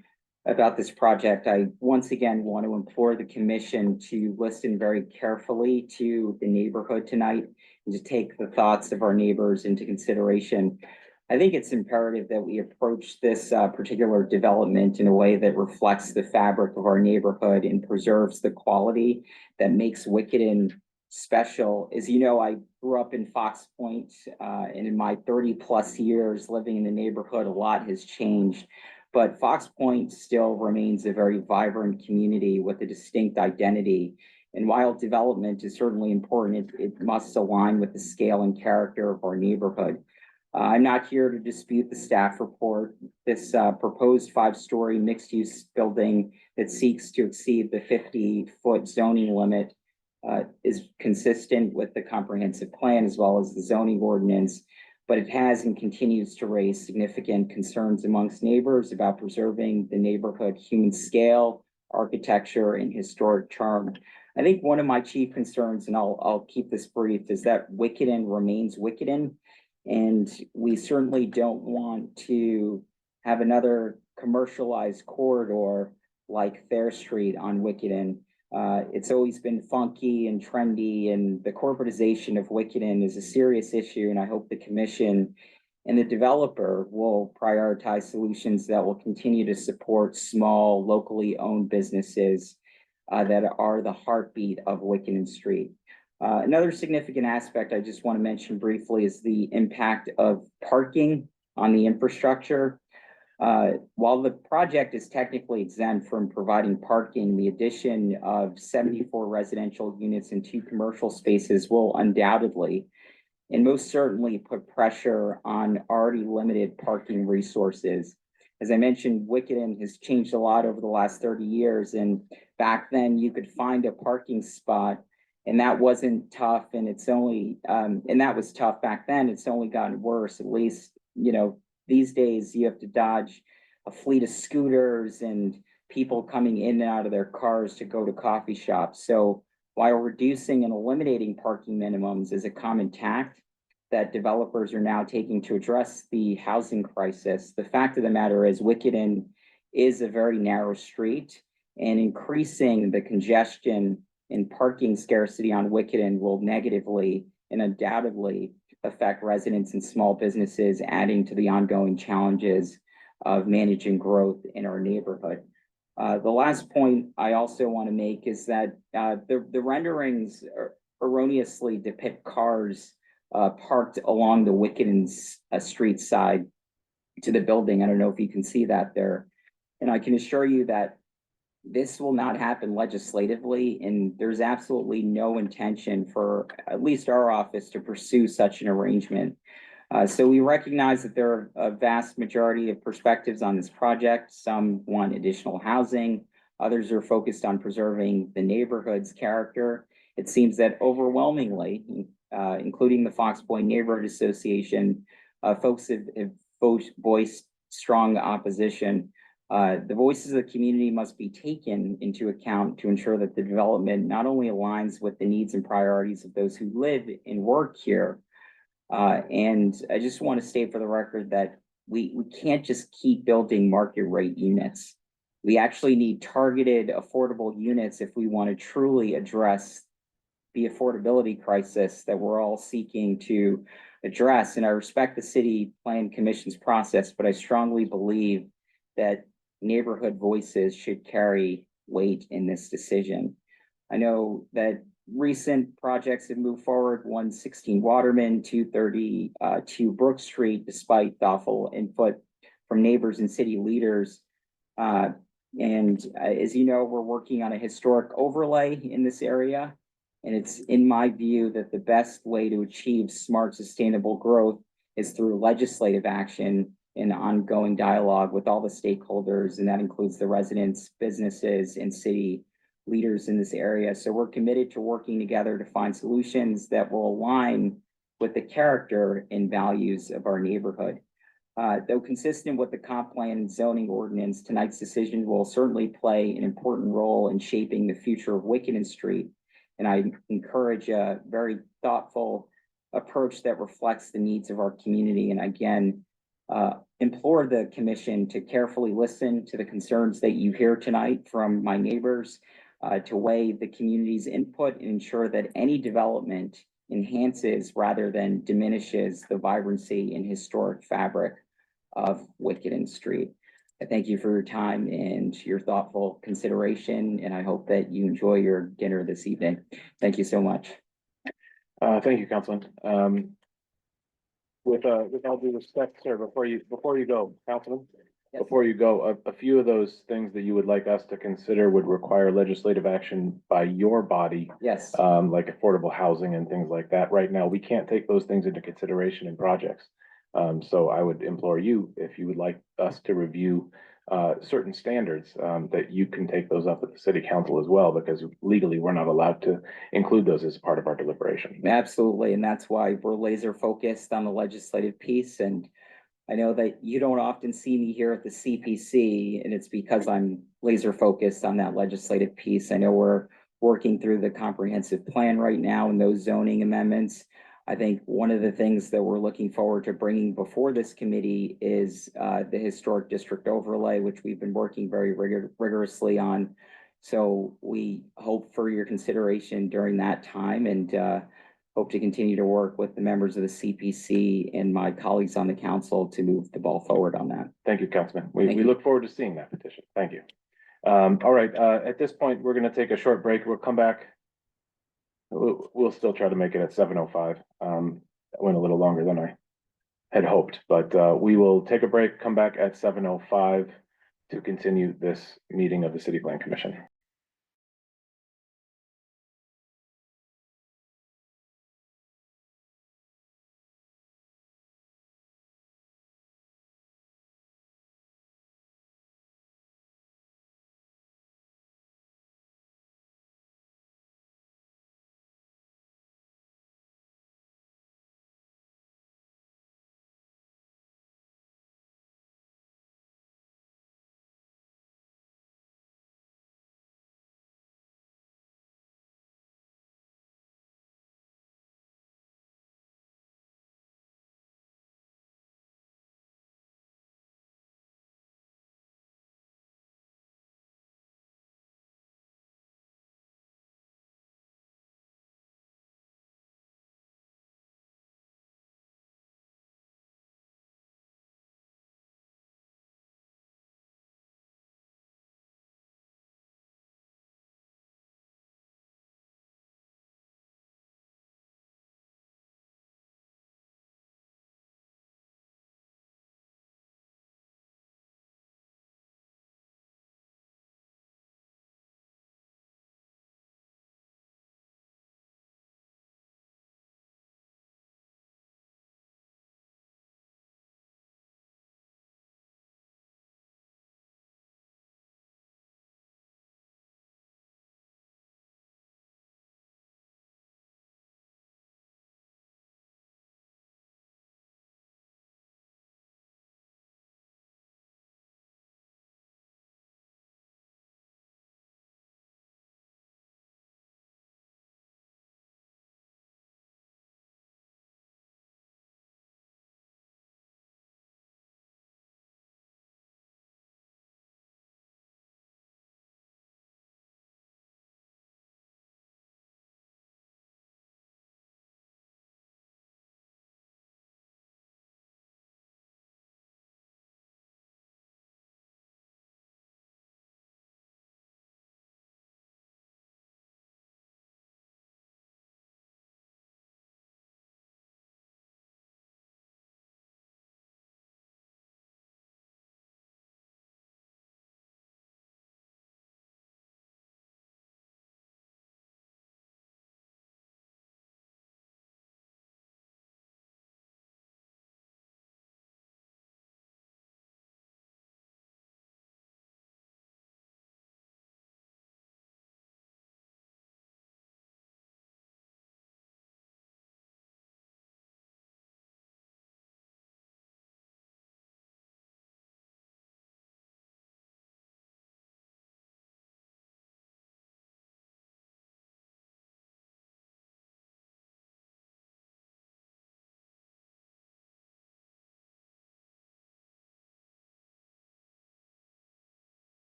about this project, I once again want to implore the commission to listen very carefully to the neighborhood tonight and to take the thoughts of our neighbors into consideration. I think it's imperative that we approach this particular development in a way that reflects the fabric of our neighborhood and preserves the quality that makes Wickenden special. As you know, I grew up in Fox Point, and in my 30+ years living in the neighborhood, a lot has changed. But Fox Point still remains a very vibrant community with a distinct identity. And while development is certainly important, it must align with the scale and character of our neighborhood. I'm not here to dispute the staff report. This proposed 5-story mixed-use building that seeks to exceed the 50-foot zoning limit is consistent with the comprehensive plan as well as the zoning ordinance, but it has and continues to raise significant concerns amongst neighbors about preserving the neighborhood human scale, architecture, and historic charm. I think one of my chief concerns, and I'll keep this brief, is that Wickenden remains Wickenden. And we certainly don't want to have another commercialized corridor like Fair Street on Wickenden. It's always been funky and trendy, and the corporatization of Wickenden is a serious issue. And I hope the commission and the developer will prioritize solutions that will continue to support small, locally owned businesses that are the heartbeat of Wickenden Street. Another significant aspect I just want to mention briefly is the impact of parking on the infrastructure. While the project is technically exempt from providing parking, the addition of 74 residential units and 2 commercial spaces will undoubtedly and most certainly put pressure on already limited parking resources. As I mentioned, Wickenden has changed a lot over the last 30 years. And back then you could find a parking spot and that wasn't tough. And it's only, and that was tough back then. It's only gotten worse. At least, these days you have to dodge a fleet of scooters and people coming in and out of their cars to go to coffee shops. So while reducing and eliminating parking minimums is a common tact that developers are now taking to address the housing crisis, the fact of the matter is Wickenden is a very narrow street, and increasing the congestion and parking scarcity on Wickenden will negatively and undoubtedly affect residents and small businesses, adding to the ongoing challenges of managing growth in our neighborhood. The last point I also want to make is that the renderings erroneously depict cars parked along the Wickenden street side to the building. I don't know if you can see that there. And I can assure you that this will not happen legislatively, and there's absolutely no intention for at least our office to pursue such an arrangement. So we recognize that there are a vast majority of perspectives on this project. Some want additional housing, others are focused on preserving the neighborhood's character. It seems that overwhelmingly, including the Fox Point Neighborhood Association, folks have voiced strong opposition. The voices of the community must be taken into account to ensure that the development not only aligns with the needs and priorities of those who live and work here. And I just want to state for the record that we can't just keep building market rate units. We actually need targeted affordable units if we want to truly address the affordability crisis that we're all seeking to address. And I respect the City Plan Commission's process, but I strongly believe that neighborhood voices should carry weight in this decision. I know that recent projects have moved forward, 116 Waterman, 232 Brook Street, despite thoughtful input from neighbors and city leaders. And as you know, we're working on a historic overlay in this area. And it's in my view that the best way to achieve smart, sustainable growth is through legislative action and ongoing dialogue with all the stakeholders. And that includes the residents, businesses, and city leaders in this area. So we're committed to working together to find solutions that will align with the character and values of our neighborhood. Though consistent with the comp plan and zoning ordinance, tonight's decision will certainly play an important role in shaping the future of Wickenden Street. And I encourage a very thoughtful approach that reflects the needs of our community. And again, implore the commission to carefully listen to the concerns that you hear tonight from my neighbors, to weigh the community's input and ensure that any development enhances rather than diminishes the vibrancy and historic fabric of Wickenden Street. I thank you for your time and your thoughtful consideration, and I hope that you enjoy your dinner this evening. Thank you so much. Thank you, Councilman. With all due respect, sir, before you go, Councilman, Yes. before you go, a few of those things that you would like us to consider would require legislative action by your body. Yes. Like affordable housing and things like that. Right now, we can't take those things into consideration in projects. So I would implore you, if you would like us to review certain standards, that you can take those up at the city council as well, because legally we're not allowed to include those as part of our deliberation. Absolutely, and that's why we're laser focused on the legislative piece. And I know that you don't often see me here at the CPC, and it's because I'm laser focused on that legislative piece. I know we're working through the comprehensive plan right now and those zoning amendments. I think one of the things that we're looking forward to bringing before this committee is the historic district overlay, which we've been working very rigorously on. So we hope for your consideration during that time, and hope to continue to work with the members of the CPC and my colleagues on the council to move the ball forward on that. Thank you, Councilman. We look forward to seeing that petition. Thank you. All right, at this point, we're going to take a short break. We'll come back. We'll still try to make it at 7:05. That went a little longer than I had hoped, but we will take a break, come back at 7:05 to continue this meeting of the City Plan Commission.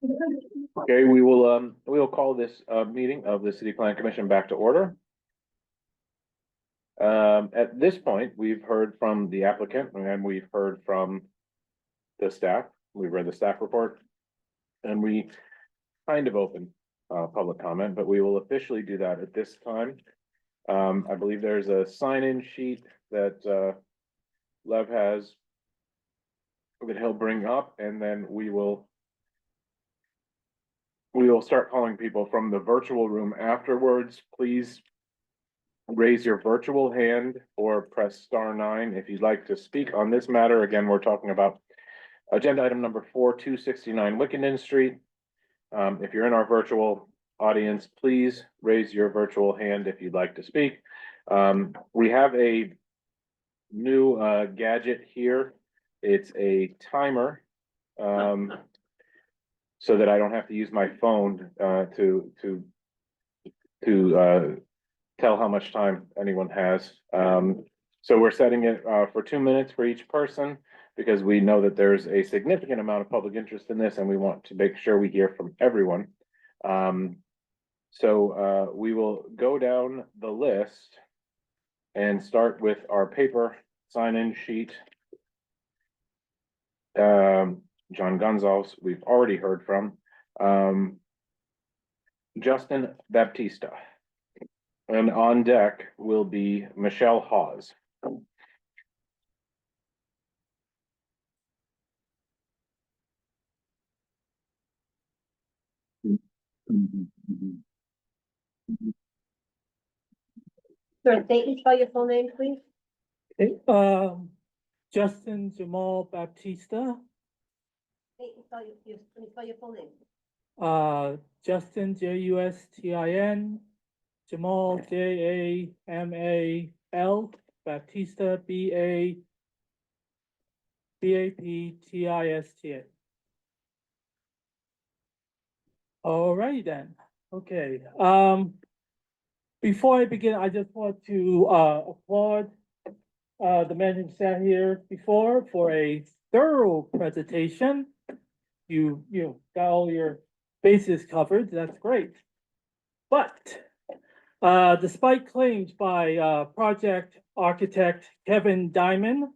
Okay, we will call this, meeting of the City Plan Commission back to order. At this point, we've heard from the applicant and we've heard from the staff. We've read the staff report. And we kind of opened, public comment, but we will officially do that at this time. I believe there's a sign-in sheet that, Lev has that he'll bring up, and then we will start calling people from the virtual room afterwards. Please raise your virtual hand or press *9 if you'd like to speak on this matter. Again, we're talking about agenda item number 4, 269 Wickenden Street. If you're in our virtual audience, please raise your virtual hand if you'd like to speak. We have a new gadget here. It's a timer, so that I don't have to use my phone to tell how much time anyone has. So we're setting it for 2 minutes for each person, because we know that there's a significant amount of public interest in this and we want to make sure we hear from everyone. So we will go down the list and start with our paper sign-in sheet. John Gonzalez, we've already heard from. Justin Baptista. And on deck will be Michelle Hawes. Sir, state and spell your full name, please. Justin Jamal Baptista, State and spell can you spell your full name? Justin, Justin, Jamal, Jamal, Baptista, Baptista. All right then, okay, before I begin, I just want to applaud the men who sat here before for a thorough presentation. You got all your bases covered, that's great. But despite claims by project architect Kevin Diamond,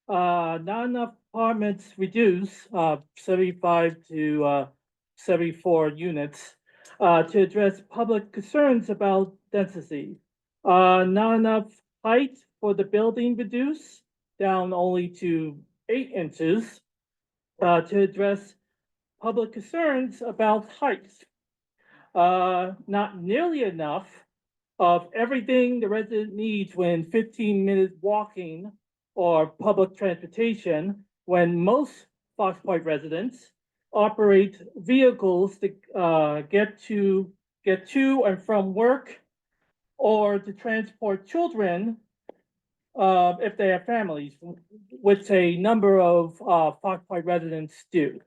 not enough apartments reduced 75 to 74 units to address public concerns about density. Not enough height for the building reduced down only to 8 inches to address public concerns about height. Not nearly enough of everything the resident needs when 15-minute walking or public transportation, when most Fox Point residents operate vehicles to get to and from work, or to transport children if they have families, which a number of Fox Point residents do.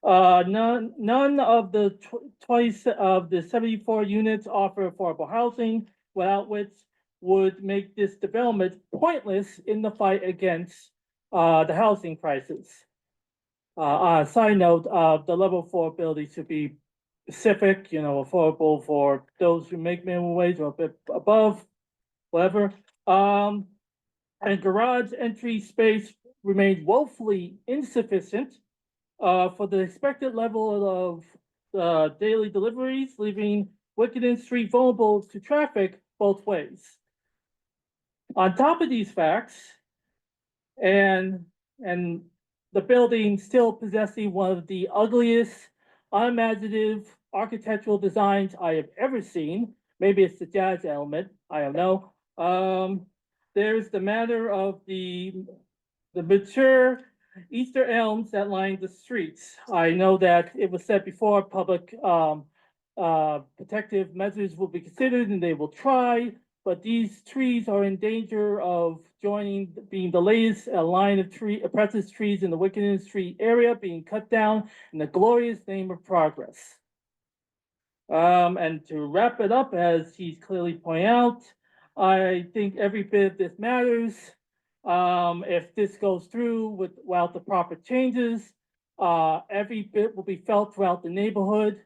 None of the 74 units offer affordable housing, without which would make this development pointless in the fight against the housing crisis. On a side note, the level 4 ability should be specific, affordable for those who make minimum wage or a bit above, whatever. And garage entry space remains woefully insufficient for the expected level of daily deliveries, leaving Wickenden Street vulnerable to traffic both ways. On top of these facts, and the building still possessing one of the ugliest, unimaginative architectural designs I have ever seen. Maybe it's the jazz element, I don't know. There's the matter of the mature Easter elms that line the streets. I know that it was said before, public protective measures will be considered and they will try, but these trees are in danger of being the latest line of precious trees in the Wickenden Street area being cut down in the glorious name of progress. And to wrap it up, as he's clearly pointed out, I think every bit of this matters. If this goes through without the proper changes, Every bit will be felt throughout the neighborhood,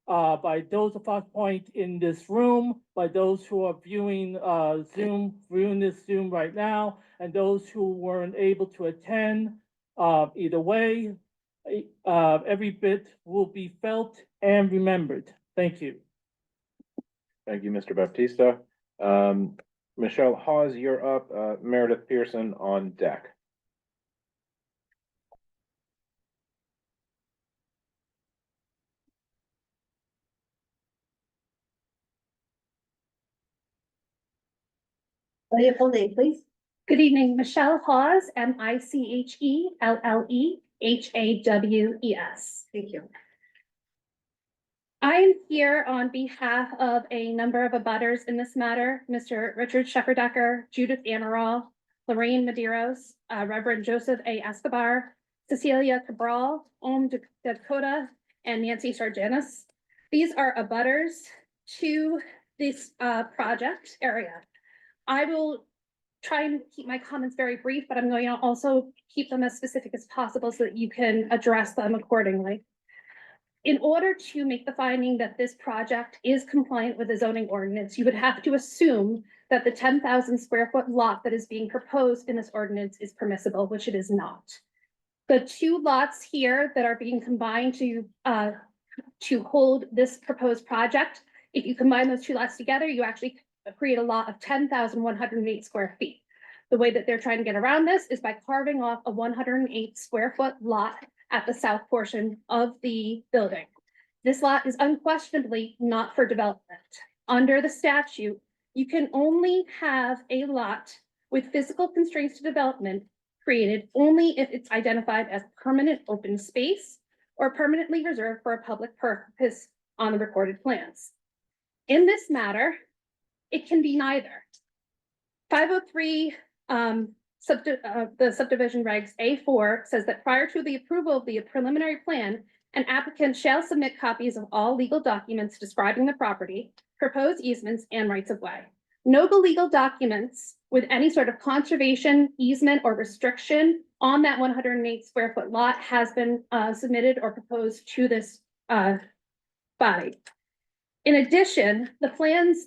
by those of us point in this room, by those who are viewing this Zoom right now, and those who weren't able to attend. Either way, every bit will be felt and remembered. Thank you. Thank you, Mr. Baptista. Michelle Hawes, you're up. Meredith Pearson on deck. What your full name, please? Good evening, Michelle Hawes, MICHELLEHAWES. Thank you. I am here on behalf of a number of abutters in this matter, Mr. Richard Shepherdecker, Judith Amaral, Lorraine Medeiros, Reverend Joseph A. Escobar, Cecilia Cabral, Dakota, and Nancy Sargenis. These are abutters to this project area. I will try and keep my comments very brief, but I'm going to also keep them as specific as possible so that you can address them accordingly. In order to make the finding that this project is compliant with the zoning ordinance, you would have to assume that the 10,000 square foot lot that is being proposed in this ordinance is permissible, which it is not. The two lots here that are being combined to hold this proposed project, if you combine those two lots together, you actually create a lot of 10,108 square feet. The way that they're trying to get around this is by carving off a 108 square foot lot at the south portion of the building. This lot is unquestionably not for development. Under the statute, you can only have a lot with physical constraints to development created only if it's identified as permanent open space or permanently reserved for a public purpose on the recorded plans. In this matter, it can be neither. 503, the subdivision regs A4 says that prior to the approval of the preliminary plan, an applicant shall submit copies of all legal documents describing the property, proposed easements, and rights of way. No legal documents with any sort of conservation, easement, or restriction on that 108 square foot lot has been submitted or proposed to this body. In addition, the plans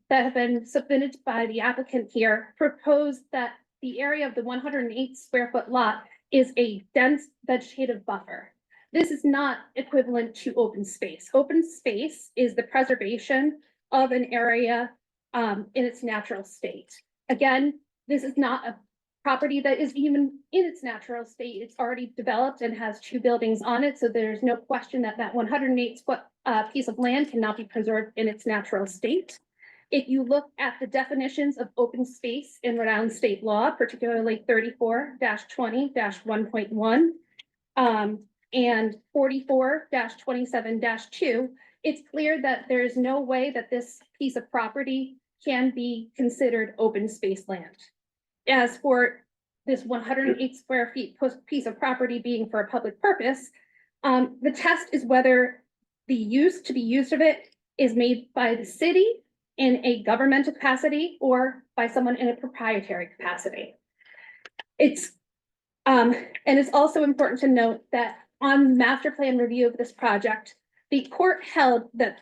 that have been submitted by the applicant here propose that the area of the 108 square foot lot is a dense vegetative buffer. This is not equivalent to open space. Open space is the preservation of an area in its natural state. Again, this is not a property that is even in its natural state. It's already developed and has two buildings on it, so there's no question that that 108 foot piece of land cannot be preserved in its natural state. If you look at the definitions of open space in Rhode Island state law, particularly 34-20-1.1 and 44-27-2, it's clear that there is no way that this piece of property can be considered open space land. As for this 108 square feet piece of property being for a public purpose, the test is whether the use to be used of it is made by the city in a governmental capacity or by someone in a proprietary capacity. And it's also important to note that on master plan review of this project, the court held that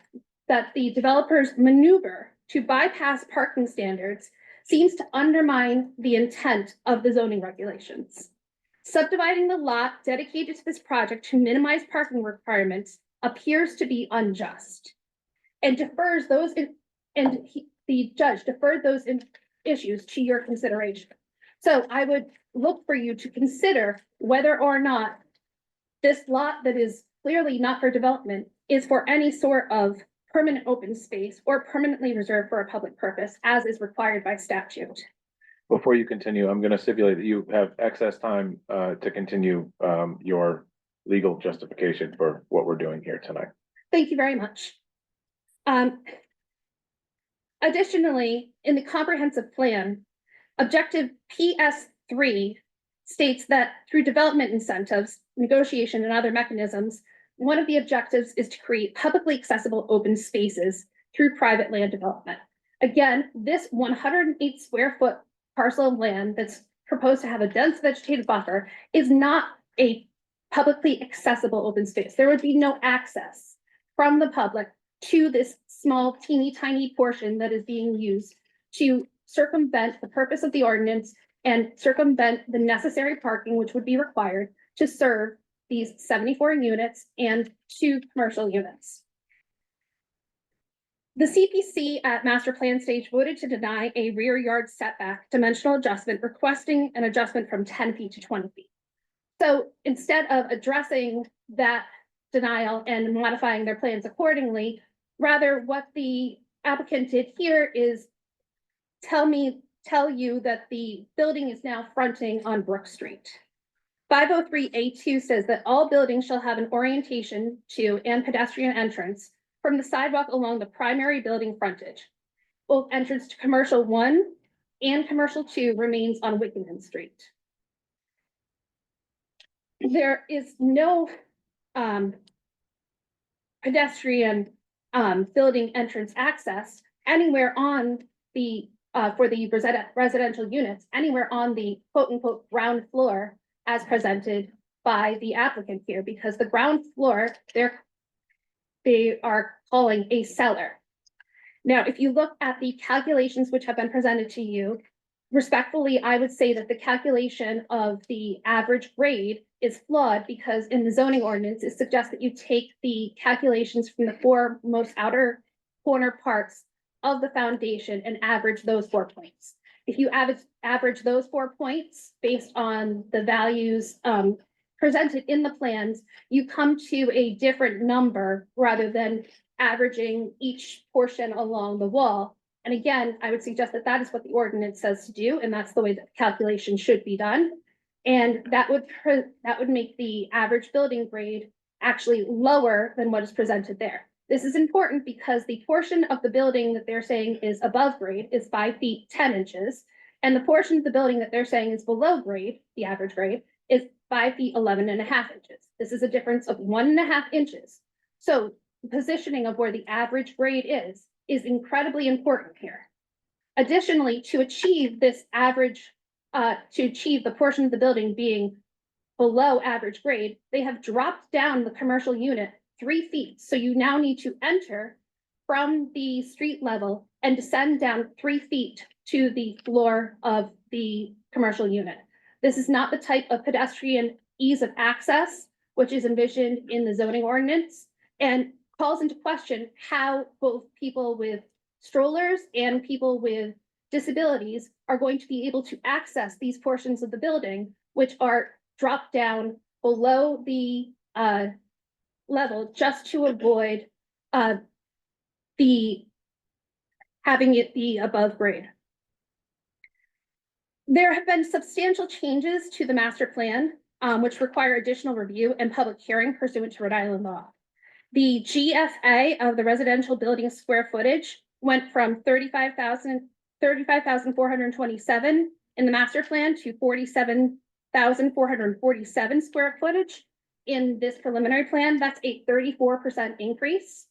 the developer's maneuver to bypass parking standards seems to undermine the intent of the zoning regulations. Subdividing the lot dedicated to this project to minimize parking requirements appears to be unjust and defers those the judge deferred those issues to your consideration. So I would look for you to consider whether or not this lot that is clearly not for development is for any sort of permanent open space or permanently reserved for a public purpose as is required by statute. Before you continue, I'm going to stipulate that you have excess time to continue your legal justification for what we're doing here tonight. Thank you very much. Additionally, in the comprehensive plan, objective PS3 states that through development incentives, negotiation, and other mechanisms, one of the objectives is to create publicly accessible open spaces through private land development. Again, this 108 square foot parcel of land that's proposed to have a dense vegetative buffer is not a publicly accessible open space. There would be no access from the public to this small teeny tiny portion that is being used to circumvent the purpose of the ordinance and circumvent the necessary parking which would be required to serve these 74 units and 2 commercial units. The CPC at master plan stage voted to deny a rear yard setback dimensional adjustment, requesting an adjustment from 10 feet to 20 feet. So instead of addressing that denial and modifying their plans accordingly, rather what the applicant did here is tell you that the building is now fronting on Brook Street. 503A2 says that all buildings shall have an orientation to and pedestrian entrance from the sidewalk along the primary building frontage. Both entrance to commercial 1 and commercial 2 remains on Wickenden Street. There is no pedestrian building entrance access anywhere on the for the residential units, anywhere on the quote unquote ground floor as presented by the applicant here, because the ground floor they are calling a cellar. Now, if you look at the calculations which have been presented to you, respectfully, I would say that the calculation of the average grade is flawed, because in the zoning ordinance, it suggests that you take the calculations from the 4 most outer corner parts of the foundation and average those 4 points. If you average those 4 points based on the values presented in the plans, you come to a different number rather than averaging each portion along the wall. And again, I would suggest that that is what the ordinance says to do, and that's the way that the calculation should be done. And that would make the average building grade actually lower than what is presented there. This is important because the portion of the building that they're saying is above grade is 5 feet 10 inches. And the portion of the building that they're saying is below grade, the average grade, is 5 feet 11 and a half inches. This is a difference of 1.5 inches. So the positioning of where the average grade is incredibly important here. Additionally, to achieve this average, to achieve the portion of the building being below average grade, they have dropped down the commercial unit 3 feet. So you now need to enter from the street level and descend down 3 feet to the floor of the commercial unit. This is not the type of pedestrian ease of access which is envisioned in the zoning ordinance, and calls into question how both people with strollers and people with disabilities are going to be able to access these portions of the building, which are dropped down below the level, just to avoid having it be above grade. There have been substantial changes to the master plan, which require additional review and public hearing pursuant to Rhode Island law. The GFA of the residential building square footage went from 35,427 in the master plan to 47,447 square footage in this preliminary plan. That's a 34% increase.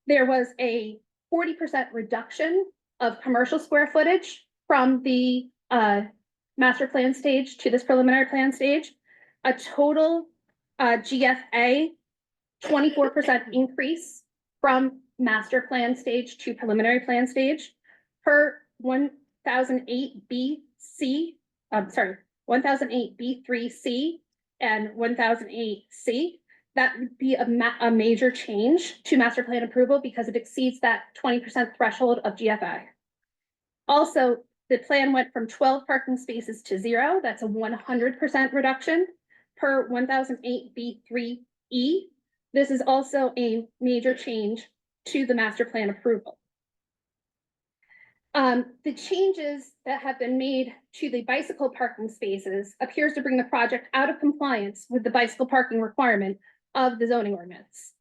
There was a 40% reduction of commercial square footage from the master plan stage to this preliminary plan stage. A total GFA 24% increase from master plan stage to preliminary plan stage per 1008 BC, 1008 B3C and 1008 C. That would be a major change to master plan approval because it exceeds that 20% threshold of GFI. Also, the plan went from 12 parking spaces to 0. That's a 100% reduction per 1008 B3E. This is also a major change to the master plan approval. The changes that have been made to the bicycle parking spaces appears to bring the project out of compliance with the bicycle parking requirement of the zoning ordinance.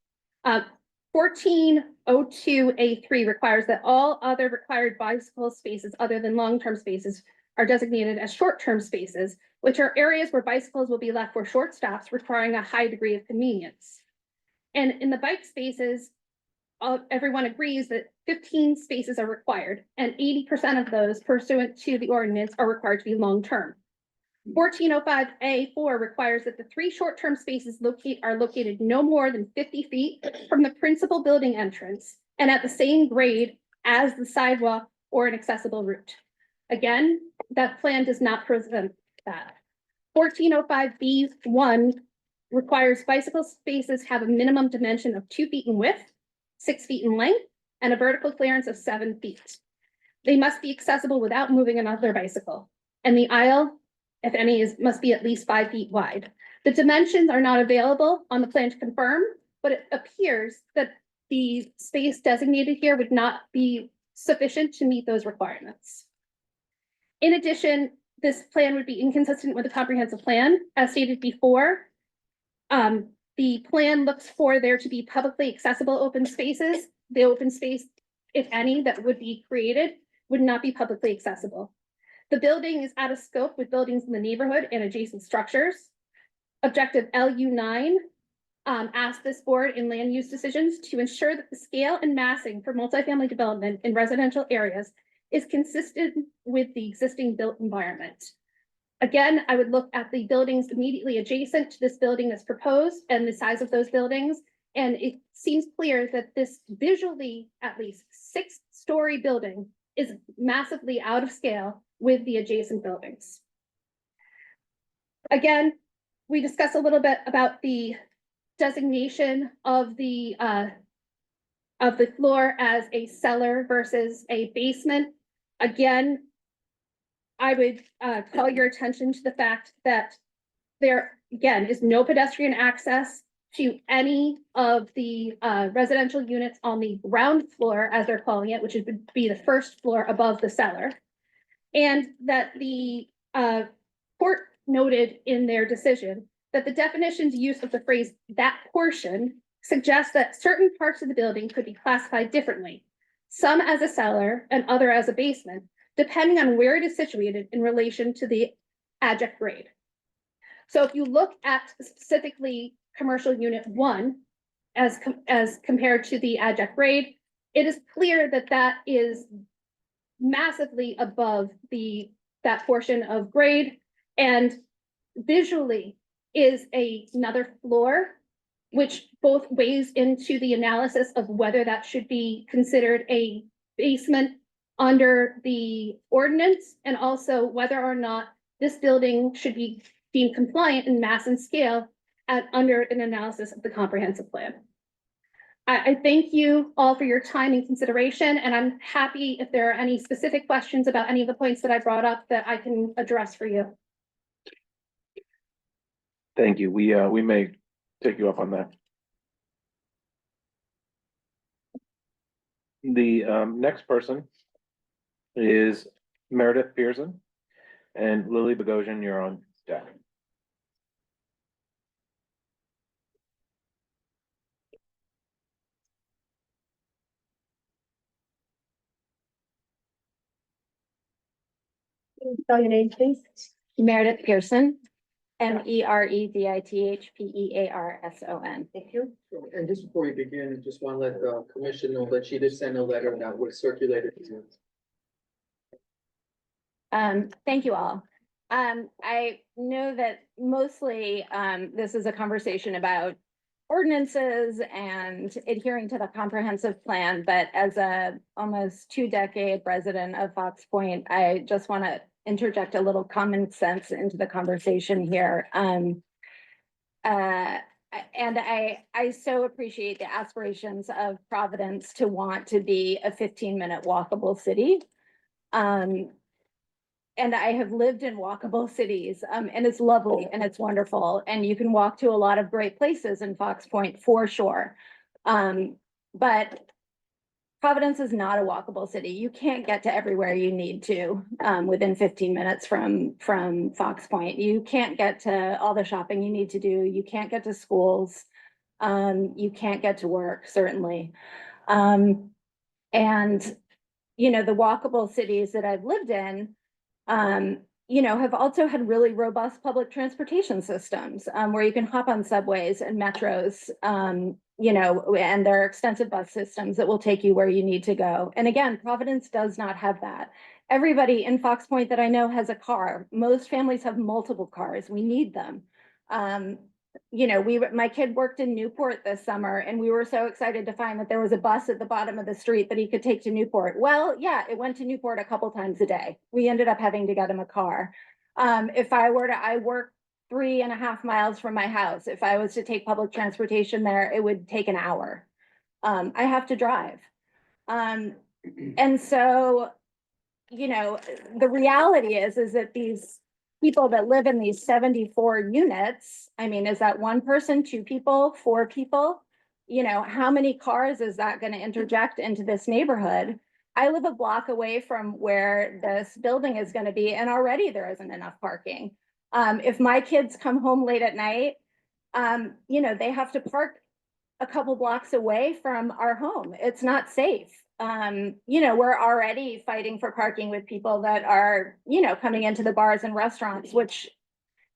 1402A3 requires that all other required bicycle spaces other than long-term spaces are designated as short-term spaces, which are areas where bicycles will be left for short stops requiring a high degree of convenience. And in the bike spaces, everyone agrees that 15 spaces are required, and 80% of those pursuant to the ordinance are required to be long-term. 1405A4 requires that the 3 short-term spaces are located no more than 50 feet from the principal building entrance and at the same grade as the sidewalk or an accessible route. Again, that plan does not present that. 1405B1 requires bicycle spaces have a minimum dimension of 2 feet in width, 6 feet in length, and a vertical clearance of 7 feet. They must be accessible without moving another bicycle, and the aisle, if any, must be at least 5 feet wide. The dimensions are not available on the plan to confirm, but it appears that the space designated here would not be sufficient to meet those requirements. In addition, this plan would be inconsistent with the comprehensive plan. As stated before, the plan looks for there to be publicly accessible open spaces. The open space, if any, that would be created would not be publicly accessible. The building is out of scope with buildings in the neighborhood and adjacent structures. Objective LU9 asked this board in land use decisions to ensure that the scale and massing for multifamily development in residential areas is consistent with the existing built environment. Again, I would look at the buildings immediately adjacent to this building that's proposed and the size of those buildings. And it seems clear that this visually at least 6-story building is massively out of scale with the adjacent buildings. Again, we discussed a little bit about the designation of the floor as a cellar versus a basement. Again, I would call your attention to the fact that there, again, is no pedestrian access to any of the residential units on the ground floor, as they're calling it, which would be the first floor above the cellar. And that the court noted in their decision that the definition's use of the phrase "that portion" suggests that certain parts of the building could be classified differently, some as a cellar and other as a basement, depending on where it is situated in relation to the adjunct grade. So if you look at specifically commercial unit 1 as compared to the adjunct grade, it is clear that that is massively above that portion of grade, and visually is another floor, which both weighs into the analysis of whether that should be considered a basement under the ordinance, and also whether or not this building should be deemed compliant in mass and scale under an analysis of the comprehensive plan. I thank you all for your time and consideration, and I'm happy if there are any specific questions about any of the points that I brought up that I can address for you. Thank you. We may take you up on that. The next person is Meredith Pearson, and Lily Bogosian, you're on deck. Spell your name, please. Meredith Pearson, MEREDITHPEARSON. Thank you. And just before we begin, I just want to let the commission know that she did send a letter that was circulated to you. Thank you all. I know that mostly this is a conversation about ordinances and adhering to the comprehensive plan, but as a almost 2-decade resident of Fox Point, I just want to interject a little common sense into the conversation here. And I so appreciate the aspirations of Providence to want to be a 15-minute walkable city. And I have lived in walkable cities, and it's lovely and it's wonderful. And you can walk to a lot of great places in Fox Point for sure. But Providence is not a walkable city. You can't get to everywhere you need to within 15 minutes from Fox Point. You can't get to all the shopping you need to do. You can't get to schools. You can't get to work, certainly. And, you know, the walkable cities that I've lived in, you know, have also had really robust public transportation systems where you can hop on subways and metros, you know, and there are extensive bus systems that will take you where you need to go. And again, Providence does not have that. everybody in Fox Point that I know has a car. Most families have multiple cars. We need them. You know, my kid worked in Newport this summer and we were so excited to find that there was a bus at the bottom of the street that he could take to Newport. Well, yeah, it went to Newport a couple times a day. We ended up having to get him a car. I work 3.5 miles from my house. If I was to take public transportation there, it would take an hour. I have to drive. And so, you know, the reality is that these people that live in these 74 units, I mean, is that one person, 2 people, 4 people? You know, how many cars is that going to interject into this neighborhood? I live a block away from where this building is going to be, and already there isn't enough parking. If my kids come home late at night, you know, they have to park a couple blocks away from our home. It's not safe. You know, we're already fighting for parking with people that are, you know, coming into the bars and restaurants, which,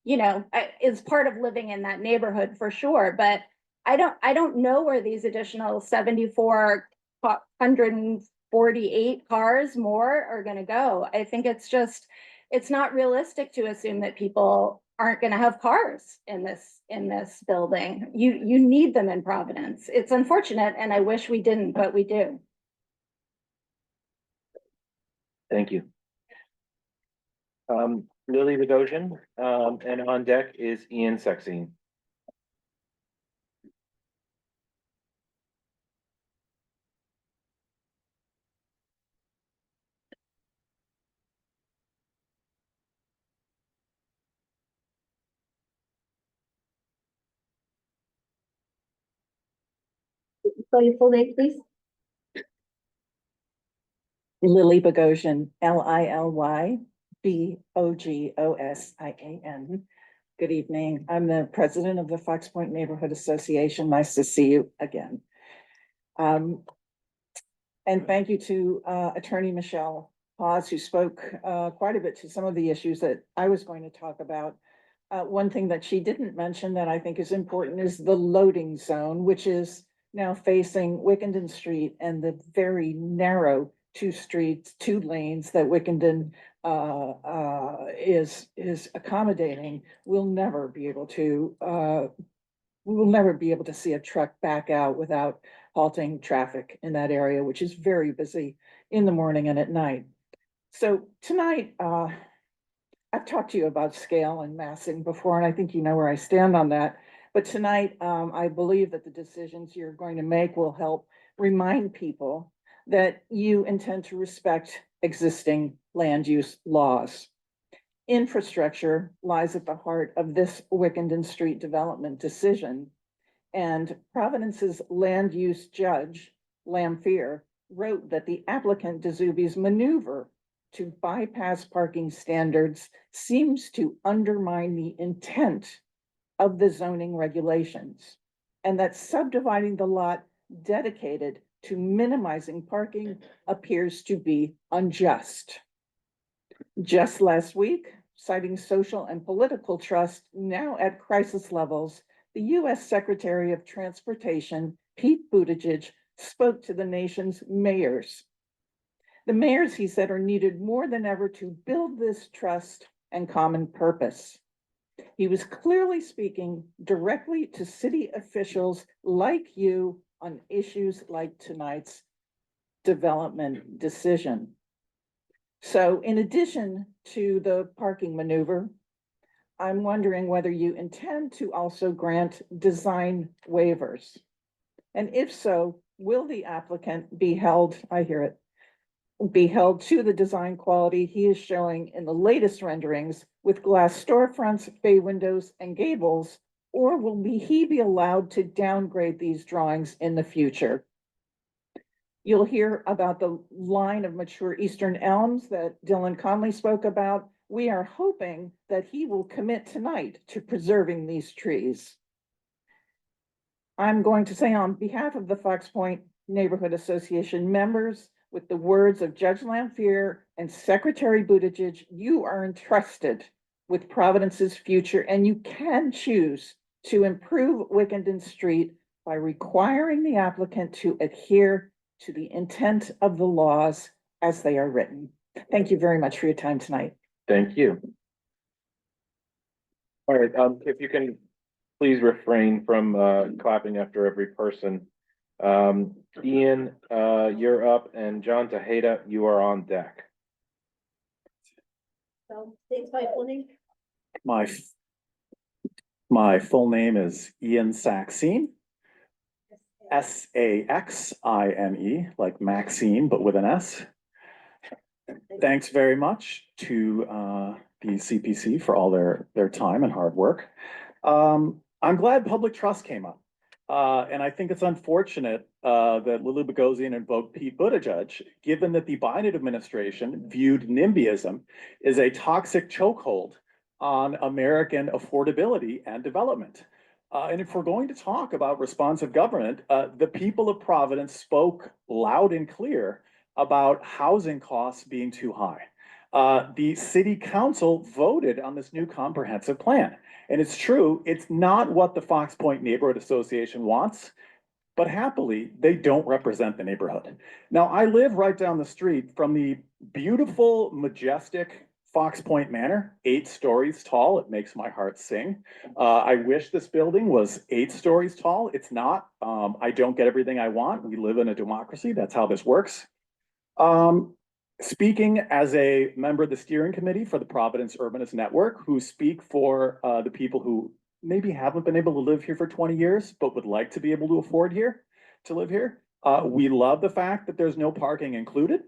you know, is part of living in that neighborhood for sure. But I don't know where these additional 7,448 cars more are going to go. I think it's not realistic to assume that people aren't going to have cars in this building. You need them in Providence. It's unfortunate, and I wish we didn't, but we do. Thank you. Lily Bogosian, and on deck is Ian Sexton. So your full name, please? Lily Bogosian, LILYBOGOSIAN. Good evening. I'm the president of the Fox Point Neighborhood Association. Nice to see you again. And thank you to Attorney Michelle Hawes, who spoke quite a bit to some of the issues that I was going to talk about. One thing that she didn't mention that I think is important is the loading zone, which is now facing Wickenden Street and the very narrow 2 lanes that Wickenden is accommodating. We will never be able to see a truck back out without halting traffic in that area, which is very busy in the morning and at night. So tonight, I've talked to you about scale and massing before, and I think you know where I stand on that. But tonight, I believe that the decisions you're going to make will help remind people that you intend to respect existing land use laws. Infrastructure lies at the heart of this Wickenden Street development decision, and Providence's land use judge, Lamphere, wrote that the applicant Dzubi's maneuver to bypass parking standards seems to undermine the intent of the zoning regulations, and that subdividing the lot dedicated to minimizing parking appears to be unjust. Just last week, citing social and political trust now at crisis levels, the U.S. Secretary of Transportation, Pete Buttigieg, spoke to the nation's mayors. The mayors, he said, are needed more than ever to build this trust and common purpose. He was clearly speaking directly to city officials like you on issues like tonight's development decision. So in addition to the parking maneuver, I'm wondering whether you intend to also grant design waivers. And if so, will the applicant be held, be held to the design quality he is showing in the latest renderings with glass storefronts, bay windows, and gables, or will he be allowed to downgrade these drawings in the future? You'll hear about the line of mature eastern elms that Dylan Conley spoke about. We are hoping that he will commit tonight to preserving these trees. I'm going to say on behalf of the Fox Point Neighborhood Association members, with the words of Judge Lamphere and Secretary Buttigieg, you are entrusted with Providence's future, and you can choose to improve Wickenden Street by requiring the applicant to adhere to the intent of the laws as they are written. Thank you very much for your time tonight. Thank you. All right, if you can please refrain from clapping after every person. Ian, you're up, and John Tejeda, you are on deck. So, thanks my full name. My full name is Ian Saxene. Saxine, like Maxine, but with an S. Thanks very much to the CPC for all their time and hard work. I'm glad public trust came up. And I think it's unfortunate that Lulu Bogosian invoked Pete Buttigieg, given that the Biden administration viewed NIMBYism as a toxic chokehold on American affordability and development. And if we're going to talk about responsive government, the people of Providence spoke loud and clear about housing costs being too high. The city council voted on this new comprehensive plan. And it's true, it's not what the Fox Point Neighborhood Association wants, but happily, they don't represent the neighborhood. Now, I live right down the street from the beautiful, majestic Fox Point Manor, 8 stories tall. It makes my heart sing. I wish this building was 8 stories tall. It's not. I don't get everything I want. We live in a democracy. That's how this works. Speaking as a member of the steering committee for the Providence Urbanist Network, who speak for the people who maybe haven't been able to live here for 20 years, but would like to be able to afford to live here. We love the fact that there's no parking included.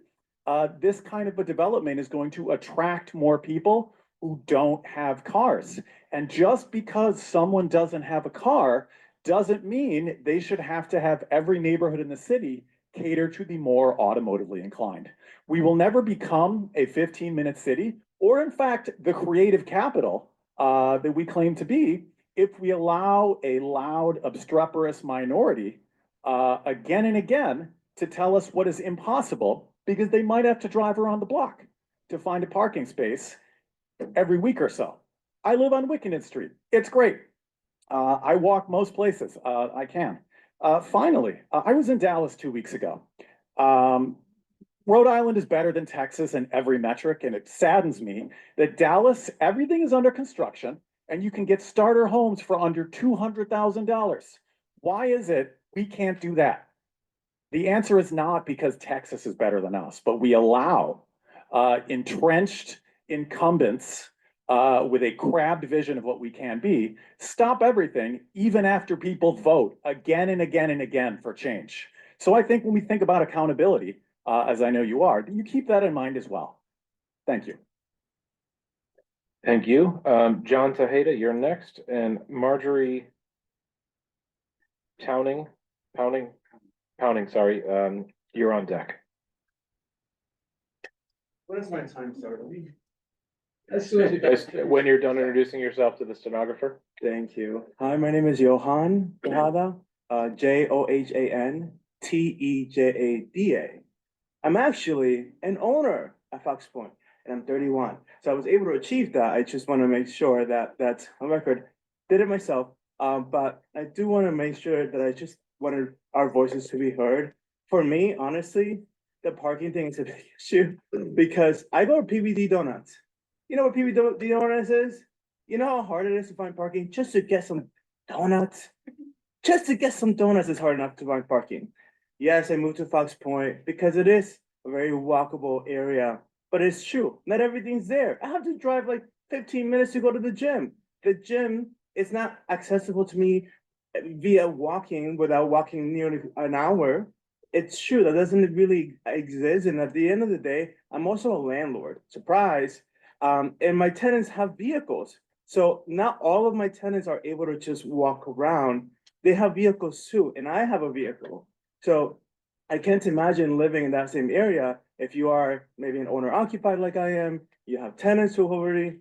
This kind of a development is going to attract more people who don't have cars. And just because someone doesn't have a car doesn't mean they should have to have every neighborhood in the city cater to the more automotively inclined. We will never become a 15-minute city, or in fact, the creative capital that we claim to be, if we allow a loud, obstreperous minority again and again to tell us what is impossible, because they might have to drive around the block to find a parking space every week or so. I live on Wickenden Street. It's great. I walk most places I can. Finally, I was in Dallas 2 weeks ago. Rhode Island is better than Texas in every metric, and it saddens me that Dallas, everything is under construction, and you can get starter homes for under $200,000. Why is it we can't do that? The answer is not because Texas is better than us, but we allow entrenched incumbents with a crabbed vision of what we can be, stop everything, even after people vote again and again and again for change. So I think when we think about accountability, as I know you are, you keep that in mind as well. Thank you. Thank you. John Tejeda, you're next, and Marjorie Pounding, sorry, you're on deck. What is my time starting? When you're done introducing yourself to the stenographer. Thank you. Hi, my name is Johan Tejada, JOHANTEJADA. I'm actually an owner at Fox Point, and I'm 31. So I was able to achieve that. I just want to make sure that that's on record. Did it myself, but I do want to make sure that I just wanted our voices to be heard. For me, honestly, the parking thing is a big issue because I go to PBD Donuts. You know what PBD Donuts is? You know how hard it is to find parking? Just to get some donuts. Just to get some donuts is hard enough to find parking. Yes, I moved to Fox Point because it is a very walkable area, but it's true. Not everything's there. I have to drive like 15 minutes to go to the gym. The gym is not accessible to me via walking without walking nearly an hour. It's true, that doesn't really exist. And at the end of the day, I'm also a landlord. Surprise. And my tenants have vehicles. So not all of my tenants are able to just walk around. They have vehicles too, and I have a vehicle. So I can't imagine living in that same area if you are maybe an owner occupied like I am, you have tenants who already,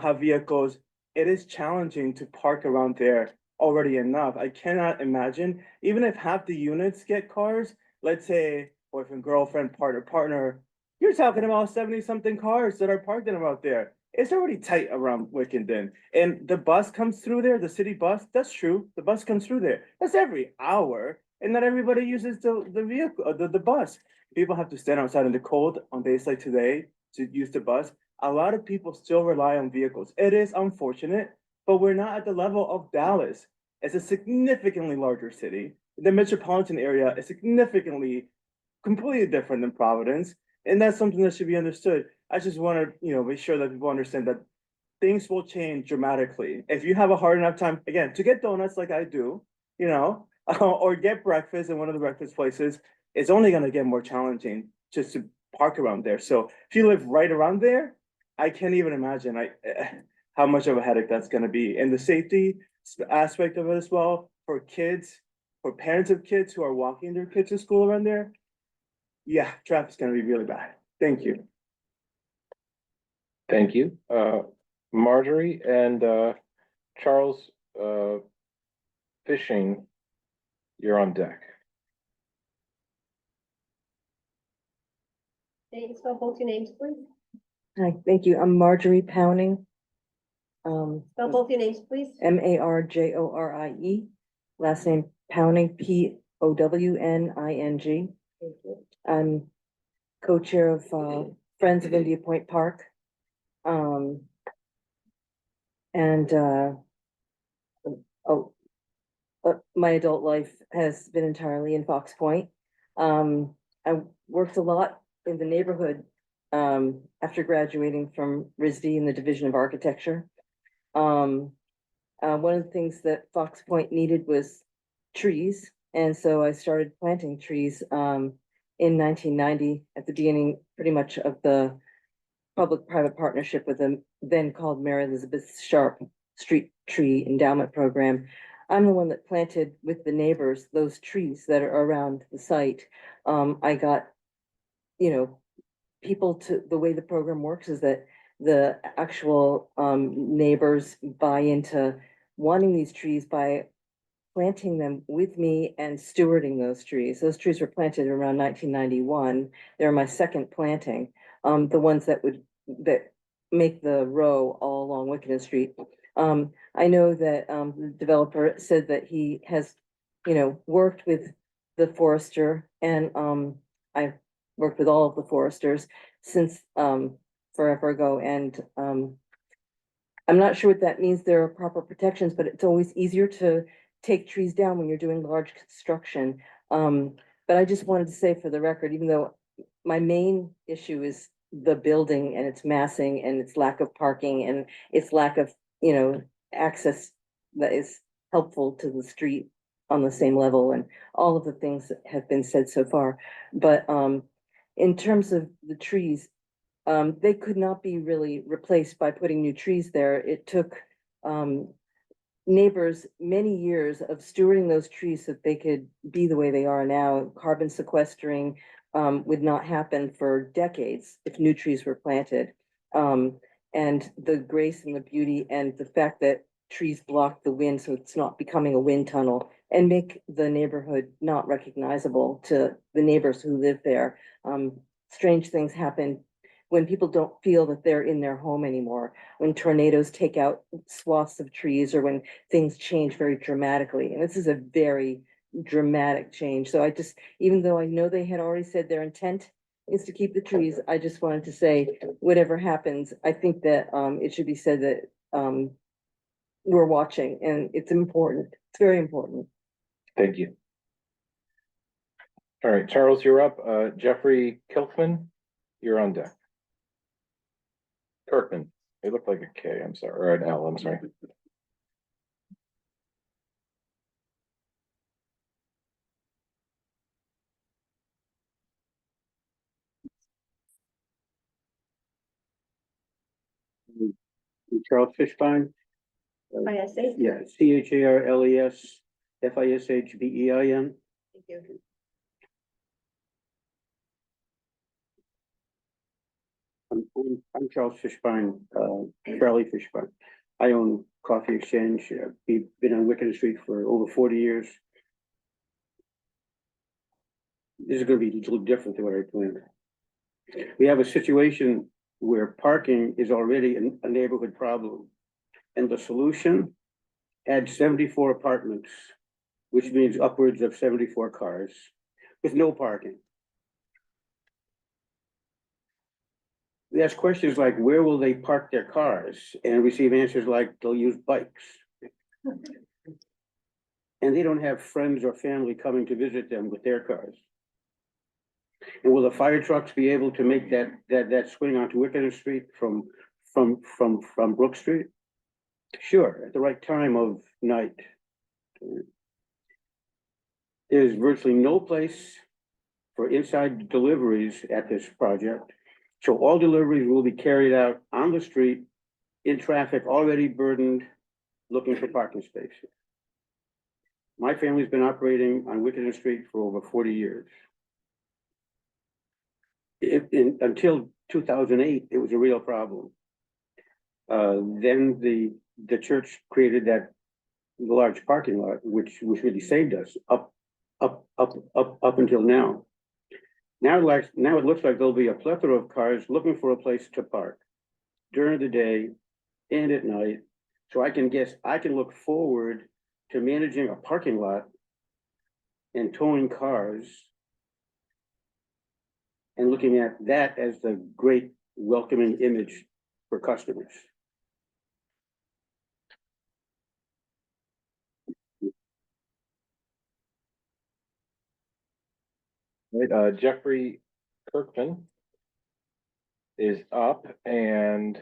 have vehicles. It is challenging to park around there already enough. I cannot imagine, even if half the units get cars, let's say boyfriend, girlfriend, partner, you're talking about 70-something cars that are parked in about there. It's already tight around Wickenden. And the bus comes through there, the city bus, that's true. The bus comes through there. That's every hour. And not everybody uses the vehicle, the bus. People have to stand outside in the cold on days like today to use the bus, a lot of people still rely on vehicles. It is unfortunate, but we're not at the level of Dallas. It's a significantly larger city. The metropolitan area is significantly, completely different than Providence. And that's something that should be understood. I just want to, make sure that people understand that things will change dramatically. If you have a hard enough time, again, to get donuts like I do, or get breakfast in one of the breakfast places, it's only going to get more challenging just to park around there. So if you live right around there, I can't even imagine how much of a headache that's going to be. And the safety aspect of it as well for kids, for parents of kids who are walking their kids to school around there. Yeah, traffic's going to be really bad. Thank you. Thank you. Marjorie and Charles Fishing, you're on deck. Can you spell both your names, please? Hi, thank you. I'm Marjorie Pounding. Spell both your names, please. Marjorie. Last name Pounding, Powning. I'm co-chair of Friends of India Point Park. My adult life has been entirely in Fox Point. I worked a lot in the neighborhood after graduating from RISD in the Division of Architecture. One of the things that Fox Point needed was trees, and so I started planting trees in 1990 at the beginning, pretty much of the public-private partnership with the then called Mary Elizabeth Sharp Street Tree Endowment Program. I'm the one that planted with the neighbors those trees that are around the site. I got, people to, the way the program works is that the actual neighbors buy into wanting these trees by planting them with me and stewarding those trees. Those trees were planted around 1991. They're my second planting. The ones that make the row all along Wickenden Street. I know that the developer said that he has, worked with the forester, and I've worked with all of the foresters since forever ago, and I'm not sure what that means. There are proper protections, but it's always easier to take trees down when you're doing large construction. But I just wanted to say for the record, even though my main issue is the building and its massing and its lack of parking and its lack of, access that is helpful to the street on the same level, and all of the things that have been said so far. But in terms of the trees, they could not be really replaced by putting new trees there. It took neighbors many years of stewarding those trees so that they could be the way they are now. Carbon sequestering would not happen for decades if new trees were planted. And the grace and the beauty and the fact that trees block the wind so it's not becoming a wind tunnel and make the neighborhood not recognizable to the neighbors who live there. Strange things happen when people don't feel that they're in their home anymore, when tornadoes take out swaths of trees, or when things change very dramatically. And this is a very dramatic change. So even though I know they had already said their intent is to keep the trees, I just wanted to say, whatever happens, I think that it should be said that we're watching, and it's important. It's very important. Thank you. All right, Charles, you're up. Jeffrey Kilkman, you're on deck. Kirkman, they look like a K, I'm sorry, or an L, I'm sorry. Charles Fishbein. ISA? Yeah, CHARLES FISHBEIN. Thank you. I'm Charles Fishbein, Charlie Fishbein. I own Coffee Exchange. We've been on Wickenden Street for over 40 years. This is going to be a little different than what I planned. We have a situation where parking is already a neighborhood problem. And the solution, add 74 apartments, which means upwards of 74 cars with no parking. we ask questions like, where will they park their cars? And receive answers like, they'll use bikes. And they don't have friends or family coming to visit them with their cars. And will the fire trucks be able to make that swing onto Wickenden Street from Brook Street? Sure, at the right time of night. There's virtually no place for inside deliveries at this project. So all deliveries will be carried out on the street in traffic already burdened, looking for parking spaces. My family's been operating on Wickenden Street for over 40 years. Until 2008, it was a real problem. Then the church created that large parking lot, which really saved us up until now. Now it looks like there'll be a plethora of cars looking for a place to park during the day and at night. So I can look forward to managing a parking lot and towing cars and looking at that as the great welcoming image for customers. Right, Jeffrey Kirkman is up and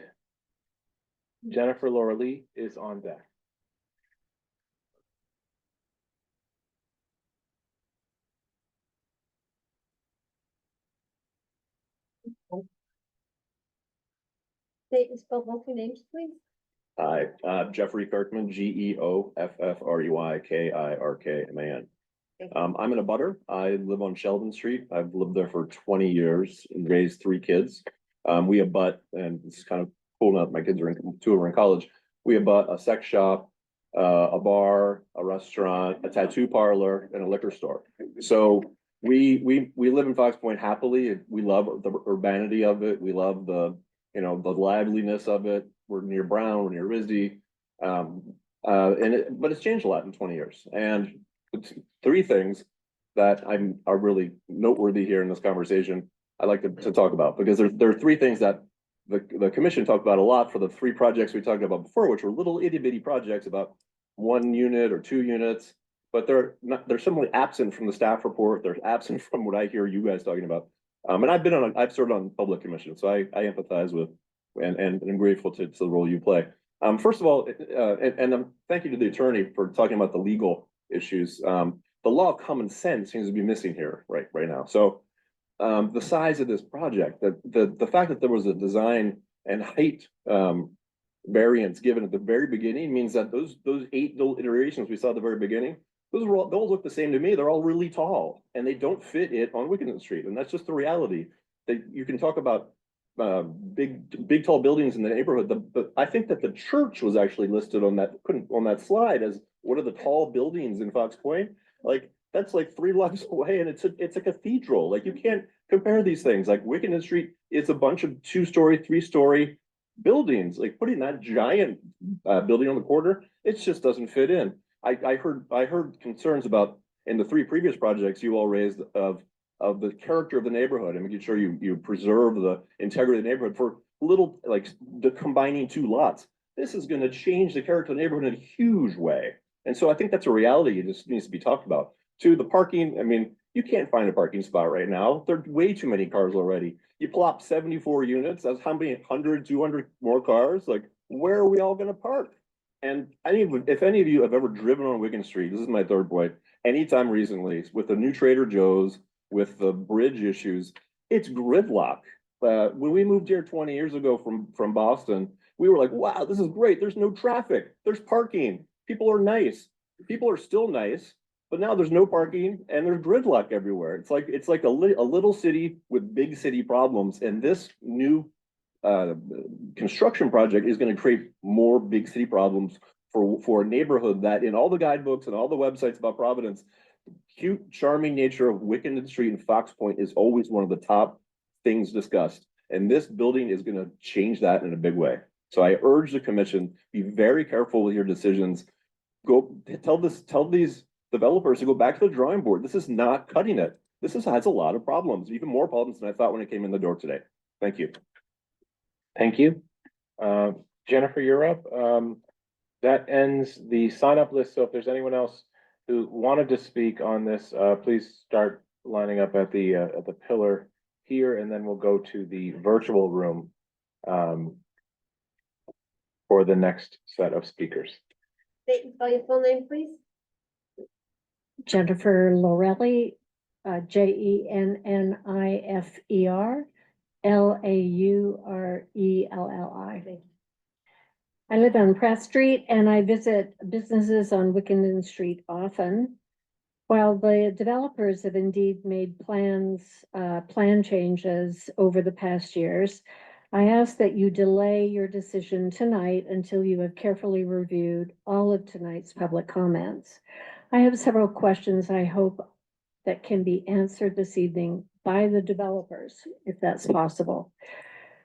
Jennifer Laura Lee is on deck. State and spell both your names, please. Hi, Jeffrey Kirkman, GeoffreyKirkman. I'm in a butter. I live on Sheldon Street. I've lived there for 20 years and raised 3 kids. We abut, and it's kind of cool now that my kids are two are in college. We abut a sex shop, a bar, a restaurant, a tattoo parlor, and a liquor store. So we live in Fox Point happily. We love the urbanity of it. We love the the liveliness of it. We're near Brown, we're near RISD. But it's changed a lot in 20 years. And 3 things that are really noteworthy here in this conversation I'd like to talk about, because there are 3 things that the commission talked about a lot for the 3 projects we talked about before, which were little itty bitty projects about 1 unit or 2 units, but they're simply absent from the staff report. They're absent from what I hear you guys talking about. And I've served on public commission, so I empathize with and I'm grateful to the role you play. First of all, thank you to the attorney for talking about the legal issues. The law of common sense seems to be missing here right now. So the size of this project, the fact that there was a design and height variance given at the very beginning means that those 8 little iterations we saw at the very beginning, those look the same to me. They're all really tall and they don't fit it on Wickenden Street. And that's just the reality. That you can talk about big tall buildings in the neighborhood. But I think that the church was actually listed on that slide as one of the tall buildings in Fox Point. Like that's like 3 blocks away, and it's a cathedral. Like you can't compare these things. Like Wickenden Street is a bunch of 2-story, 3-story buildings. Like putting that giant building on the corner, it just doesn't fit in. I heard concerns about in the 3 previous projects you all raised of the character of the neighborhood and making sure you preserve the integrity of the neighborhood for little like the combining 2 lots. This is going to change the character of the neighborhood in a huge way. And so I think that's a reality. It just needs to be talked about. To the parking, I mean, you can't find a parking spot right now. There are way too many cars already. You plop 74 units. That's how many 100, 200 more cars. Like, where are we all going to park? And if any of you have ever driven on Wickenden Street, this is my 3rd point, anytime recently, with the new Trader Joe's, with the bridge issues, it's gridlock. When we moved here 20 years ago from Boston, we were like, wow, this is great. There's no traffic. There's parking. People are nice. People are still nice, but now there's no parking and there's gridlock everywhere. It's like a little city with big city problems. And this new construction project is going to create more big city problems for a neighborhood that in all the guidebooks and all the websites about Providence, cute, charming nature of Wickenden Street and Fox Point is always one of the top things discussed. And this building is going to change that in a big way. So I urge the commission, be very careful with your decisions. Go tell these developers to go back to the drawing board. This is not cutting it. This has a lot of problems, even more problems than I thought when it came in the door today. Thank you. Thank you. Jennifer, you're up. That ends the sign up list. So if there's anyone else who wanted to speak on this, please start lining up at the pillar here, and then we'll go to the virtual room for the next set of speakers. State and spell your full name, please. Jennifer Laurelli, Jennifer Laurelli. I live on Press Street and I visit businesses on Wickenden Street often. While the developers have indeed made plan changes over the past years, I ask that you delay your decision tonight until you have carefully reviewed all of tonight's public comments. I have several questions I hope that can be answered this evening by the developers, if that's possible.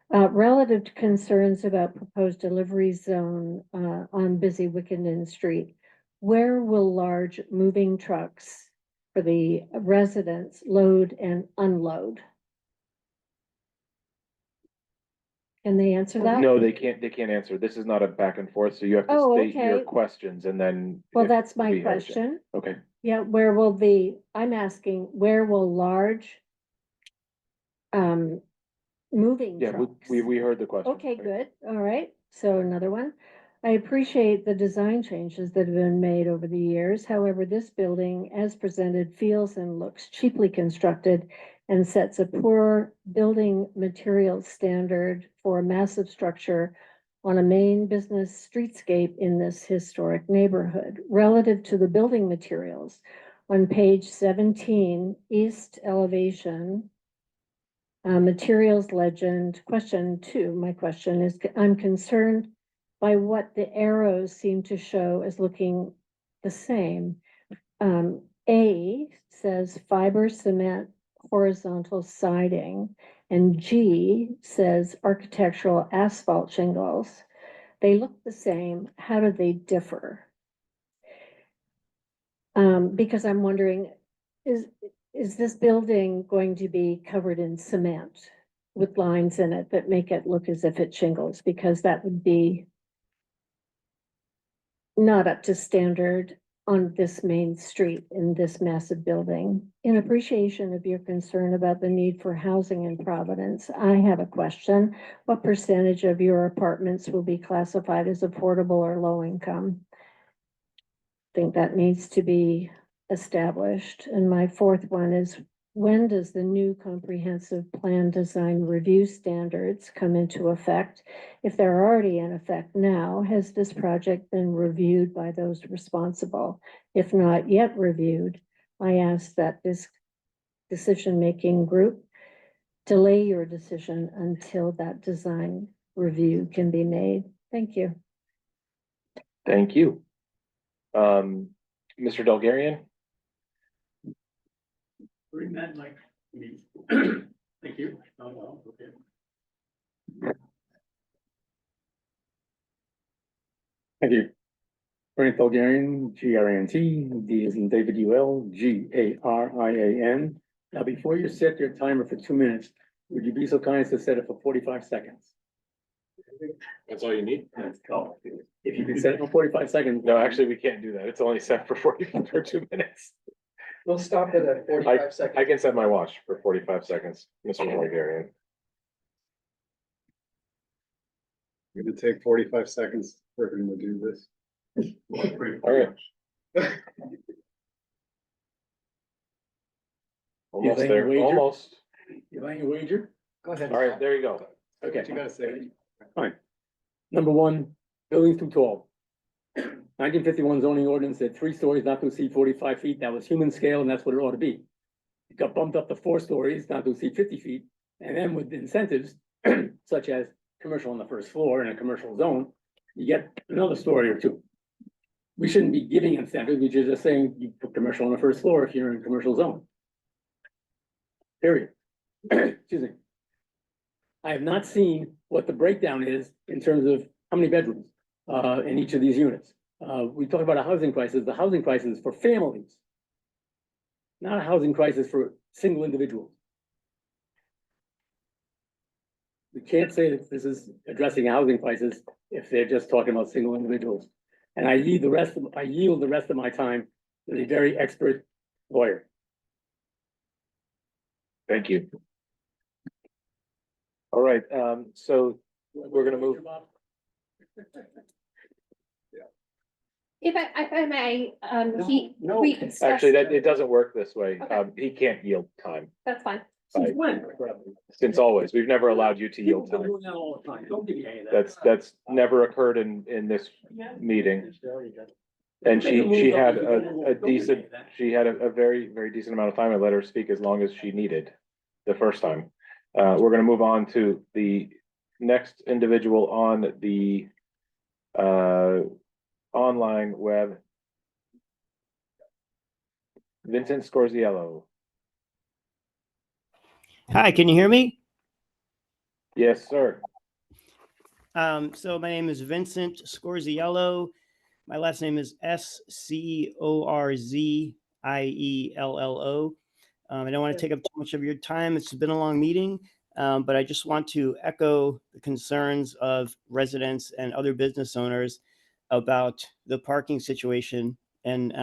Relative to concerns about proposed delivery zone on busy Wickenden Street, where will large moving trucks for the residents load and unload? Can they answer that? No, they can't answer. This is not a back and forth, so you have to Oh, state your okay. questions and then. Well, if that's my we heard you. question. Okay. Yeah, I'm asking, where will large moving Yeah, trucks? we heard the question. Okay, good. All right. So another one. I appreciate the design changes that have been made over the years. However, this building as presented feels and looks cheaply constructed and sets a poor building material standard for a massive structure on a main business streetscape in this historic neighborhood. Relative to the building materials, on page 17, east elevation, materials legend, question 2, my question is, I'm concerned by what the arrows seem to show as looking the same. A says fiber cement horizontal siding, and G says architectural asphalt shingles. They look the same. How do they differ? Because I'm wondering, is this building going to be covered in cement with lines in it that make it look as if it's shingles? Because that would be not up to standard on this main street in this massive building. In appreciation of your concern about the need for housing in Providence, I have a question. What percentage of your apartments will be classified as affordable or low income? I think that needs to be established. And my fourth one is, when does the new comprehensive plan design review standards come into effect? If they're already in effect now, has this project been reviewed by those responsible? If not yet reviewed, I ask that this decision-making group delay your decision until that design review can be made. Thank you. Thank you. Mr. Delgarian? Bring that mic to me. Thank you. Oh, well, okay. Thank you. Brent Bulgarian, Grant, D as in David UL, GARIAN. Now, before you set your timer for 2 minutes, would you be so kind as to set it for 45 seconds? That's all you need? Let's go. If you can set it for 45 seconds. No, actually, we can't do that. It's only set for 2 minutes. We'll stop it at 45 seconds. I can set my watch for 45 seconds, Mr. Bulgarian. Going to take 45 seconds for him to do this. All right. Almost laying a there, wager? almost. You laying a wager? Go ahead. All right, there you go. Okay. What you gotta say? Fine. Number one, buildings too tall. 1951 zoning ordinance said 3 stories not to exceed 45 feet. That was human scale, and that's what it ought to be. It got bumped up to 4 stories, not to exceed 50 feet. And then with incentives, such as commercial on the first floor in a commercial zone, you get another story or 2. We shouldn't be giving incentives, we should just saying you put commercial on the first floor if you're in a commercial zone. Period. Excuse me. I have not seen what the breakdown is in terms of how many bedrooms in each of these units. We talk about a housing crisis. The housing crisis is for families, not a housing crisis for single individuals. we can't say that this is addressing housing prices if they're just talking about single individuals. And I yield the rest of my time to the very expert lawyer. Thank you. All right, so we're gonna move. If I may, he, No, we discussed. Actually, it doesn't work this way. Okay. He can't yield time. That's fine. Since when? Since always. We've never allowed you to People yield come time. doing that all the time. Don't give me any of that. That's never occurred in this meeting. And she had a decent, she had a very, very decent amount of time. I let her speak as long as she needed the first time. We're gonna move on to the next individual on the online web. Vincent Scorziello. Hi, can you hear me? Yes, sir. So my name is Vincent Scorziello. My last name is Scorziello. I don't want to take up too much of your time. It's been a long meeting, but I just want to echo the concerns of residents and other business owners about the parking situation. And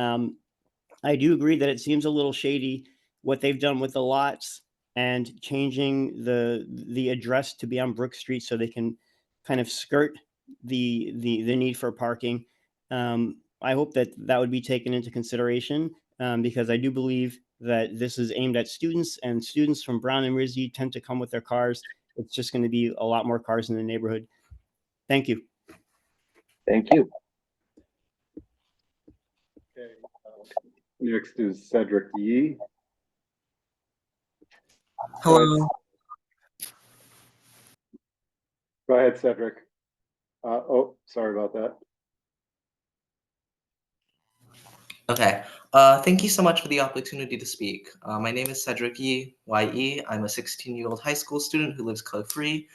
I do agree that it seems a little shady what they've done with the lots and changing the address to be on Brook Street so they can kind of skirt the need for parking. I hope that would be taken into consideration because I do believe that this is aimed at students, and students from Brown and Rizzi tend to come with their cars. It's just going to be a lot more cars in the neighborhood. Thank you. Thank you. Okay, next is Cedric Yee. Hello. Go ahead, Cedric. Oh, sorry about that. Okay. Thank you so much for the opportunity to speak. My name is Cedric Yee, Y-E. I'm a 16-year-old high school student who lives car-free,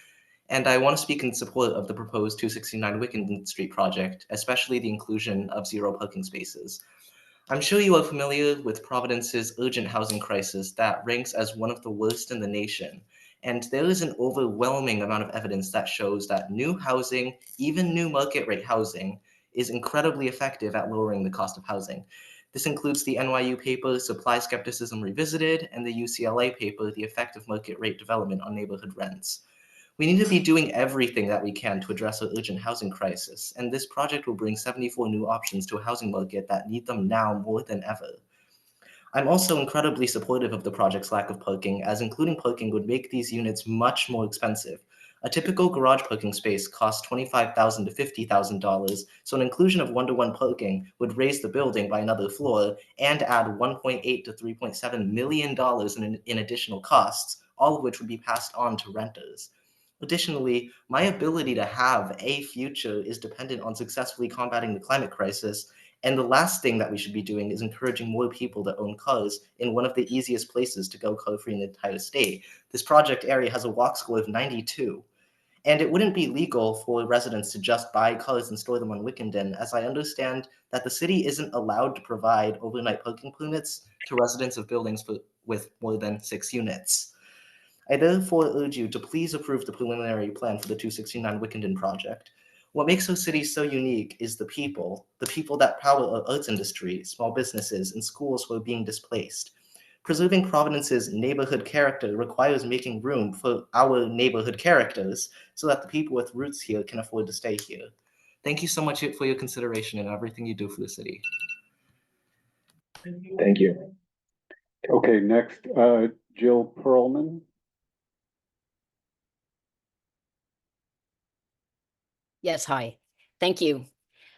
and I want to speak in support of the proposed 269 Wickenden Street project, especially the inclusion of 0 parking spaces. I'm sure you are familiar with Providence's urgent housing crisis that ranks as one of the worst in the nation. And there is an overwhelming amount of evidence that shows that new housing, even new market rate housing, is incredibly effective at lowering the cost of housing. This includes the NYU paper, Supply Skepticism Revisited, and the UCLA paper, The Effect of Market Rate Development on Neighborhood Rents. We need to be doing everything that we can to address our urgent housing crisis, and this project will bring 74 new options to a housing market that need them now more than ever. I'm also incredibly supportive of the project's lack of parking, as including parking would make these units much more expensive. A typical garage parking space costs $25,000 to $50,000, so an inclusion of one-to-one parking would raise the building by another floor and add $1.8 to $3.7 million in additional costs, all of which would be passed on to renters. Additionally, my ability to have a future is dependent on successfully combating the climate crisis, and the last thing that we should be doing is encouraging more people to own cars in one of the easiest places to go car-free in the entire state. This project area has a walk score of 92. And it wouldn't be legal for residents to just buy cars and store them on Wickenden, as I understand that the city isn't allowed to provide overnight parking permits to residents of buildings with more than 6 units. I therefore urge you to please approve the preliminary plan for the 269 Wickenden project. What makes our city so unique is the people that power our arts industry, small businesses, and schools who are being displaced. Preserving Providence's neighborhood character requires making room for our neighborhood characters so that the people with roots here can afford to stay here. Thank you so much for your consideration and everything you do for the city. Thank you. Okay, next, Jill Perlman. Yes, hi. Thank you.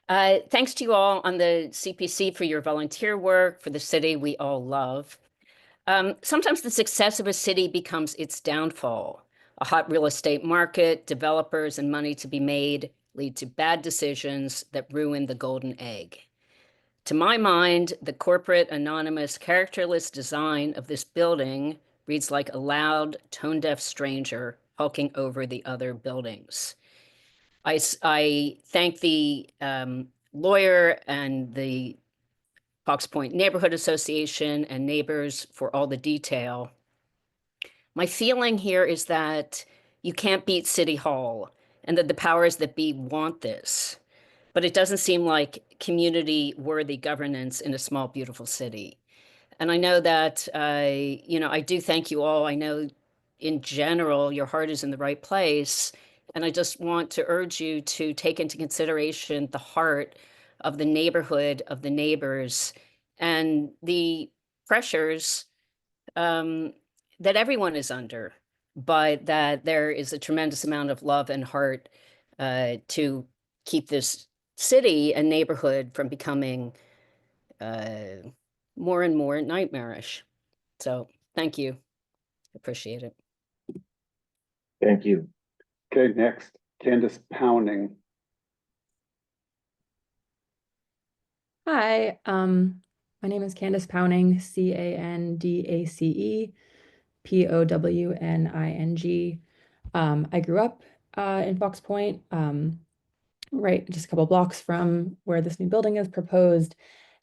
Thanks to you all on the CPC for your volunteer work for the city we all love. Sometimes the success of a city becomes its downfall. A hot real estate market, developers, and money to be made lead to bad decisions that ruin the golden egg. To my mind, the corporate, anonymous, characterless design of this building reads like a loud, tone-deaf stranger hulking over the other buildings. I thank the lawyer and the Fox Point Neighborhood Association and neighbors for all the detail. My feeling here is that you can't beat City Hall and that the powers that be want this. But it doesn't seem like community-worthy governance in a small, beautiful city. And I know that, I do thank you all. I know in general, your heart is in the right place. And I just want to urge you to take into consideration the heart of the neighborhood, of the neighbors, and the pressures that everyone is under, but that there is a tremendous amount of love and heart to keep this city and neighborhood from becoming more and more nightmarish. So thank you. Appreciate it. Thank you. Okay, next, Candace Pounding. Hi, my name is Candace Pounding, CandacePowning. I grew up in Fox Point, right just a couple blocks from where this new building is proposed.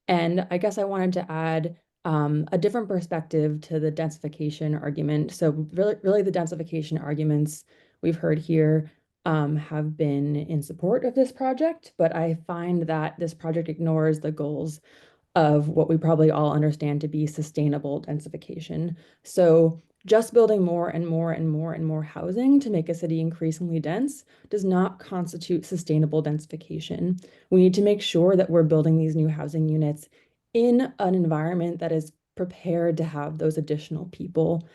And I guess I wanted to add a different perspective to the densification argument. So really the densification arguments we've heard here have been in support of this project, but I find that this project ignores the goals of what we probably all understand to be sustainable densification. So just building more and more and more and more housing to make a city increasingly dense does not constitute sustainable densification. We need to make sure that we're building these new housing units in an environment that is prepared to have those additional people.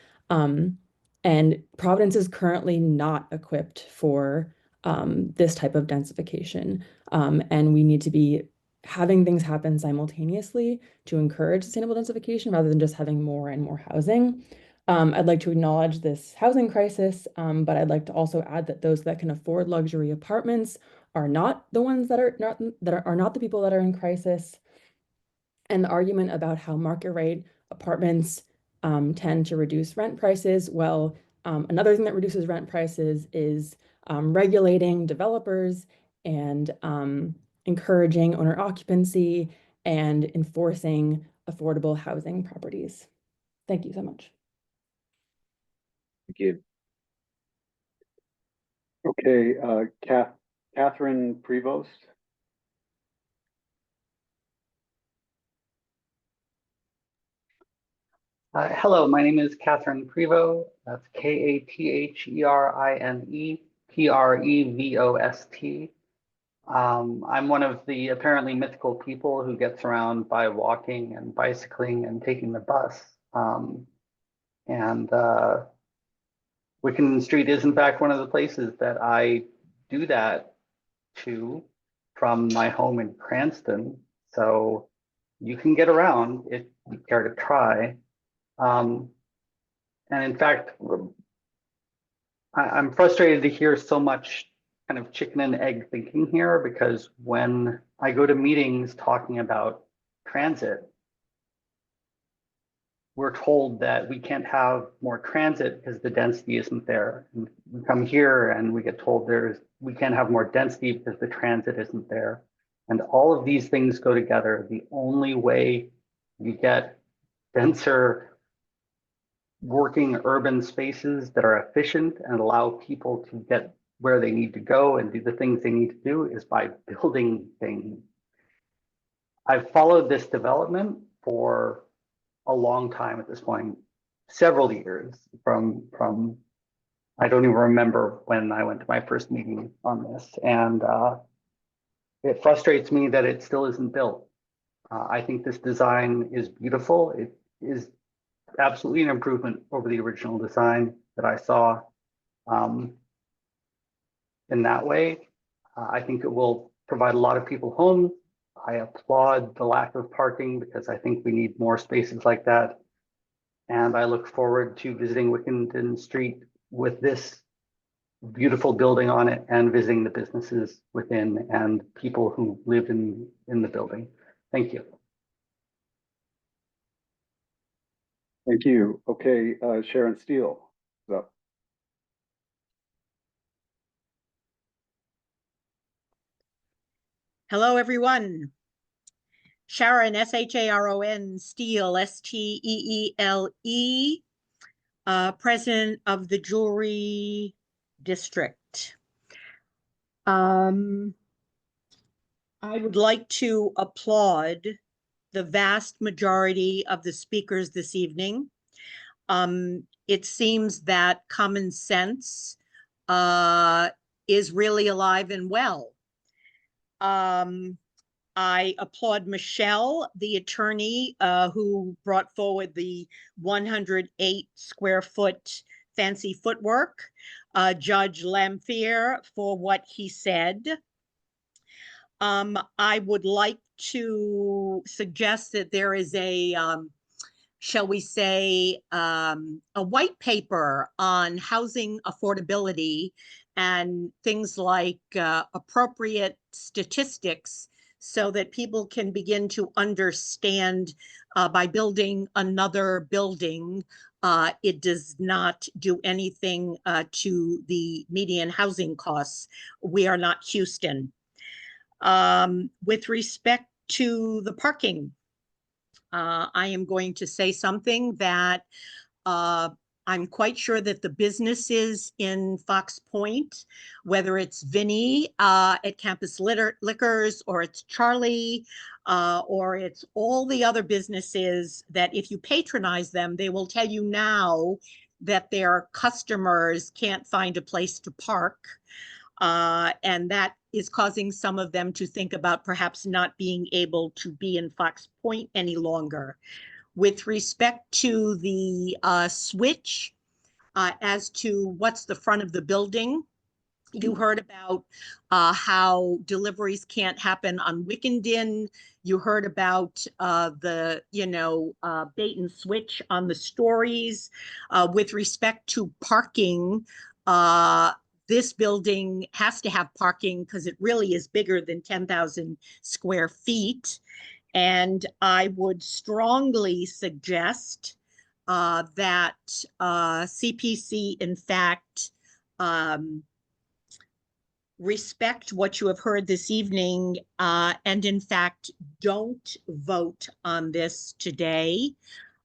And Providence is currently not equipped for this type of densification. And we need to be having things happen simultaneously to encourage sustainable densification rather than just having more and more housing. I'd like to acknowledge this housing crisis, but I'd like to also add that those that can afford luxury apartments are not the ones that are not the people that are in crisis. And the argument about how market rate apartments tend to reduce rent prices. Well, another thing that reduces rent prices is regulating developers and encouraging owner occupancy and enforcing affordable housing properties. Thank you so much. Thank you. Okay, Catherine Prevost. Hello, my name is Catherine Prevost. That's Katherineprevost. I'm one of the apparently mythical people who gets around by walking and bicycling and taking the bus. Wickenden Street is in fact one of the places that I do that to from my home in Cranston. So you can get around if you care to try. And in fact, I'm frustrated to hear so much kind of chicken and egg thinking here, because when I go to meetings talking about transit, we're told that we can't have more transit because the density isn't there. And we come here and we get told we can't have more density because the transit isn't there. And all of these things go together. The only way you get denser working urban spaces that are efficient and allow people to get where they need to go and do the things they need to do is by building things. I've followed this development for a long time at this point, several years from I don't even remember when I went to my first meeting on this. And it frustrates me that it still isn't built. I think this design is beautiful. It is absolutely an improvement over the original design that I saw in that way. I think it will provide a lot of people homes. I applaud the lack of parking because I think we need more spaces like that. And I look forward to visiting Wickenden Street with this beautiful building on it and visiting the businesses within and people who live in the building. Thank you. Thank you. Okay, Sharon Steele is up. Hello, everyone. Sharon, Sharon, Steele, Steele, president of the Jewelry District. I would like to applaud the vast majority of the speakers this evening. It seems that common sense is really alive and well. I applaud Michelle, the attorney who brought forward the 108 square foot fancy footwork, Judge Lamphere for what he said. I would like to suggest that there is a, shall we say, a white paper on housing affordability and things like appropriate statistics so that people can begin to understand by building another building, it does not do anything to the median housing costs. We are not Houston. With respect to the parking, I am going to say something that I'm quite sure that the businesses in Fox Point, whether it's Vinny at Campus Liquors, or it's Charlie, or it's all the other businesses, that if you patronize them, they will tell you now that their customers can't find a place to park. And that is causing some of them to think about perhaps not being able to be in Fox Point any longer. With respect to the switch as to what's the front of the building, you heard about how deliveries can't happen on Wickenden. You heard about the, bait and switch on the stories. With respect to parking, this building has to have parking because it really is bigger than 10,000 square feet. And I would strongly suggest that CPC, in fact, respect what you have heard this evening and, in fact, don't vote on this today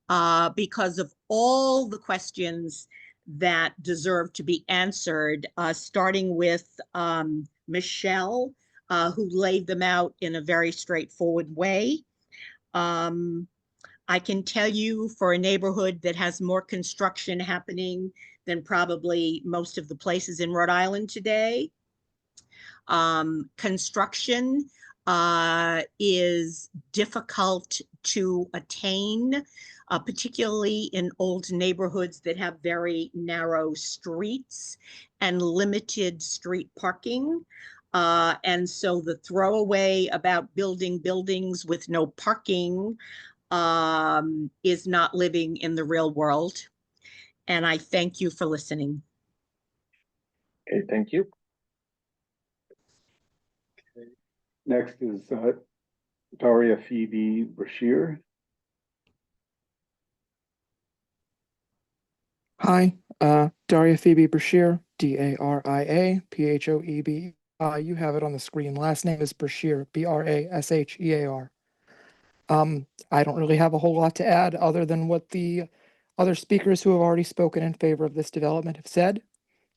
because of all the questions that deserve to be answered, starting with Michelle, who laid them out in a very straightforward way. I can tell you, for a neighborhood that has more construction happening than probably most of the places in Rhode Island today, construction is difficult to attain, particularly in old neighborhoods that have very narrow streets and limited street parking. And so the throwaway about building buildings with no parking is not living in the real world. And I thank you for listening. Okay, thank you. Next is Daria Phoebe Brashear. Hi, Daria Phoebe Brashear, Daria Phoebe. You have it on the screen. Last name is Brashear, Brashear. I don't really have a whole lot to add other than what the other speakers who have already spoken in favor of this development have said.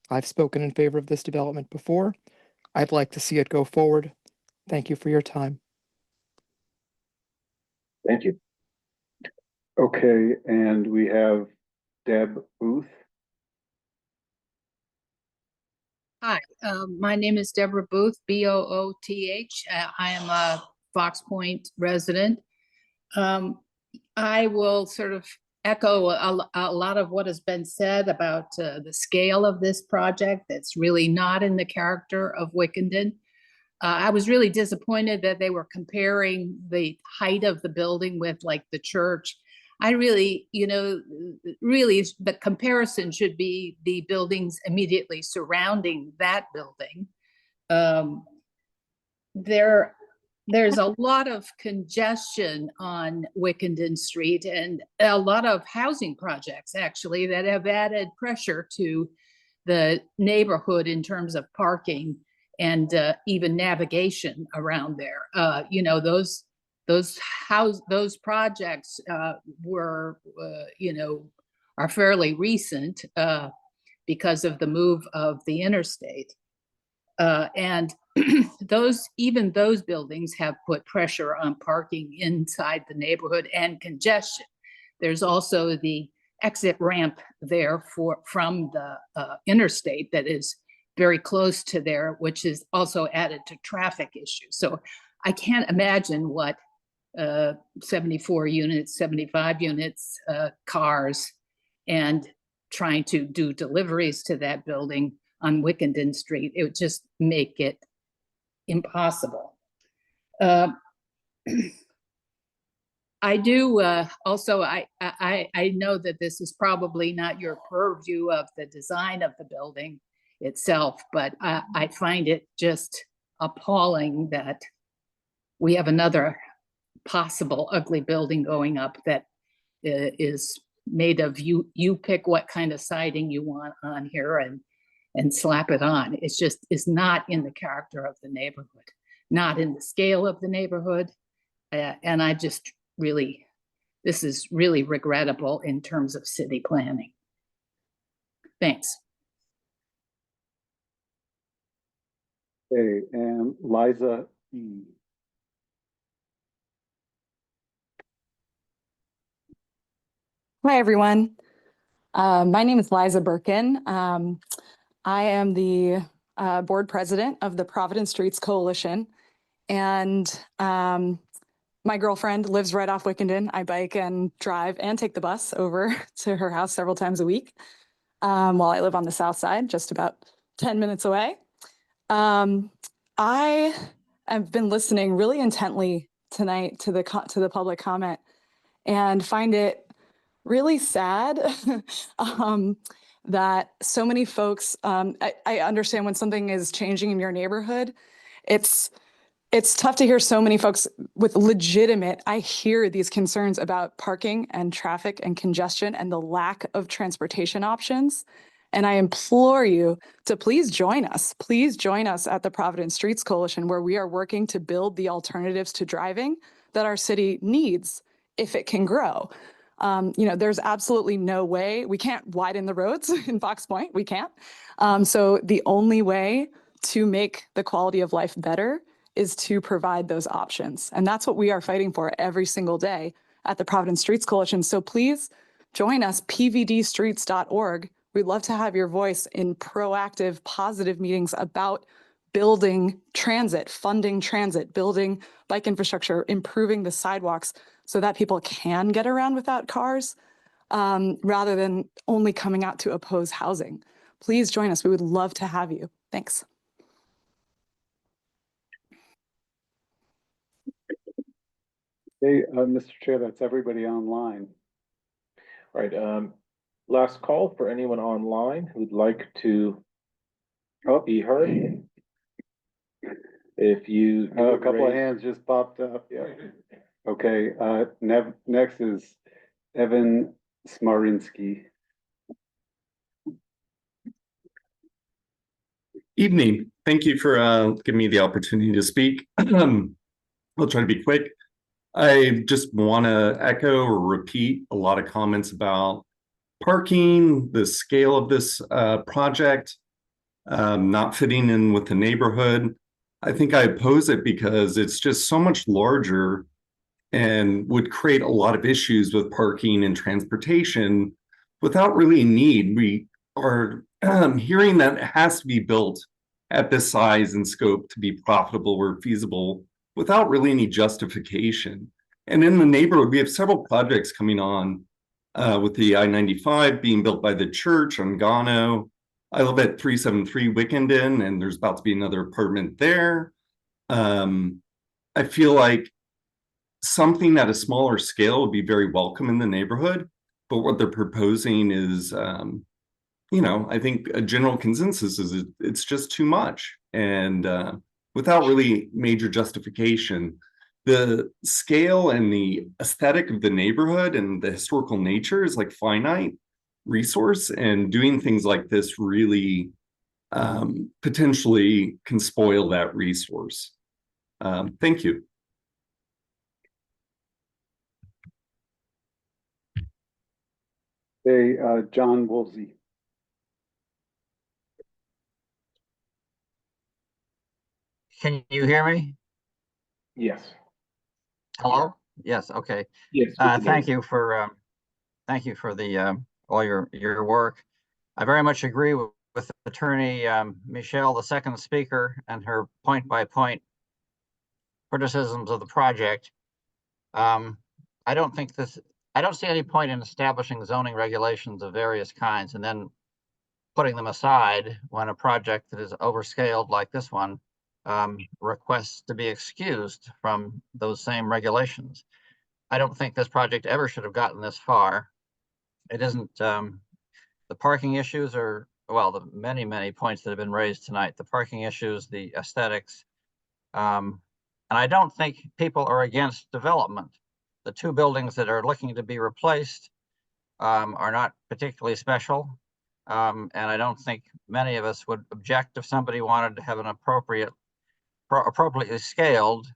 I've spoken in favor of this development before. I'd like to see it go forward. Thank you for your time. Thank you. Okay, and we have Deb Booth. Hi, my name is Deborah Booth, Booth. I am a Fox Point resident. I will sort of echo a lot of what has been said about the scale of this project. That's really not in the character of Wickenden. I was really disappointed that they were comparing the height of the building with like the church. I really, really the comparison should be the buildings immediately surrounding that building. There's a lot of congestion on Wickenden Street and a lot of housing projects actually that have added pressure to the neighborhood in terms of parking and even navigation around there. Those projects were, are fairly recent. because of the move of the interstate. And even those buildings have put pressure on parking inside the neighborhood and congestion. There's also the exit ramp there from the interstate that is very close to there, which is also added to traffic issues. So I can't imagine what 74 units, 75 units, cars, and trying to do deliveries to that building on Wickenden Street. It would just make it impossible. I do also, I know that this is probably not your purview of the design of the building itself, but I find it just appalling that we have another possible ugly building going up that is made of you pick what kind of siding you want on here and slap it on. It's just is not in the character of the neighborhood, not in the scale of the neighborhood. And I just really, this is really regrettable in terms of city planning. Thanks. Okay, and Liza E. Hi, everyone. My name is Liza Birkin. I am the board president of the Providence Streets Coalition. And my girlfriend lives right off Wickenden. I bike and drive and take the bus over to her house several times a week while I live on the south side, just about 10 minutes away. I have been listening really intently tonight to the public comment and find it really sad that so many folks, I understand when something is changing in your neighborhood, it's tough to hear so many folks with legitimate, I hear these concerns about parking and traffic and congestion and the lack of transportation options. And I implore you to please join us. Please join us at the Providence Streets Coalition, where we are working to build the alternatives to driving that our city needs if it can grow. There's absolutely no way, we can't widen the roads in Fox Point, we can't. So the only way to make the quality of life better is to provide those options. And that's what we are fighting for every single day at the Providence Streets Coalition. So please join us, pvdstreets.org. We'd love to have your voice in proactive, positive meetings about building transit, funding transit, building bike infrastructure, improving the sidewalks so that people can get around without cars, rather than only coming out to oppose housing. Please join us. We would love to have you. Thanks. Hey, Mr. Chair, that's everybody online. All right, last call for anyone online who'd like to be heard. If you A couple of hands just popped up. Yeah. Okay. Next is Evan Smarinsky. Evening. Thank you for giving me the opportunity to speak. I'll try to be quick. I just want to echo or repeat a lot of comments about parking, the scale of this project, not fitting in with the neighborhood. I think I oppose it because it's just so much larger and would create a lot of issues with parking and transportation without really need. We are hearing that it has to be built at this size and scope to be profitable or feasible without really any justification. And in the neighborhood, we have several projects coming on with the I-95 being built by the church on Gano. I live at 373 Wickenden, and there's about to be another apartment there. I feel like something at a smaller scale would be very welcome in the neighborhood, but what they're proposing is, I think a general consensus is it's just too much, and without really major justification. The scale and the aesthetic of the neighborhood and the historical nature is like finite resource, and doing things like this really potentially can spoil that resource. Thank you. Hey, John Woolsey. Can you hear me? Yes. Hello? Yes, okay. Yes. we can hear Thank you for the all your work. I very much agree with Attorney Michelle, the second speaker, and her point-by-point criticisms of the project. I don't see any point in establishing zoning regulations of various kinds and then putting them aside when a project that is overscaled like this one requests to be excused from those same regulations. I don't think this project ever should have gotten this far. It isn't, the parking issues are, well, the many points that have been raised tonight, the parking issues, the aesthetics. And I don't think people are against development. The two buildings that are looking to be replaced are not particularly special. And I don't think many of us would object if somebody wanted to have an appropriately scaled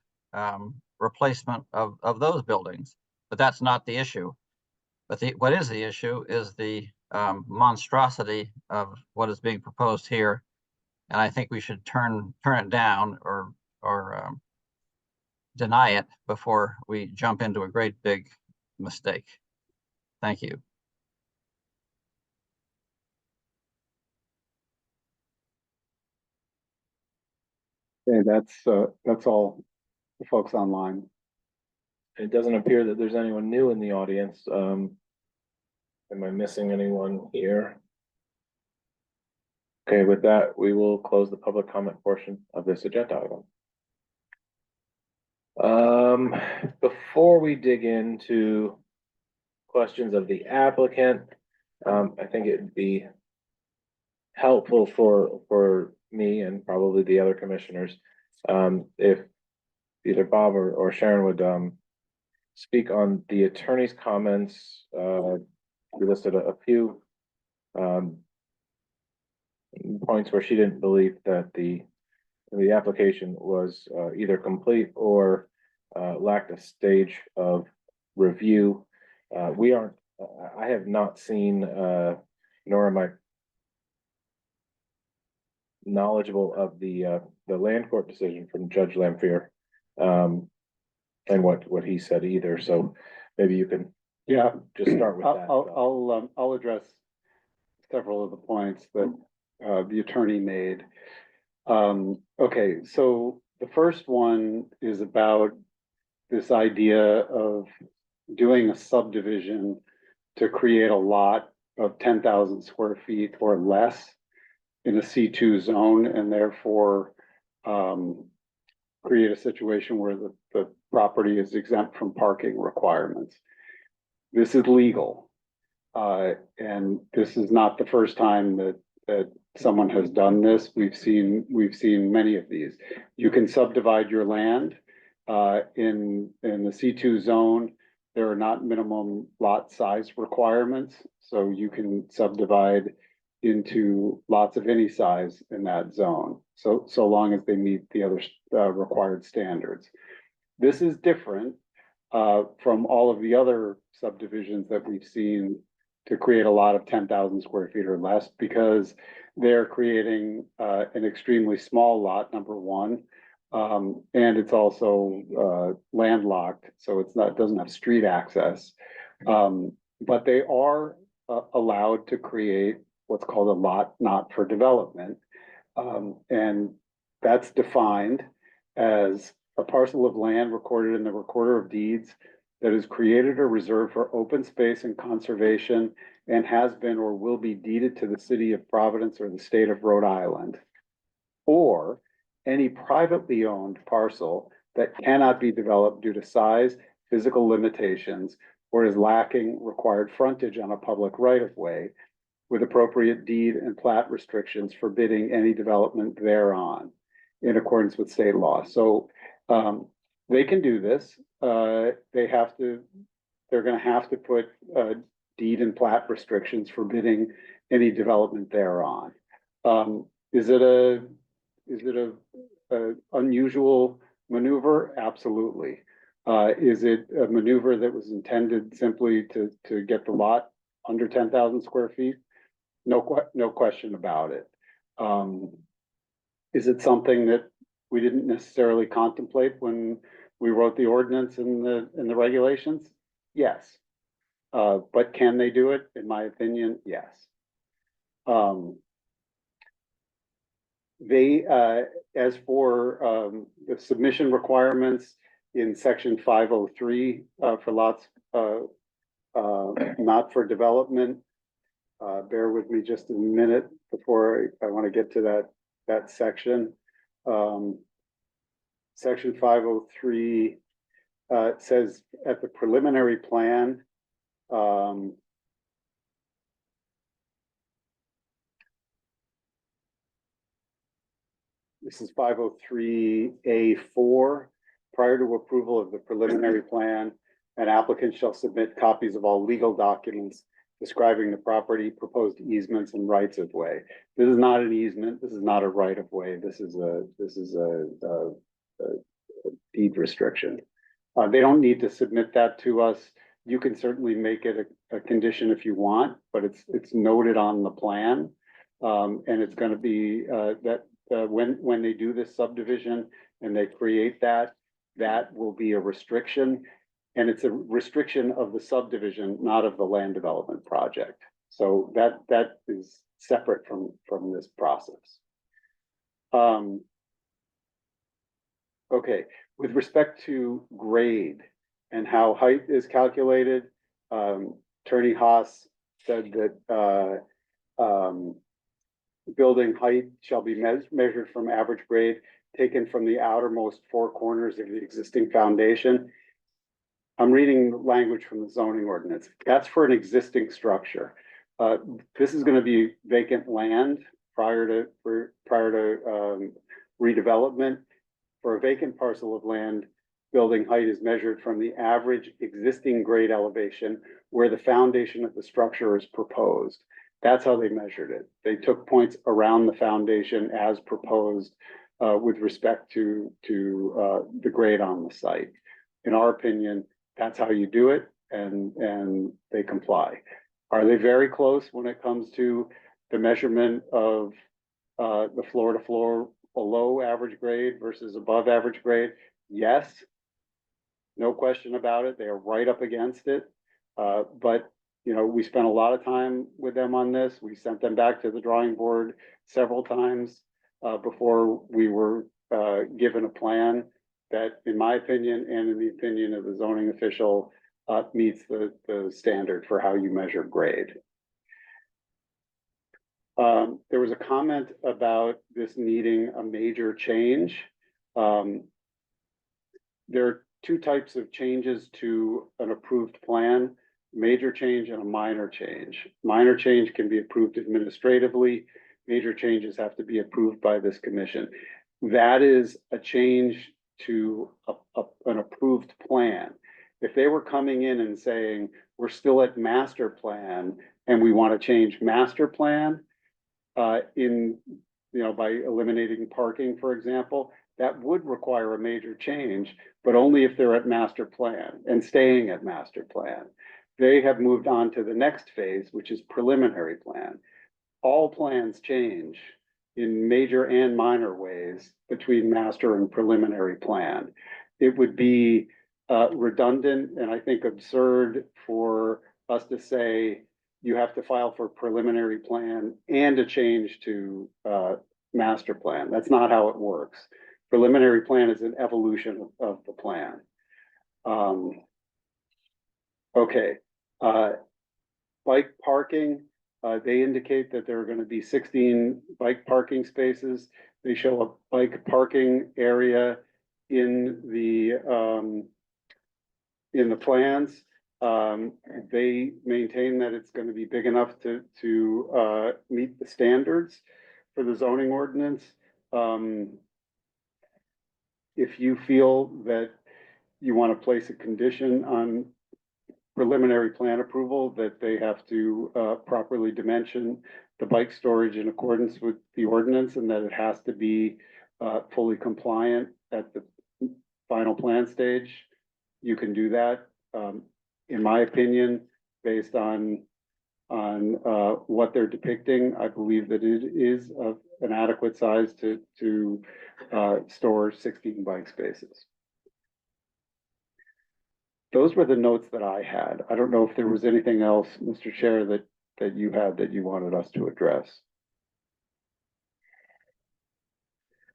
replacement of those buildings, but that's not the issue. But what is the issue is the monstrosity of what is being proposed here, and I think we should turn it down or deny it before we jump into a great big mistake. Thank you. Okay, that's all the folks online. It doesn't appear that there's anyone new in the audience. Am I missing anyone here? Okay, with that, we will close the public comment portion of this agenda item. Before we dig into questions of the applicant, I think it'd be helpful for me and probably the other commissioners, if either Bob or Sharon would speak on the attorney's comments. We listed a few points where she didn't believe that the application was either complete or lacked a stage of review. I have not seen, nor am I knowledgeable of the land court decision from Judge Lamphere, and what he said either. So maybe you can just start with that. I'll address several of the points that the attorney made. Okay, so the first one is about this idea of doing a subdivision to create a lot of 10,000 square feet or less in a C2 zone, and therefore create a situation where the property is exempt from parking requirements. This is legal. And this is not the first time that someone has done this. We've seen many of these. You can subdivide your land in the C2 zone. There are not minimum lot size requirements, so you can subdivide into lots of any size in that zone, so long as they meet the other required standards. This is different from all of the other subdivisions that we've seen to create a lot of 10,000 square feet or less, because they're creating an extremely small lot, number one, and it's also landlocked, so it doesn't have street access. But they are allowed to create what's called a lot not for development, and that's defined as a parcel of land recorded in the Recorder of Deeds that is created or reserved for open space and conservation and has been or will be deeded to the city of Providence or the state of Rhode Island, or any privately owned parcel that cannot be developed due to size, physical limitations, or is lacking required frontage on a public right-of-way, with appropriate deed and plat restrictions forbidding any development thereon in accordance with state law. So they can do this. They're gonna have to put deed and plat restrictions forbidding any development thereon. Is it a unusual maneuver? Absolutely. Is it a maneuver that was intended simply to get the lot under 10,000 square feet? No question about it. Is it something that we didn't necessarily contemplate when we wrote the ordinance and the regulations? Yes. But can they do it? In my opinion, yes. As for the submission requirements in section 503 for lots not for development, bear with me just a minute before I want to get to that section. Section 503 says at the preliminary plan, this is 503A4. Prior to approval of the preliminary plan, an applicant shall submit copies of all legal documents describing the property, proposed easements, and rights of way. This is not an easement. This is not a right of way. This is a deed restriction. They don't need to submit that to us. You can certainly make it a condition if you want, but it's noted on the plan, and it's going to be that. When they do this subdivision and they create that will be a restriction, and it's a restriction of the subdivision, not of the land development project. So that is separate from this process. Okay, with respect to grade and how height is calculated, Attorney Haas said that building height shall be measured from average grade taken from the outermost four corners of the existing foundation. I'm reading language from the zoning ordinance. That's for an existing structure. This is going to be vacant land prior to redevelopment. For a vacant parcel of land, building height is measured from the average existing grade elevation where the foundation of the structure is proposed. That's how they measured it. They took points around the foundation as proposed with respect to the grade on the site. In our opinion, that's how you do it, and they comply. Are they very close when it comes to the measurement of the floor to floor below average grade versus above average grade? Yes, no question about it. They are right up against it. But you know, we spent a lot of time with them on this. We sent them back to the drawing board several times before we were given a plan that, in my opinion, and in the opinion of the zoning official, meets the standard for how you measure grade. There was a comment about this needing a major change. There are two types of changes to an approved plan: major change and a minor change. Minor change can be approved administratively. Major changes have to be approved by this commission. That is a change to an approved plan. If they were coming in and saying, we're still at master plan and we want to change master plan by eliminating parking, for example, that would require a major change, but only if they're at master plan and staying at master plan. They have moved on to the next phase, which is preliminary plan. All plans change in major and minor ways between master and preliminary plan. It would be redundant and I think absurd for us to say you have to file for preliminary plan and a change to master plan. That's not how it works. Preliminary plan is an evolution of the plan. Okay. Bike parking, they indicate that there are going to be 16 bike parking spaces. They show a bike parking area in the plans. They maintain that it's going to be big enough to meet the standards for the zoning ordinance. If you feel that you want to place a condition on preliminary plan approval that they have to properly dimension the bike storage in accordance with the ordinance and that it has to be fully compliant at the final plan stage, you can do that. In my opinion, based on on what they're depicting. I believe that it is of an adequate size to store 16 bike spaces. Those were the notes that I had. I don't know if there was anything else, Mr. Chair, that you had that you wanted us to address.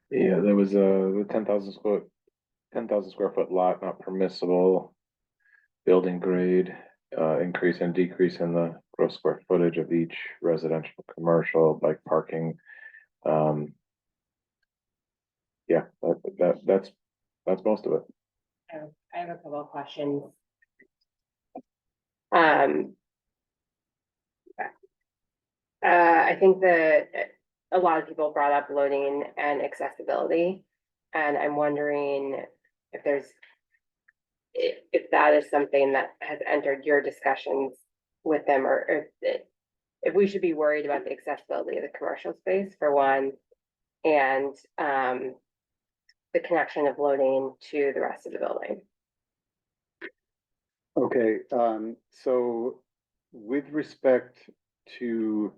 Yeah, there was the 10,000 square foot lot not permissible. Building grade, increase and decrease in the gross square footage of each residential, commercial, bike parking. Yeah, that's most of it. I have a couple of questions. I think that a lot of people brought up loading and accessibility, and I'm wondering if that is something that has entered your discussions with them, or if we should be worried about the accessibility of the commercial space for one, and the connection of loading to the rest of the building. Okay, so with respect to,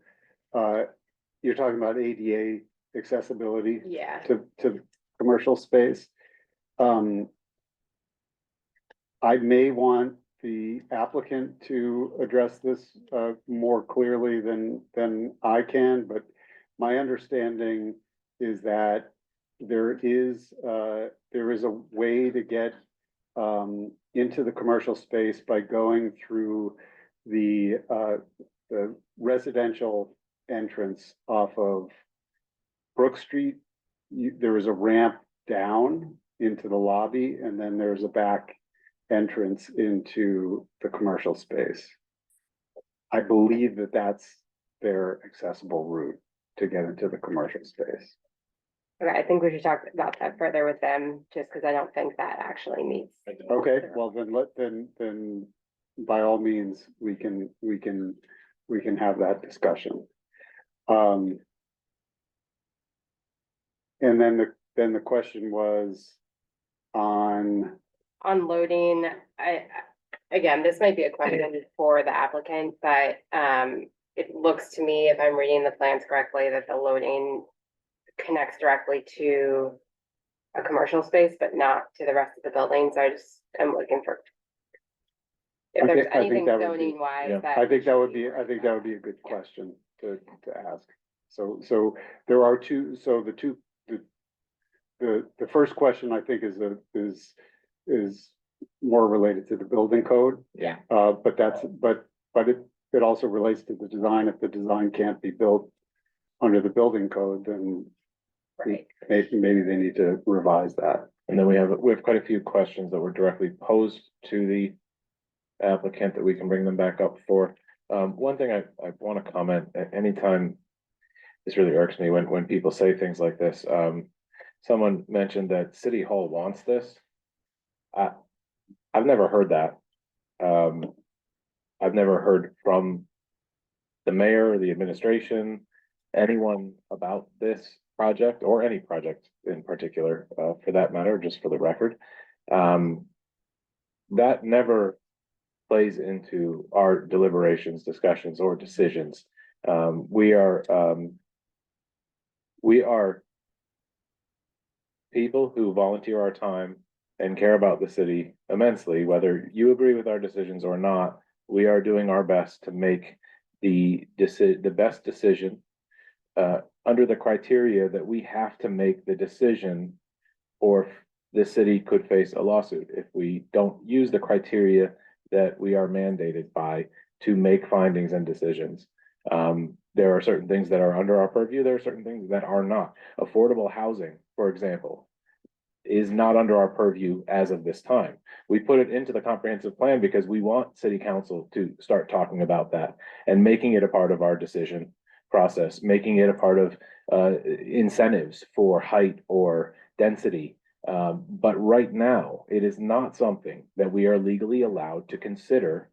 you're talking about ADA accessibility Yeah. to commercial space. I may want the applicant to address this more clearly than I can, but my understanding is that there is a way to get into the commercial space by going through the residential entrance off of Brook Street. There is a ramp down into the lobby, and then there's a back entrance into the commercial space. I believe that that's their accessible route to get into the commercial space. Okay, I think we should talk about that further with them, just because I don't think that actually meets. Okay, well then by all means, we can have that discussion. And then the question was on Loading. Again, this might be a question for the applicant, but it looks to me, if I'm reading the plans correctly, that the loading connects directly to a commercial space, but not to the rest of the building. So I'm looking for if there's anything zoning wise. I think that would be a good question to ask. So there are two. So the first question I think is more related to the building code. Yeah. But it also relates to the design. If the design can't be built under the building code, then maybe they need to revise that. And then we have quite a few questions that were directly posed to the applicant that we can bring them back up for. One thing I want to comment, anytime, this really irks me when people say things like this. Someone mentioned that City Hall wants this. I've never heard that. I've never heard from the mayor, the administration, anyone about this project or any project in particular, for that matter, just for the record. That never plays into our deliberations, discussions, or decisions. We are people who volunteer our time and care about the city immensely. Whether you agree with our decisions or not, we are doing our best to make the best decision under the criteria that we have to make the decision, or the city could face a lawsuit if we don't use the criteria that we are mandated by to make findings and decisions. There are certain things that are under our purview. There are certain things that are not. Affordable housing, for example, is not under our purview as of this time. We put it into the comprehensive plan because we want city council to start talking about that and making it a part of our decision process, making it a part of incentives for height or density. But right now, it is not something that we are legally allowed to consider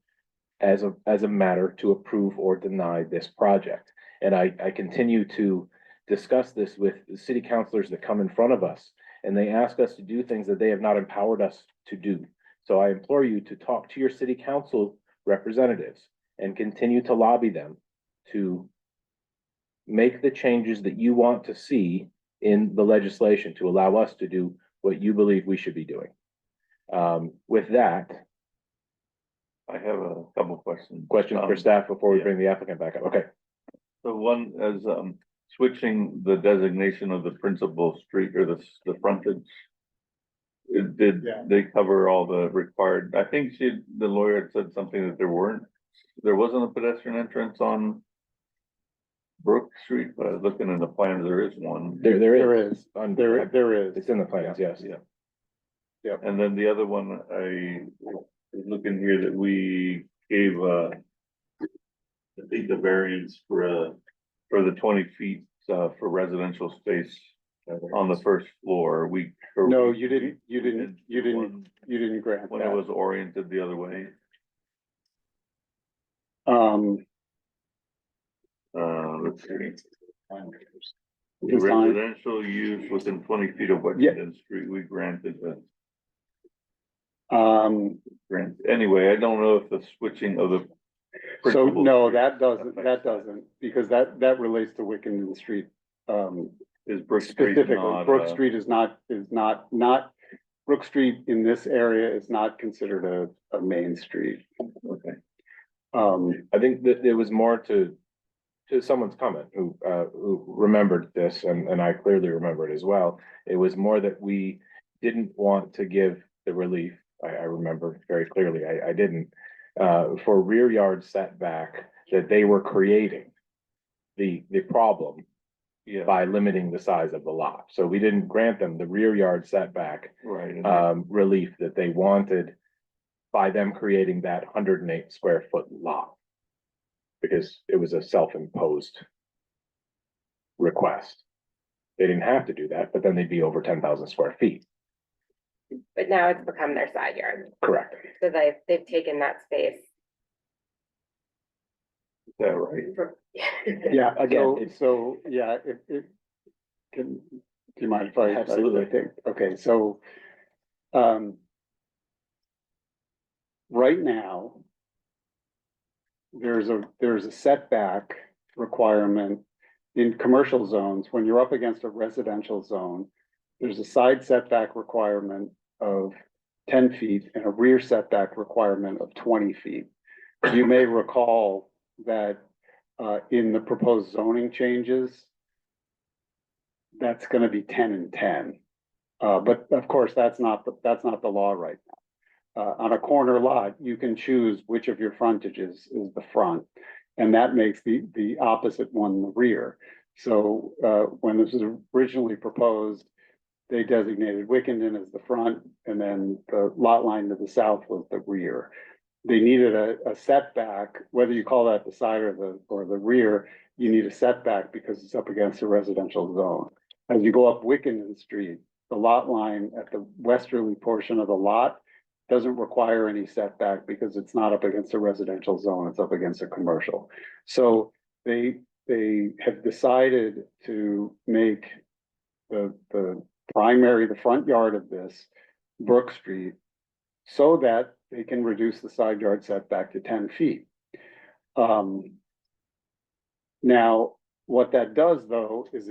as a matter to approve or deny this project. And I continue to discuss this with city councilors that come in front of us, and they ask us to do things that they have not empowered us to do. So I implore you to talk to your city council representatives and continue to lobby them to make the changes that you want to see in the legislation to allow us to do what you believe we should be doing. With that, I have a couple questions. questions for staff before we bring the applicant back up. Okay. So one is switching the designation of the principal street or the frontage. Did they cover all the required? I think the lawyer had said something that there wasn't a pedestrian entrance on Brook Street, but I was looking in the plans, there is one. There is. There is. It's in the plans, yes. Yeah. Yeah. And then the other one, I was looking here that we gave, I think the variance for the 20 feet, for residential space on the first floor. No, you didn't grant when it that. was oriented the other way. Let's see. The Design. residential use within 20 feet of Wickenden Street, we granted that. Anyway, I don't know if the switching of the. So principal no, street that doesn't, because that relates to Wickenden Street. Is Brook Street Specifically, not, Brook Street is not, Brook Street in this area is not considered a main street. Okay. I think that it was more to someone's comment who remembered this, and I clearly remember it as well. It was more that we didn't want to give the relief. I remember very clearly, I didn't, for rear yard setback that they were creating the problem by limiting the size of the lot. So we didn't grant them the rear yard setback relief that they wanted by them creating that 108 square foot lot. Because it was a self-imposed request. They didn't have to do that, but then they'd be over 10,000 square feet. But now it's become their side yard. Correct. So they've taken that space. Is that right? Yeah, Again, so, yeah, do you mind if I? Absolutely. I think, okay, so, right now, there's a setback requirement in commercial zones. When you're up against a residential zone, there's a side setback requirement of 10 feet and a rear setback requirement of 20 feet. You may recall that in the proposed zoning changes, that's going to be 10 and 10. But of course, that's not the law right now. On a corner lot, you can choose which of your frontages is the front, and that makes the opposite one the rear. So when this was originally proposed, they designated Wickenden as the front, and then the lot line to the south was the rear. They needed a setback, whether you call that the side or the rear, you need a setback because it's up against a residential zone. As you go up Wickenden Street, the lot line at the westerly portion of the lot doesn't require any setback because it's not up against a residential zone, it's up against a commercial. So they have decided to make the front yard of this Brook Street so that they can reduce the side yard setback to 10 feet. Now, what that does though, is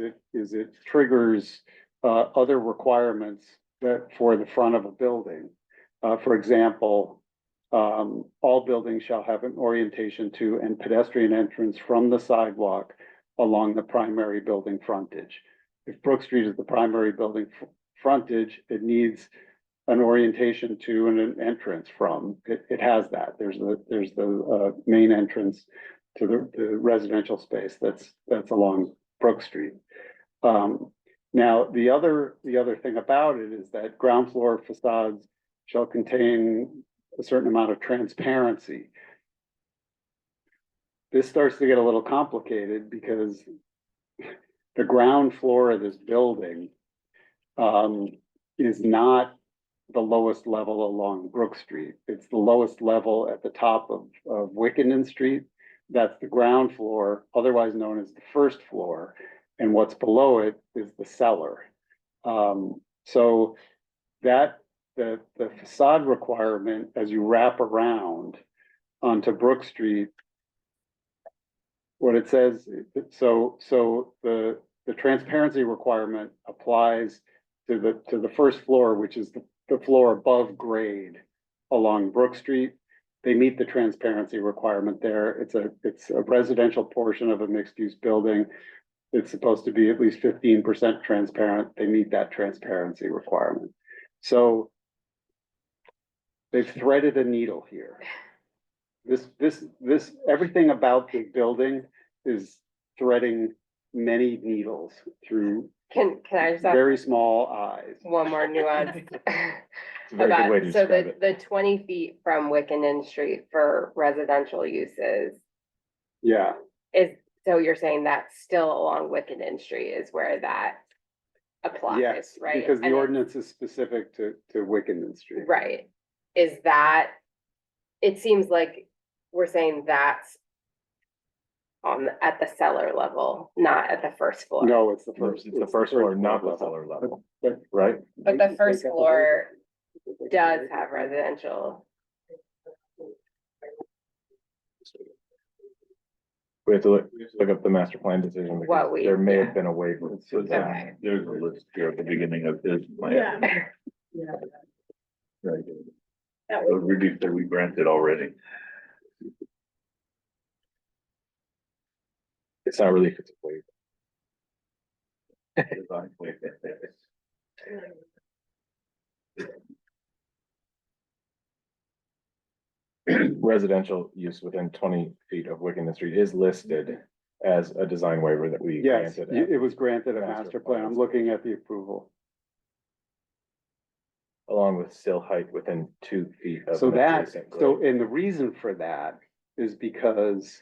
it triggers other requirements that for the front of a building. For example, all buildings shall have an orientation to and pedestrian entrance from the sidewalk along the primary building frontage. If Brook Street is the primary building frontage, it needs an orientation to and an entrance from. It has that. There's the main entrance to the residential space that's along Brook Street. Now, the other thing about it is that ground floor facades shall contain a certain amount of transparency. This starts to get a little complicated because the ground floor of this building is not the lowest level along Brook Street. It's the lowest level at the top of Wickenden Street. That's the ground floor, otherwise known as the first floor. And what's below it is the cellar. So that the facade requirement, as you wrap around onto Brook Street, What it says, so the transparency requirement applies to the first floor, which is the floor above grade along Brook Street. They meet the transparency requirement there. It's a residential portion of a mixed-use building. It's supposed to be at least 15% transparent. They meet that transparency requirement. So they've threaded a needle here. Everything about the building is threading many needles through Can I just ask very small eyes. one more nuance? It's a very good way to So describe it. the 20 feet from Wickenden Street for residential uses Yeah, is, so you're saying that's still along Wickenden Street is where that applies, yes, right? because the And ordinance is specific to Wickenden Street. right. Is that, it seems like we're saying that's at the cellar level, not at the first floor. No, it's the first. It's the first floor, not the cellar level, right? But the first floor does have residential. We have to look up the master plan decision. because there may have been a waiver. Okay. There's a list here at the beginning of his plan. Right. So really, that we granted already. It's not really if it's a waiver. Residential use within 20 feet of Wickenden Street is listed as a design waiver that we Yes, granted. it was granted a master plan. I'm looking at the approval. Along with sill height within 2 feet of. So an that, adjacent so, grade. and the reason for that is because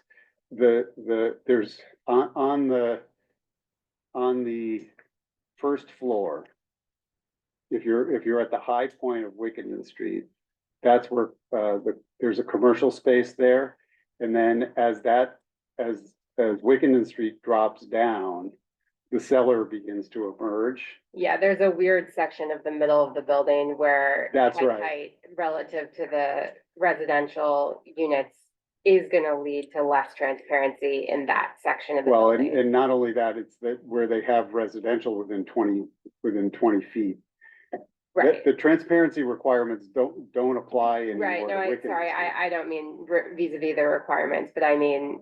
there's on the first floor, if you're at the high point of Wickenden Street, that's where there's a commercial space there. And then as Wickenden Street drops down, the cellar begins to emerge. Yeah, there's a weird section of the middle of the building where That's head right. height relative to the residential units is gonna lead to less transparency in that section of the Well, building. and not only that, it's that where they have residential within 20 feet. Right. The transparency requirements don't apply anymore. Right, no, to I'm Wickenden sorry, Street. I don't mean vis-a-vis the requirements, but I mean,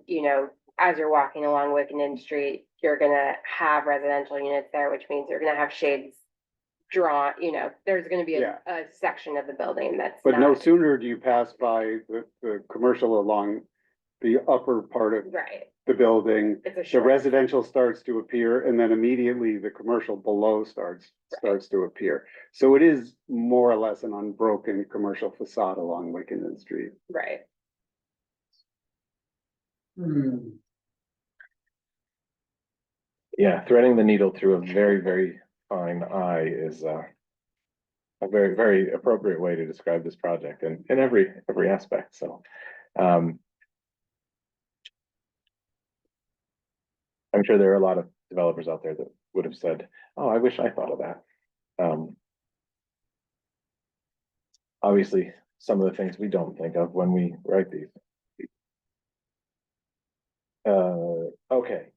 as you're walking along Wickenden Street, you're gonna have residential units there, which means you're gonna have shades drawn, there's gonna be Yeah. a section of the building that's But no not, sooner do you pass by the commercial along the upper part of right, the building, it's a the short. residential starts to appear, and then immediately the commercial below starts to appear. So it is more or less an unbroken commercial facade along Wickenden Street. Right. Yeah, threading the needle through a very, very fine eye is a very, very appropriate way to describe this project in every aspect, so. I'm sure there are a lot of developers out there that would have said, oh, I wish I thought of that. Obviously, some of the things we don't think of when we write these. Okay.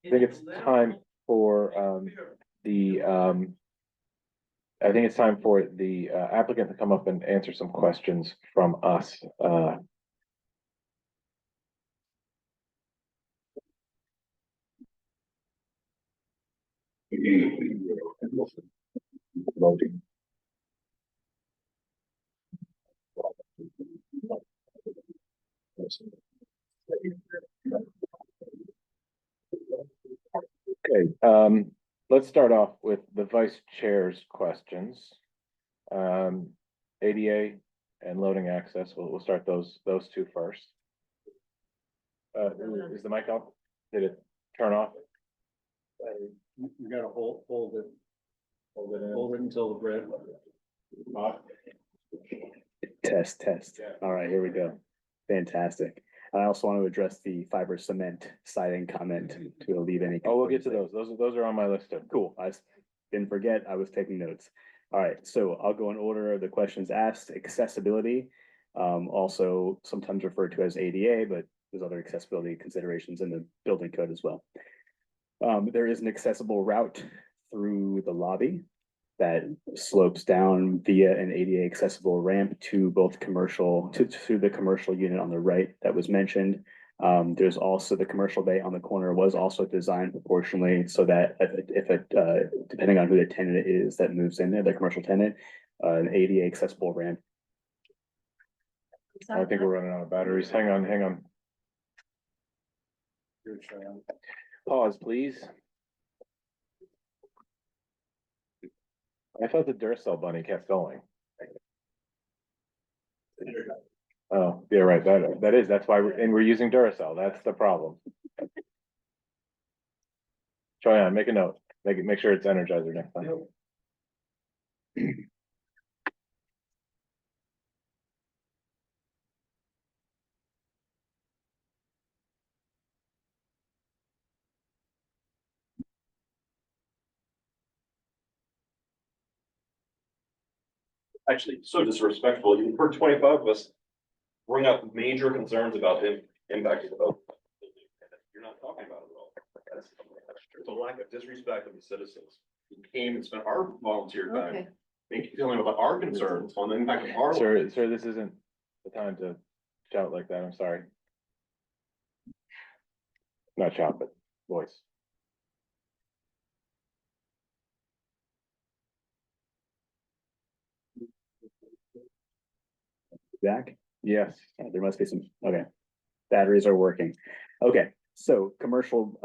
I think it's time for the applicant to come up and answer some questions from us. Loading. Okay, let's start off with the vice chair's questions. ADA and loading access, we'll start those two first. Is the mic off? Did it turn off? You gotta hold it. Hold it until the red. Test. All right, here we go. Fantastic. I also want to address the fiber cement siding comment to alleviate any. Oh, we'll get to those. Those are on my list too. Cool. I didn't forget. I was taking notes. All right, so I'll go in order of the questions asked. Accessibility, also sometimes referred to as ADA, but there's other accessibility considerations in the building code as well. There is an accessible route through the lobby that slopes down via an ADA accessible ramp to both commercial, to the commercial unit on the right that was mentioned. There's also the commercial bay on the corner was also designed proportionally so that depending on who the tenant is that moves in there, the commercial tenant, an ADA accessible ramp. I think we're running out of batteries. Hang on. Pause, please. I thought the Duracell bunny kept going. Oh, yeah, right. That's why we're using Duracell. That's the problem. Troyan, make a note. Make sure it's Energizer next time. Actually, so disrespectful. You've heard 25 of us bring up major concerns about the impact of the. You're not talking about it at all. It's a lack of disrespect of the citizens who came and spent our volunteer time telling about our concerns on the impact of our. Sir, this isn't the time to shout like that. I'm sorry. Not shout, but voice. Back? Yes. There must be some, okay. Batteries are working. Okay, so commercial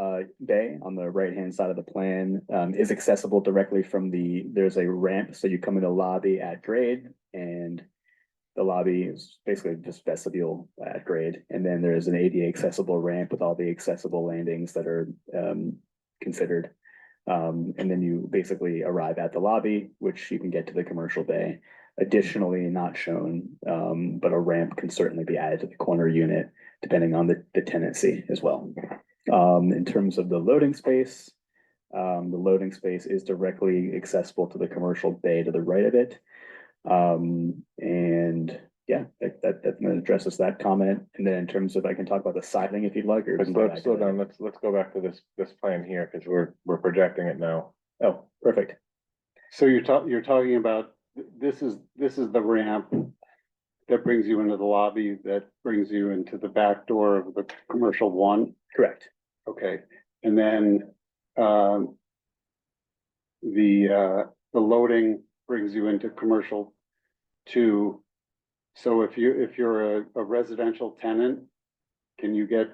bay on the right-hand side of the plan is accessible directly from there's a ramp. So you come in the lobby at grade and the lobby is basically just vestibule at grade. And then there's an ADA accessible ramp with all the accessible landings that are considered. And then you basically arrive at the lobby, which you can get to the commercial bay. Additionally, not shown, but a ramp can certainly be added to the corner unit, depending on the tenancy as well. In terms of the loading space is directly accessible to the commercial bay to the right of it. And yeah, that addresses that comment. And then in terms of, I can talk about the siding if you'd like, or Slow down. Let's go back to this plan here because we're projecting it now. Oh, perfect. So you're talking about, this is the ramp that brings you into the lobby, that brings you into the back door of the commercial one? Correct. Okay, and then the loading brings you into commercial two. So if you're a residential tenant, can you get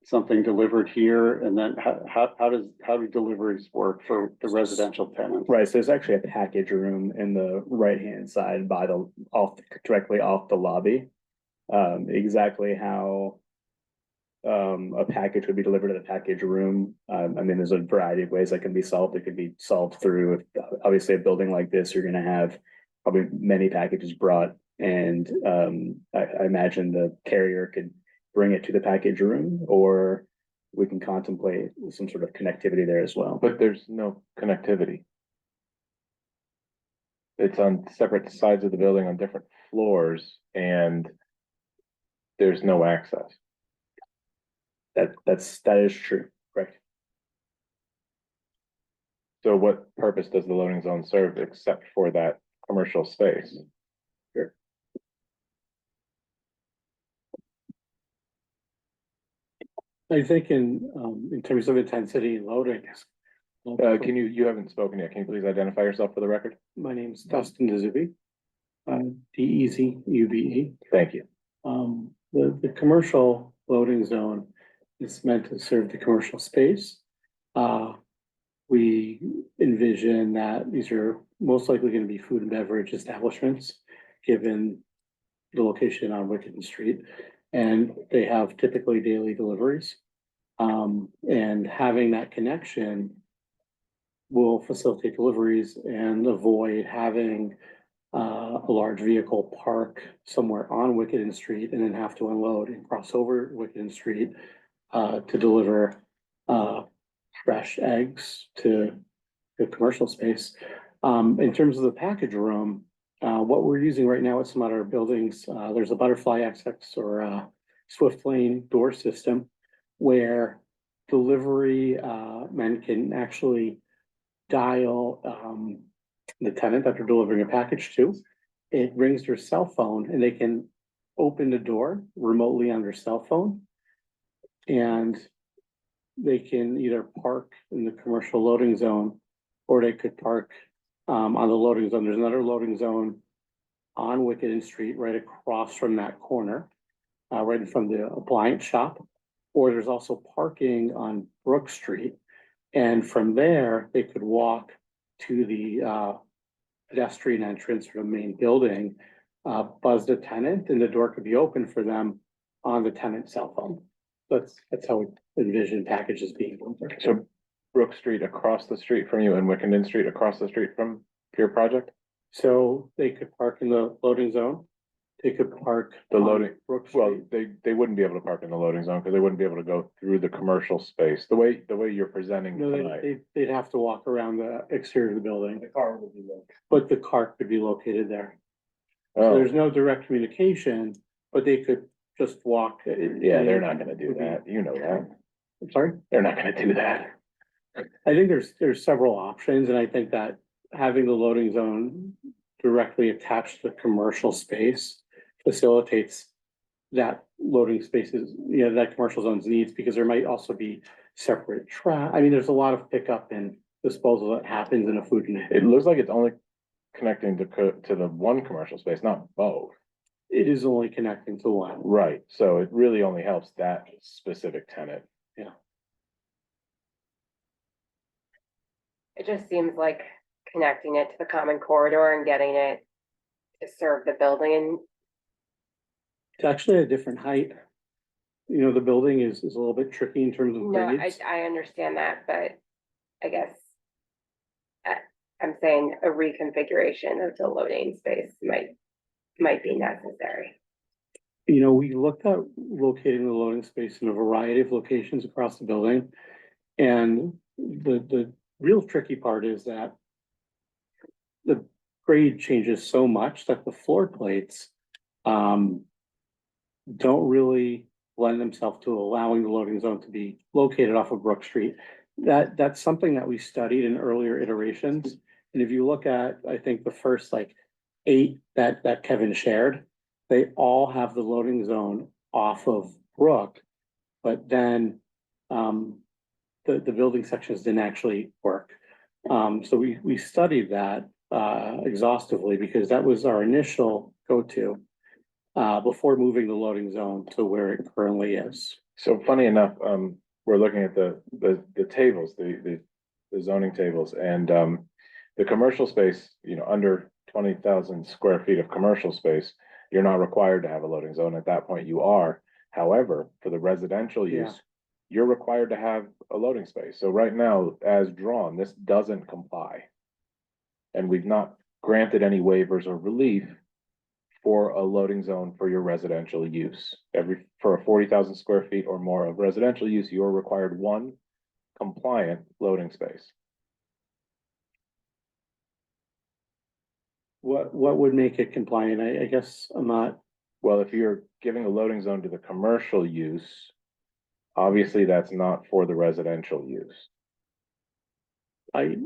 something delivered here? And then how do deliveries work for the residential tenants? Right, so there's actually a package room in the right-hand side directly off the lobby. Exactly how a package would be delivered to the package room. I mean, there's a variety of ways that can be solved. It could be solved through, obviously, a building like this, you're gonna have probably many packages brought. And I imagine the carrier could bring it to the package room, or we can contemplate some sort of connectivity there as well. But there's no connectivity. It's on separate sides of the building on different floors, and there's no access. That is true, correct. So what purpose does the loading zone serve except for that commercial space? Sure. I think in terms of intensity and loading. You haven't spoken yet. Can you please identify yourself for the record? My name is Dustin Dezubi, DEZUBE. Thank you. The commercial loading zone is meant to serve the commercial space. We envision that these are most likely going to be food and beverage establishments, given the location on Wickenden Street, and they have typically daily deliveries. And having that connection will facilitate deliveries and avoid having a large vehicle park somewhere on Wickenden Street and then have to unload and cross over Wickenden Street to deliver fresh eggs to the commercial space. In terms of the package room, what we're using right now at some other buildings, there's a butterfly access or swift lane door system where delivery men can actually dial the tenant that they're delivering a package to. It rings their cell phone and they can open the door remotely on their cell phone. And they can either park in the commercial loading zone or they could park on the loading zone. There's another loading zone on Wickenden Street right across from that corner, right in front of the appliance shop. Or there's also parking on Brook Street. And from there, they could walk to the pedestrian entrance for the main building, buzz the tenant, and the door could be open for them on the tenant's cell phone. That's how we envision packages being delivered. So Brook Street across the street from you and Wickenden Street across the street from your project? So they could park in the loading zone. They could park The on loading, Brook well, Street. they wouldn't be able to park in the loading zone because they wouldn't be able to go through the commercial space. The way you're presenting No, tonight. they'd have to walk around the exterior of the building, The car will be located. but the car could be located there. So Oh, there's no direct communication, but they could just walk. yeah, they're not gonna do that. You know that. I'm sorry? They're not gonna do that. I think there's several options, and I think that having the loading zone directly attached to the commercial space facilitates that loading spaces, that commercial zone's needs, because there might also be separate I mean, there's a lot of pickup and disposal that happens in a food and It looks like it's only connecting to the one commercial space, not both. it is only connecting to one. Right, so it really only helps that specific tenant. Yeah. It just seems like connecting it to the common corridor and getting it to serve the building. It's actually a different height. The building is a little bit tricky in terms of No, grades. I understand that, but I guess I'm saying a reconfiguration of the loading space might be necessary. We looked at locating the loading space in a variety of locations across the building. And the real tricky part is that the grade changes so much that the floor plates don't really lend themselves to allowing the loading zone to be located off of Brook Street. That's something that we studied in earlier iterations. And if you look at, I think the first 8 that Kevin shared, they all have the loading zone off of Brook, but then the building sections didn't actually work. So we studied that exhaustively because that was our initial go-to before moving the loading zone to where it currently is. So funny enough, we're looking at the tables, the zoning tables, and the commercial space, under 20,000 square feet of commercial space, you're not required to have a loading zone. At that point, you are. However, for the residential use, you're required to have a loading space. So right now, as drawn, this doesn't comply. And we've not granted any waivers or relief for a loading zone for your residential use. For a 40,000 square feet or more of residential use, you're required one compliant loading space. What would make it compliant? I guess I'm not. Well, if you're giving a loading zone to the commercial use, obviously that's not for the residential use. I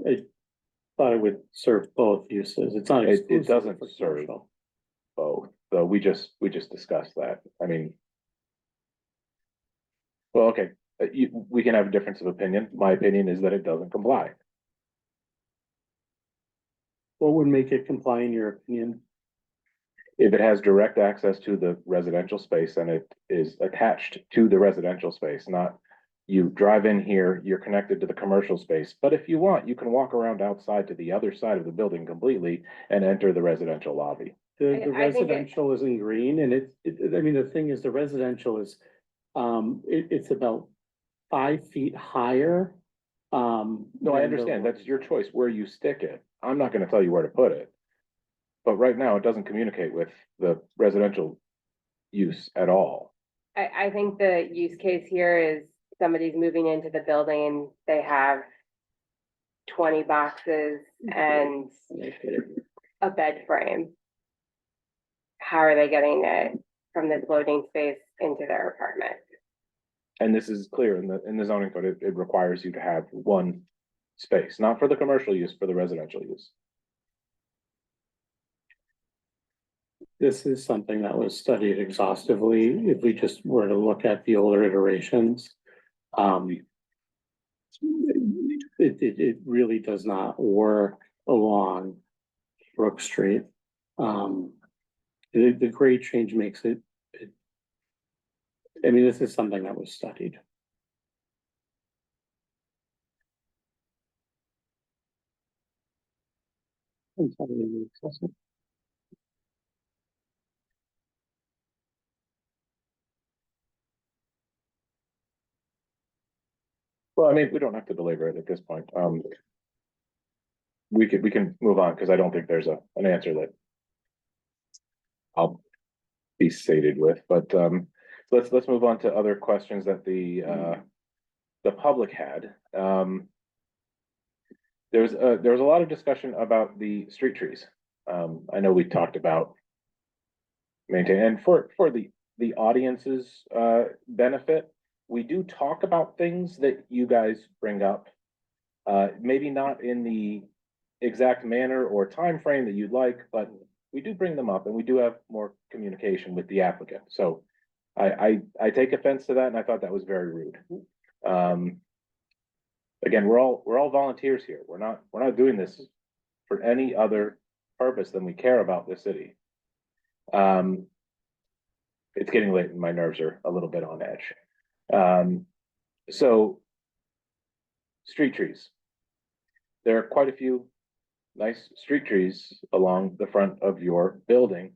thought it would serve both uses. It's not. It doesn't serve both. So we just discussed that. I mean, well, okay, we can have a difference of opinion. My opinion is that it doesn't comply. What would make it comply in your opinion? If it has direct access to the residential space and it is attached to the residential space, not you drive in here, you're connected to the commercial space. But if you want, you can walk around outside to the other side of the building completely and enter the residential lobby. The residential is in green, and I mean, the thing is, the residential is, it's about 5 feet higher. No, I understand. That's your choice where you stick it. I'm not gonna tell you where to put it. But right now, it doesn't communicate with the residential use at all. I think the use case here is somebody's moving into the building, they have 20 boxes and a bed frame. How are they getting it from this loading space into their apartment. And this is clear in the zoning code, it requires you to have one space, not for the commercial use, for the residential use. This is something that was studied exhaustively. If we just were to look at the older iterations, it really does not work along Brook Street. The grade change makes it, I mean, this is something that was studied. Well, I mean, we don't have to belabor it at this point. We can move on, because I don't think there's an answer that I'll be sated with, but let's move on to other questions that the public had. There was a lot of discussion about the street trees. I know we talked about maintaining, and for the audience's benefit, we do talk about things that you guys bring up. Maybe not in the exact manner or time frame that you'd like, but we do bring them up, and we do have more communication with the applicant. So I take offense to that, and I thought that was very rude. Again, we're all volunteers here. We're not doing this for any other purpose than we care about this city. It's getting late and my nerves are a little bit on edge. So street trees. There are quite a few nice street trees along the front of your building.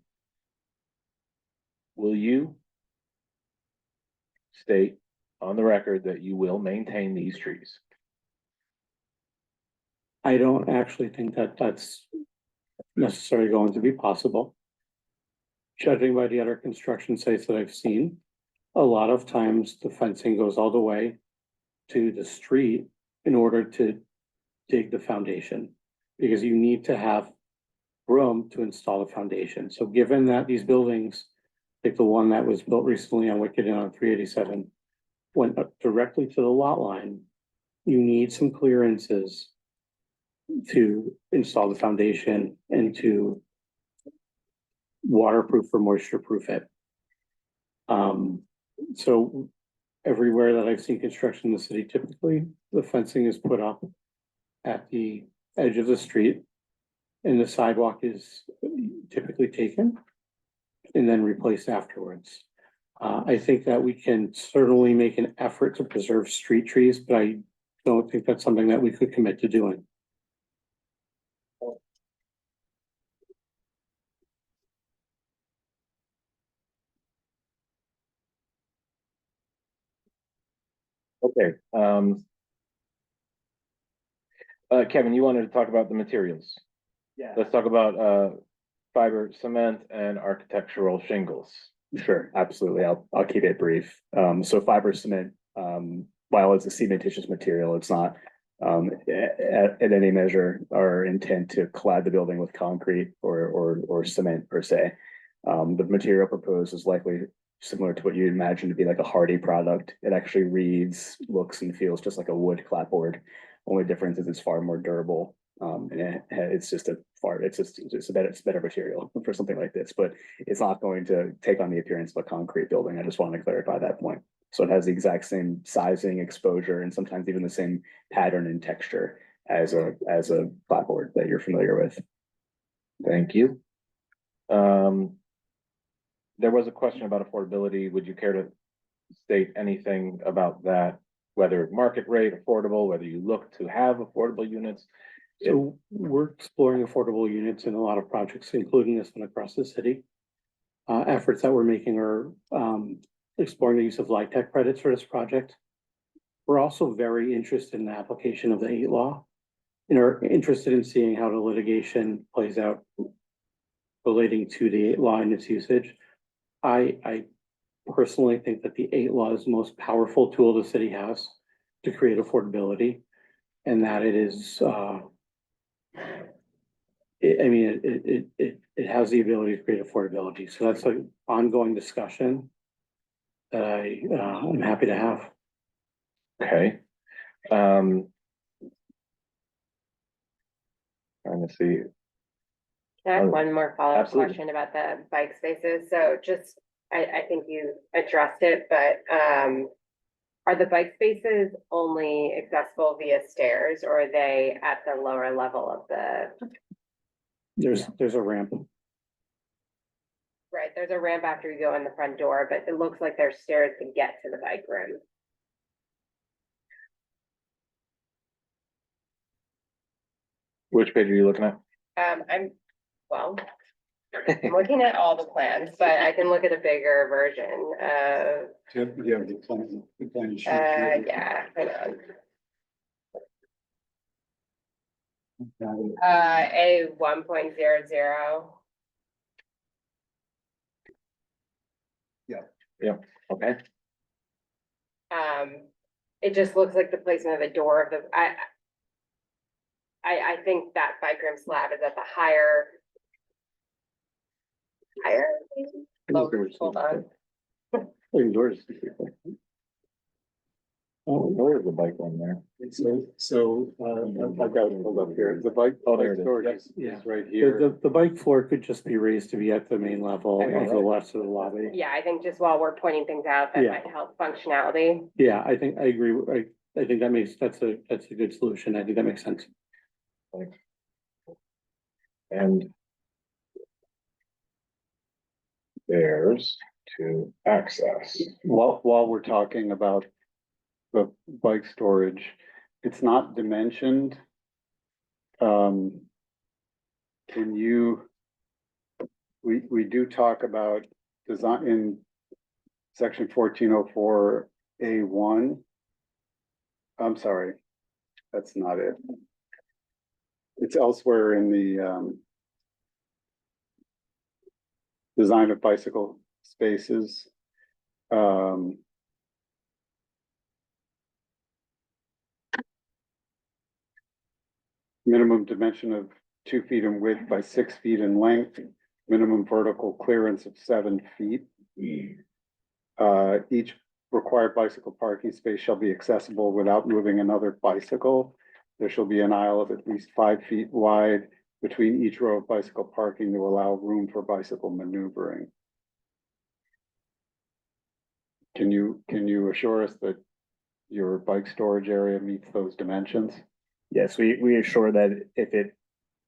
Will you state on the record that you will maintain these trees? I don't actually think that that's necessarily going to be possible. Judging by the other construction sites that I've seen, a lot of times the fencing goes all the way to the street in order to dig the foundation, because you need to have room to install the foundation. So given that these buildings, like the one that was built recently on Wickenden on 387, went up directly to the lot line, you need some clearances to install the foundation and to waterproof or moisture proof it. So everywhere that I've seen construction in the city, typically the fencing is put up at the edge of the street and the sidewalk is typically taken and then replaced afterwards. I think that we can certainly make an effort to preserve street trees, but I don't think that's something that we could commit to doing. Okay. Kevin, you wanted to talk about the materials. Yeah. Let's talk about fiber cement and architectural shingles. Sure, absolutely. I'll keep it brief. So fiber cement, while it's a cementitious material, it's not at any measure our intent to clad the building with concrete or cement per se. The material proposed is likely similar to what you imagine to be like a hardy product. It actually reads, looks, and feels just like a wood clapboard. Only difference is it's far more durable. And it's just a better material for something like this, but it's not going to take on the appearance of a concrete building. I just want to clarify that point. So it has the exact same sizing, exposure, and sometimes even the same pattern and texture as a clapboard that you're familiar with. Thank you. There was a question about affordability. Would you care to state anything about that? Whether market rate, affordable, whether you look to have affordable units? So we're exploring affordable units in a lot of projects, including this one across the city. Efforts that we're making are exploring the use of LIHTC credits for this project. We're also very interested in the application of the 8 law and are interested in seeing how the litigation plays out relating to the 8 law and its usage. I personally think that the 8 law is the most powerful tool the city has to create affordability, and that it is I mean, it has the ability to create affordability, so that's an ongoing discussion that I'm happy to have. Okay. Trying to see. Can I have Oh, one more follow-up absolutely. question about the bike spaces? So just, I think you addressed it, but, are the bike spaces only accessible via stairs, or are they at the lower level of the, There's a ramp. right, there's a ramp after you go in the front door, but it looks like there's stairs to get to the bike room. Which page are you looking at? Well, I'm looking at all the plans, but I can look at a bigger version of, Yeah, the plan sheet. yeah, hang on. A 1.00. Yeah, okay. It just looks like the placement of the door of the, I think that bike room slab is at the higher. Lower, hold on. Indoors. Oh, there's the bike one there. I've got it pulled up here. The bike. Oh, there it is. storage Yeah. is right here. The bike floor could just be raised to be at the main level Okay. of the rest of the lobby. Yeah, I think just while we're pointing things out, that Yeah. might help functionality. Yeah, I think, I agree, I think that's a good solution, I think that makes sense. And there's to access. While we're talking about the bike storage, it's not dimensioned. Can you, we do talk about design in section 1404A1. I'm sorry, that's not it. It's elsewhere in the design of bicycle spaces. Minimum dimension of 2 feet in width by 6 feet in length, minimum vertical clearance of 7 feet. Each required bicycle parking space shall be accessible without moving another bicycle. There shall be an aisle of at least 5 feet wide between each row of bicycle parking to allow room for bicycle maneuvering. Can you assure us that your bike storage area meets those dimensions? Yes, we assure that if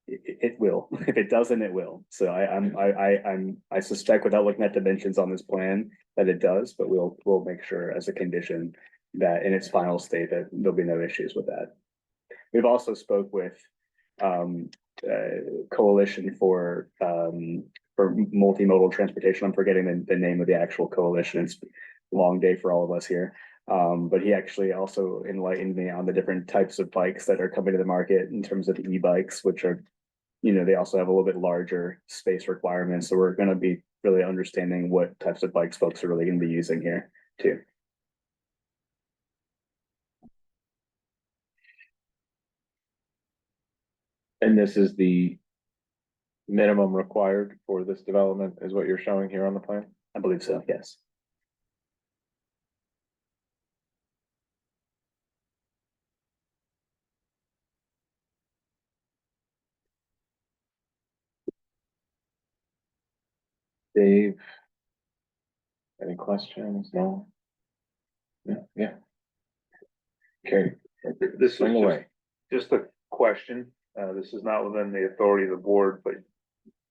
it will, if it doesn't, it will. So I suspect without looking at dimensions on this plan that it does, but we'll make sure as a condition that in its final state that there'll be no issues with that. We've also spoke with coalition for multimodal transportation. I'm forgetting the name of the actual coalition. It's a long day for all of us here. But he actually also enlightened me on the different types of bikes that are coming to the market in terms of e-bikes, which are, they also have a little bit larger space requirements. So we're going to be really understanding what types of bikes folks are really going to be using here too. And this is the minimum required for this development is what you're showing here on the plan? I believe so, yes. Dave? Any questions? No? Yeah. Okay. This is Bring away. just a question. This is not within the authority of the board, but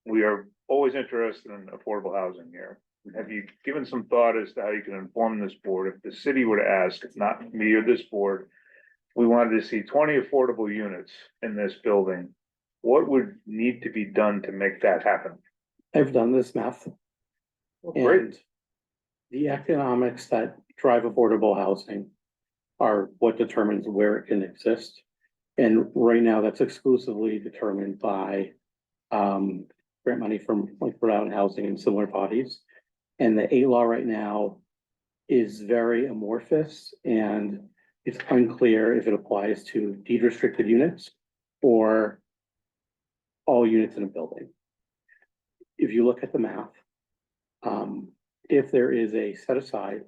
we are always interested in affordable housing here. Have you given some thought as to how you can inform this board? If the city were to ask, not me or this board, we wanted to see 20 affordable units in this building, what would need to be done to make that happen? I've done this math. Great. And the economics that drive affordable housing are what determines where it can exist. And right now, that's exclusively determined by grant money from like Rhode Island Housing and similar bodies. And the A law right now is very amorphous, and it's unclear if it applies to deed restricted units or all units in a building. If you look at the math, if there is a set aside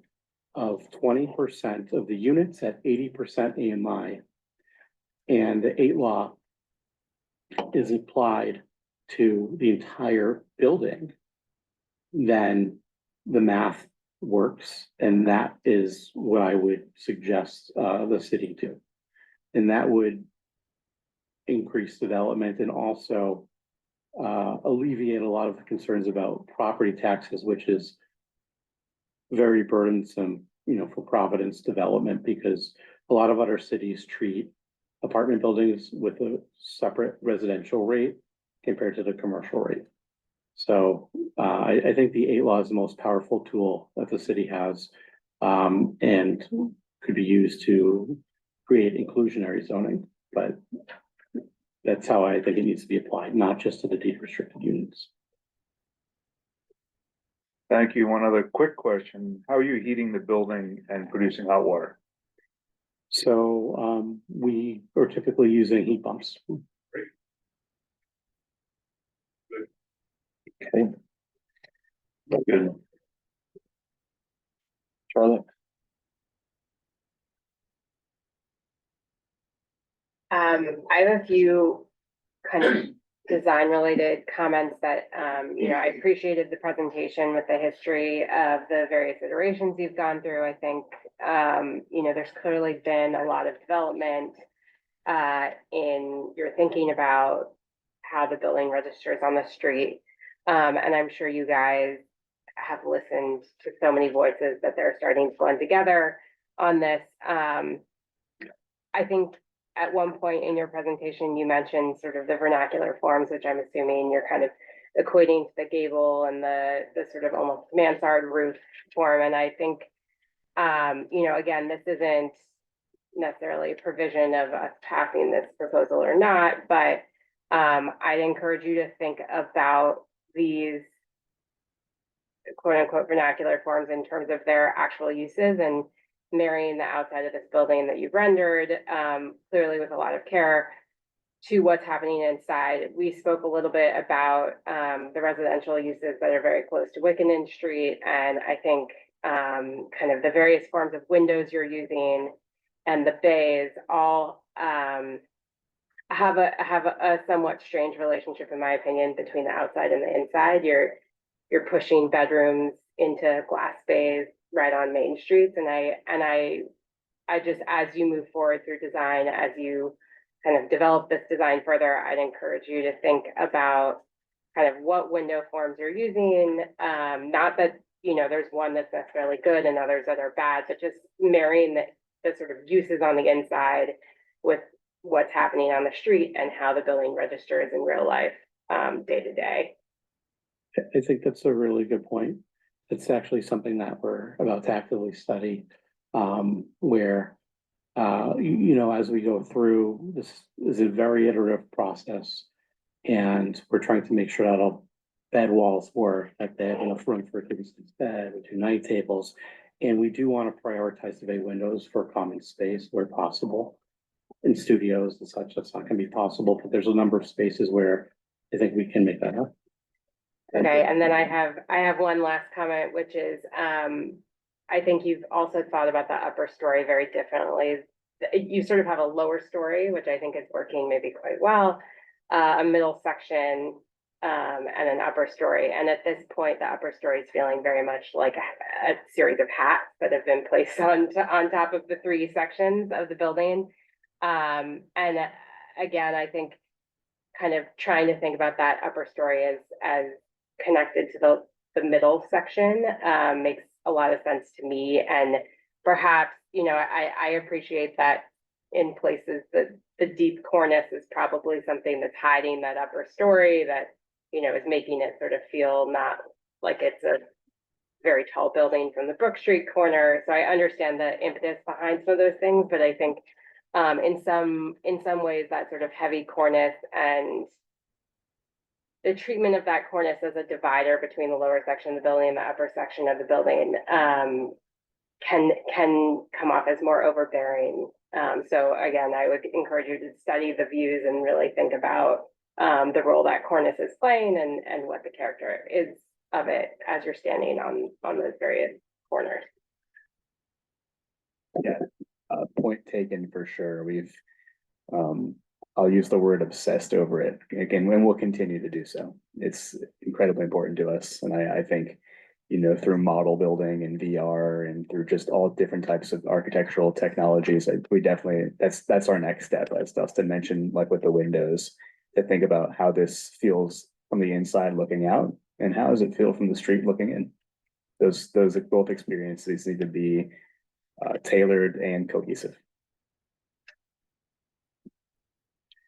of 20% of the units at 80% AMI, and the 8 law is applied to the entire building, then the math works, and that is what I would suggest the city do. And that would increase development and also alleviate a lot of the concerns about property taxes, which is very burdensome, you know, for Providence development, because a lot of other cities treat apartment buildings with a separate residential rate compared to the commercial rate. So I think the 8 law is the most powerful tool that the city has, and could be used to create inclusionary zoning, but that's how I think it needs to be applied, not just to the deed restricted units. Thank you. One other quick question. How are you heating the building and producing hot water? So we are typically using heat pumps. Okay. Good. Charlotte? I have a few kind of design related comments that, you know, I appreciated the presentation with the history of the various iterations you've gone through. I think, you know, there's clearly been a lot of development in your thinking about how the building registers on the street. And I'm sure you guys have listened to so many voices that they're starting to blend together on this. I think at one point in your presentation, you mentioned sort of the vernacular forms, which I'm assuming you're kind of equating to the gable and the sort of almost mansard roof form. And I think, you know, again, this isn't necessarily a provision of us passing this proposal or not, but I'd encourage you to think about these quote unquote vernacular forms in terms of their actual uses and marrying the outside of this building that you've rendered clearly with a lot of care to what's happening inside. We spoke a little bit about the residential uses that are very close to Wickenden Street, and I think kind of the various forms of windows you're using and the bays all have a somewhat strange relationship, in my opinion, between the outside and the inside. You're pushing bedrooms into glass bays right on main streets, and I just, as you move forward through design, as you kind of develop this design further, I'd encourage you to think about kind of what window forms you're using. Not that, you know, there's one that's necessarily good and others that are bad, but just marrying the sort of uses on the inside with what's happening on the street and how the building registers in real life, day to day. I think that's a really good point. It's actually something that we're about to actively study, where, you know, as we go through, this is a very iterative process, and we're trying to make sure that all bed walls work, like they have enough room for a kid's bed or 2 night tables. And we do want to prioritize the bay windows for common space where possible. In studios and such, that's not going to be possible, but there's a number of spaces where I think we can make that happen. Okay, and then I have one last comment, which is, I think you've also thought about the upper story very differently. You sort of have a lower story, which I think is working maybe quite well, a middle section, and an upper story. And at this point, the upper story is feeling very much like a series of hats that have been placed on top of the 3 sections of the building. And again, I think kind of trying to think about that upper story as connected to the middle section makes a lot of sense to me. And perhaps, you know, I appreciate that in places the deep cornice is probably something that's hiding that upper story that, you know, is making it sort of feel not like it's a very tall building from the Brook Street corner. So I understand the impetus behind some of those things, but I think in some ways that sort of heavy cornice and the treatment of that cornice as a divider between the lower section of the building and the upper section of the building can come off as more overbearing. So again, I would encourage you to study the views and really think about the role that cornice is playing and what the character is of it as you're standing on those various corners. Yeah, point taken for sure. I'll use the word obsessed over it again, and we'll continue to do so. It's incredibly important to us. And I think, through model building and VR and through just all different types of architectural technologies, we definitely, that's our next step, as Dustin mentioned, like with the windows, to think about how this feels from the inside looking out and how does it feel from the street looking in. Those both experiences need to be tailored and cohesive.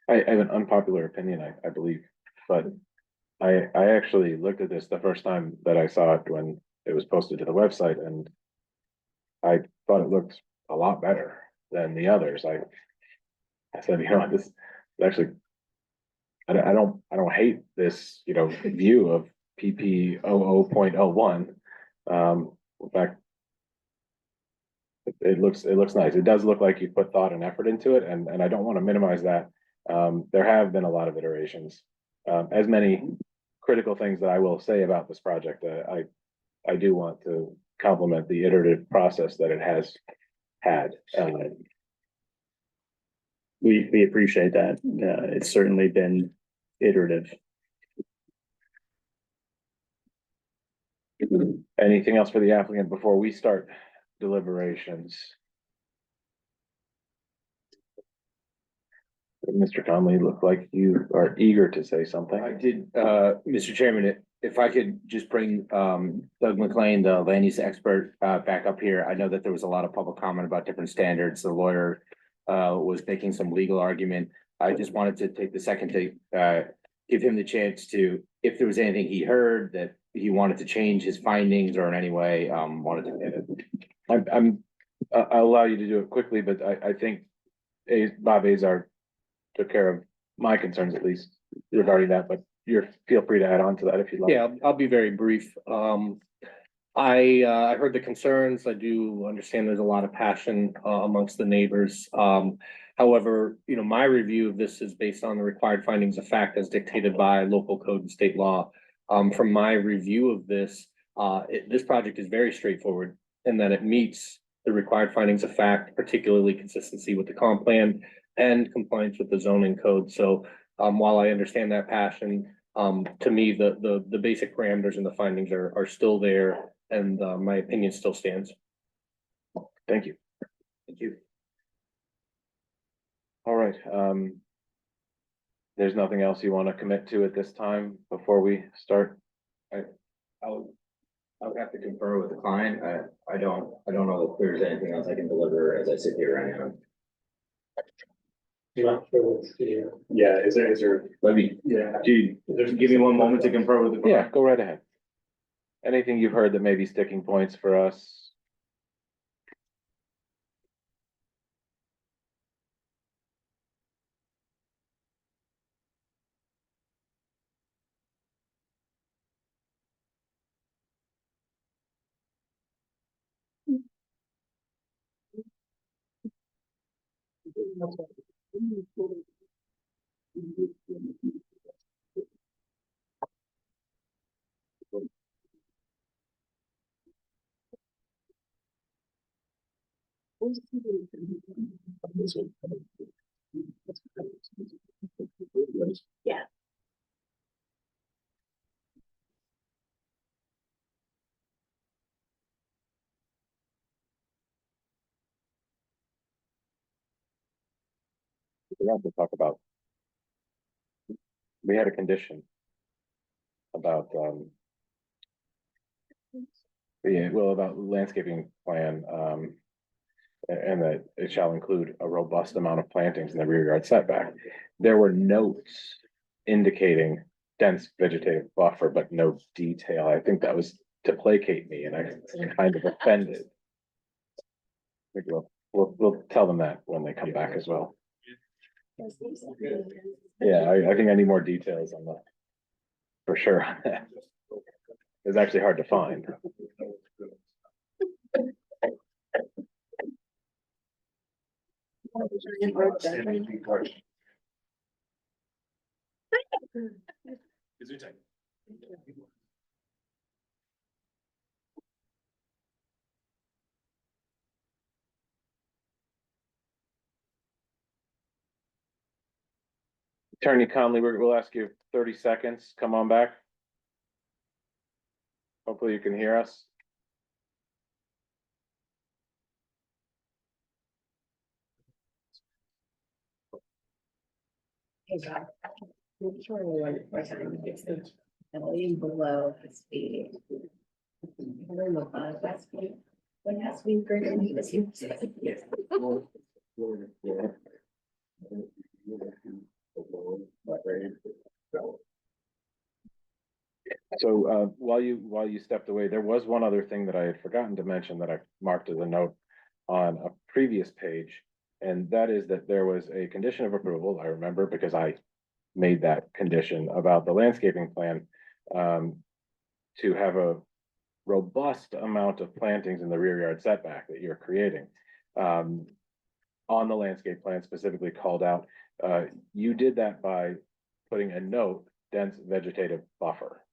I have an unpopular opinion, I believe, but I actually looked at this the first time that I saw it when it was posted to the website, and I thought it looked a lot better than the others. I said, this is actually, I don't hate this, view of PP 00.01. In fact, it looks nice. It does look like you put thought and effort into it, and I don't want to minimize that. There have been a lot of iterations. As many critical things that I will say about this project, I do want to compliment the iterative process that it has had. We appreciate that. It's certainly been iterative. Anything else for the applicant before we start deliberations? Mr. Conley, look like you are eager to say something. I did, Mr. Chairman, if I could just bring Doug McLean, the land use expert, back up here. I know that there was a lot of public comment about different standards. The lawyer was making some legal argument. I just wanted to take the second to give him the chance to, if there was anything he heard that he wanted to change his findings or in any way, wanted to. I'll allow you to do it quickly, but I think Bob Azar took care of my concerns, at least regarding that, but feel free to add on to that if you'd like. Yeah, I'll be very brief. I heard the concerns. I do understand there's a lot of passion amongst the neighbors. However, my review of this is based on the required findings of fact as dictated by local code and state law. From my review of this, this project is very straightforward in that it meets the required findings of fact, particularly consistency with the comp plan and compliance with the zoning code. So while I understand that passion, to me, the basic parameters and the findings are still there, and my opinion still stands. Thank you. Thank you. All right. There's nothing else you want to commit to at this time before we start? I would have to confer with the client. I don't know if there's anything else I can deliver as I sit here right now. Yeah, is there, let me, give me one moment to confer with the client. Yeah, go right ahead. Anything you've heard that may be sticking points for us? Yeah. We have to talk about, we had a condition about, about landscaping plan, and that it shall include a robust amount of plantings in the rear yard setback. There were notes indicating dense vegetative buffer, but no detail. I think that was to placate me, and I kind of offended. I think we'll tell them that when they come back as well. Yeah, I think I need more details on that, for sure. It's actually hard to find. Attorney Conley, we'll ask you 30 seconds. Come on back. Hopefully you can hear us. Hey, John. Make sure one more time. It's the volume below the speed. That's speed. When has been greater than this year? So while you stepped away, there was one other thing that I had forgotten to mention that I marked as a note on a previous page. And that is that there was a condition of approval, I remember, because I made that condition about the landscaping plan to have a robust amount of plantings in the rear yard setback that you're creating. On the landscape plan specifically called out, you did that by putting a note, dense vegetative buffer.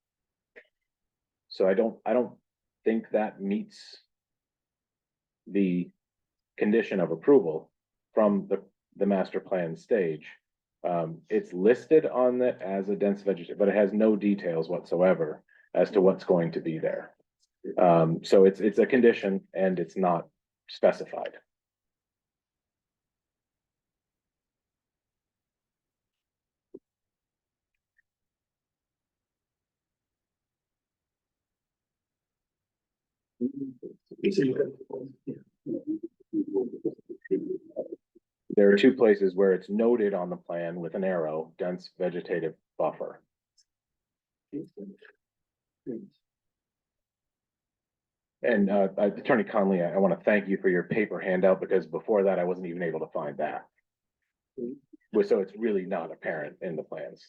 So I don't think that meets the condition of approval from the master plan stage. It's listed on it as a dense vegetative, but it has no details whatsoever as to what's going to be there. So it's a condition and it's not specified. There are two places where it's noted on the plan with an arrow, dense vegetative buffer. And Attorney Conley, I want to thank you for your paper handout because before that, I wasn't even able to find that. So it's really not apparent in the plans.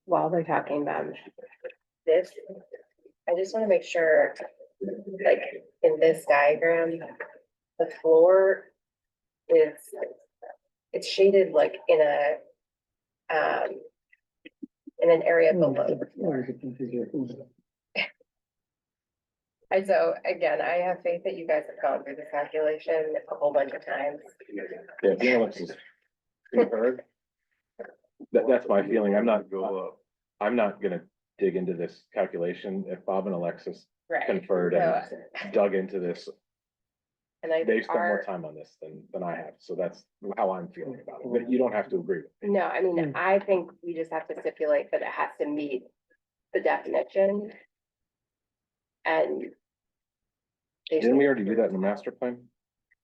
While they're talking about this, I just want to make sure, like, in this diagram, the floor is, it's shaded like in an area below. And so, again, I have faith that you guys have gone through this calculation a whole bunch of times. Yeah, Alexis. That's my feeling. I'm not gonna dig into this calculation. If Bob and Alexis Right. conferred and dug into this, And I they've spent more time on this than I have. So that's how I'm feeling about it. But you don't have to agree with me. No, I mean, I think we just have to stipulate that it has to meet the definition. And. Didn't we already do that in the master plan?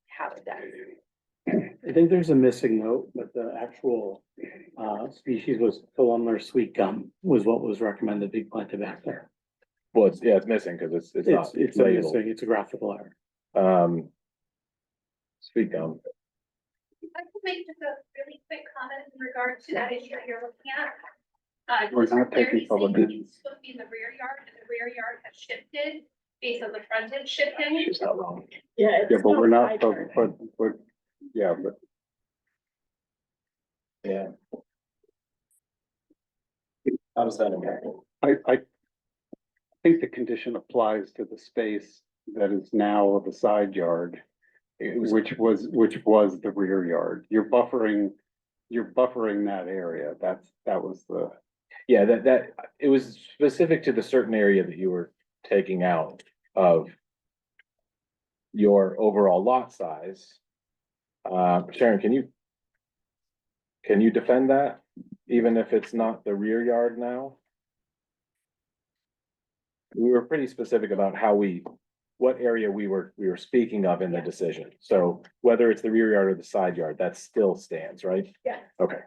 How it does. I think there's a missing note, but the actual species was columnar sweet gum was what was recommended to be planted back there. Well, it's missing because it's not It's labeled. missing, it's a graphical error. Sweet gum. I can make just a really quick comment in regard to that issue that you're looking at. We're Just for not taking clarity's public sake, comment. it's supposed to be in the rear yard, and the rear yard has shifted based on the frontage shifting. She's not wrong. Yeah. Yeah, but we're not, but we're, yeah, but Yeah. How does that impact? I think the condition applies to the space that is now the side yard, which was the rear yard. You're buffering that area. That was the. Yeah, that it was specific to the certain area that you were taking out of your overall lot size. Sharon, can you defend that, even if it's not the rear yard now? We were pretty specific about what area we were speaking of in the decision. So whether it's the rear yard or the side yard, that still stands, right? Yeah. Okay.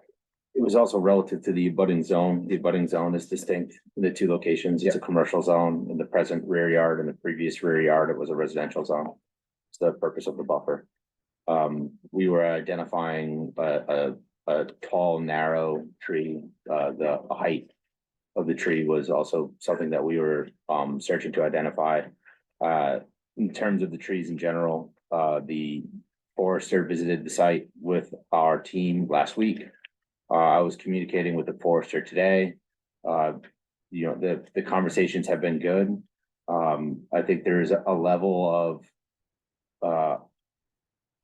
It was also relative to the abutting zone. The abutting zone is distinct in the two locations. It's a commercial zone in the present rear yard, and the previous rear yard, it was a residential zone. It's the purpose of the buffer. We were identifying a tall, narrow tree. The height of the tree was also something that we were searching to identify. In terms of the trees in general, the forester visited the site with our team last week. I was communicating with the forester today. The conversations have been good. I think there's a level of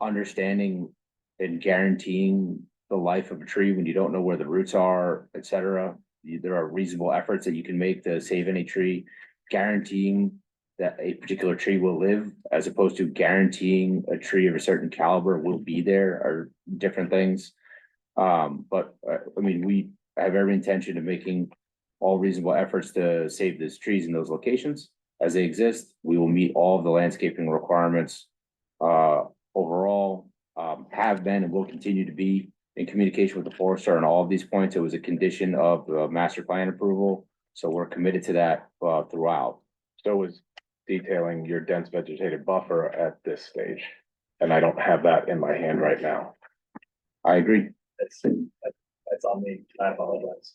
understanding and guaranteeing the life of a tree when you don't know where the roots are, et cetera. There are reasonable efforts that you can make to save any tree, guaranteeing that a particular tree will live, as opposed to guaranteeing a tree of a certain caliber will be there, are different things. I mean, we have every intention of making all reasonable efforts to save these trees in those locations as they exist. We will meet all of the landscaping requirements overall, have been and will continue to be in communication with the forester on all of these points. It was a condition of the master plan approval, so we're committed to that throughout. So was detailing your dense vegetated buffer at this stage, and I don't have that in my hand right now. I agree. That's on me. I apologize.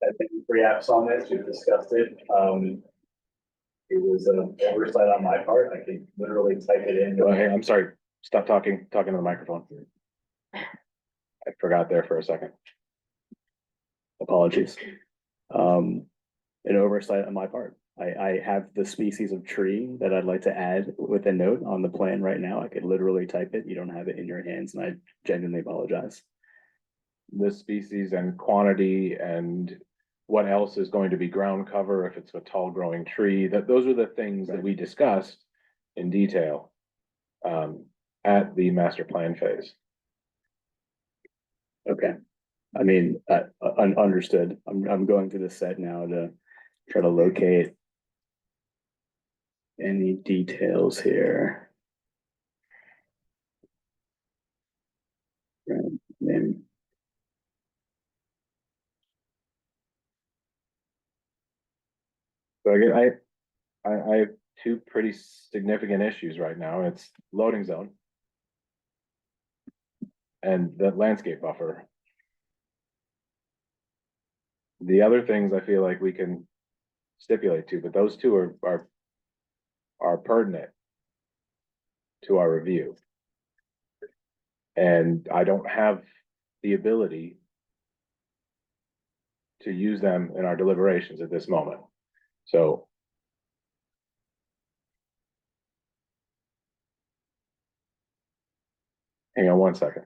I think pre-apps on this, we've discussed it. It was an oversight on my part. I can literally type it in. Hey, I'm sorry, stop talking to the microphone. I forgot there for a second. Apologies. An oversight on my part. I have the species of tree that I'd like to add with a note on the plan right now. I could literally type it. You don't have it in your hands, and I genuinely apologize. The species and quantity and what else is going to be ground cover if it's a tall growing tree, those are the things that we discussed in detail at the master plan phase. Okay. I mean, understood. I'm going through the set now to try to locate any details here. Right. Maybe. So again, I have two pretty significant issues right now. It's loading zone and the landscape buffer. The other things I feel like we can stipulate to, but those two are pertinent to our review. And I don't have the ability to use them in our deliberations at this moment. So hang on one second.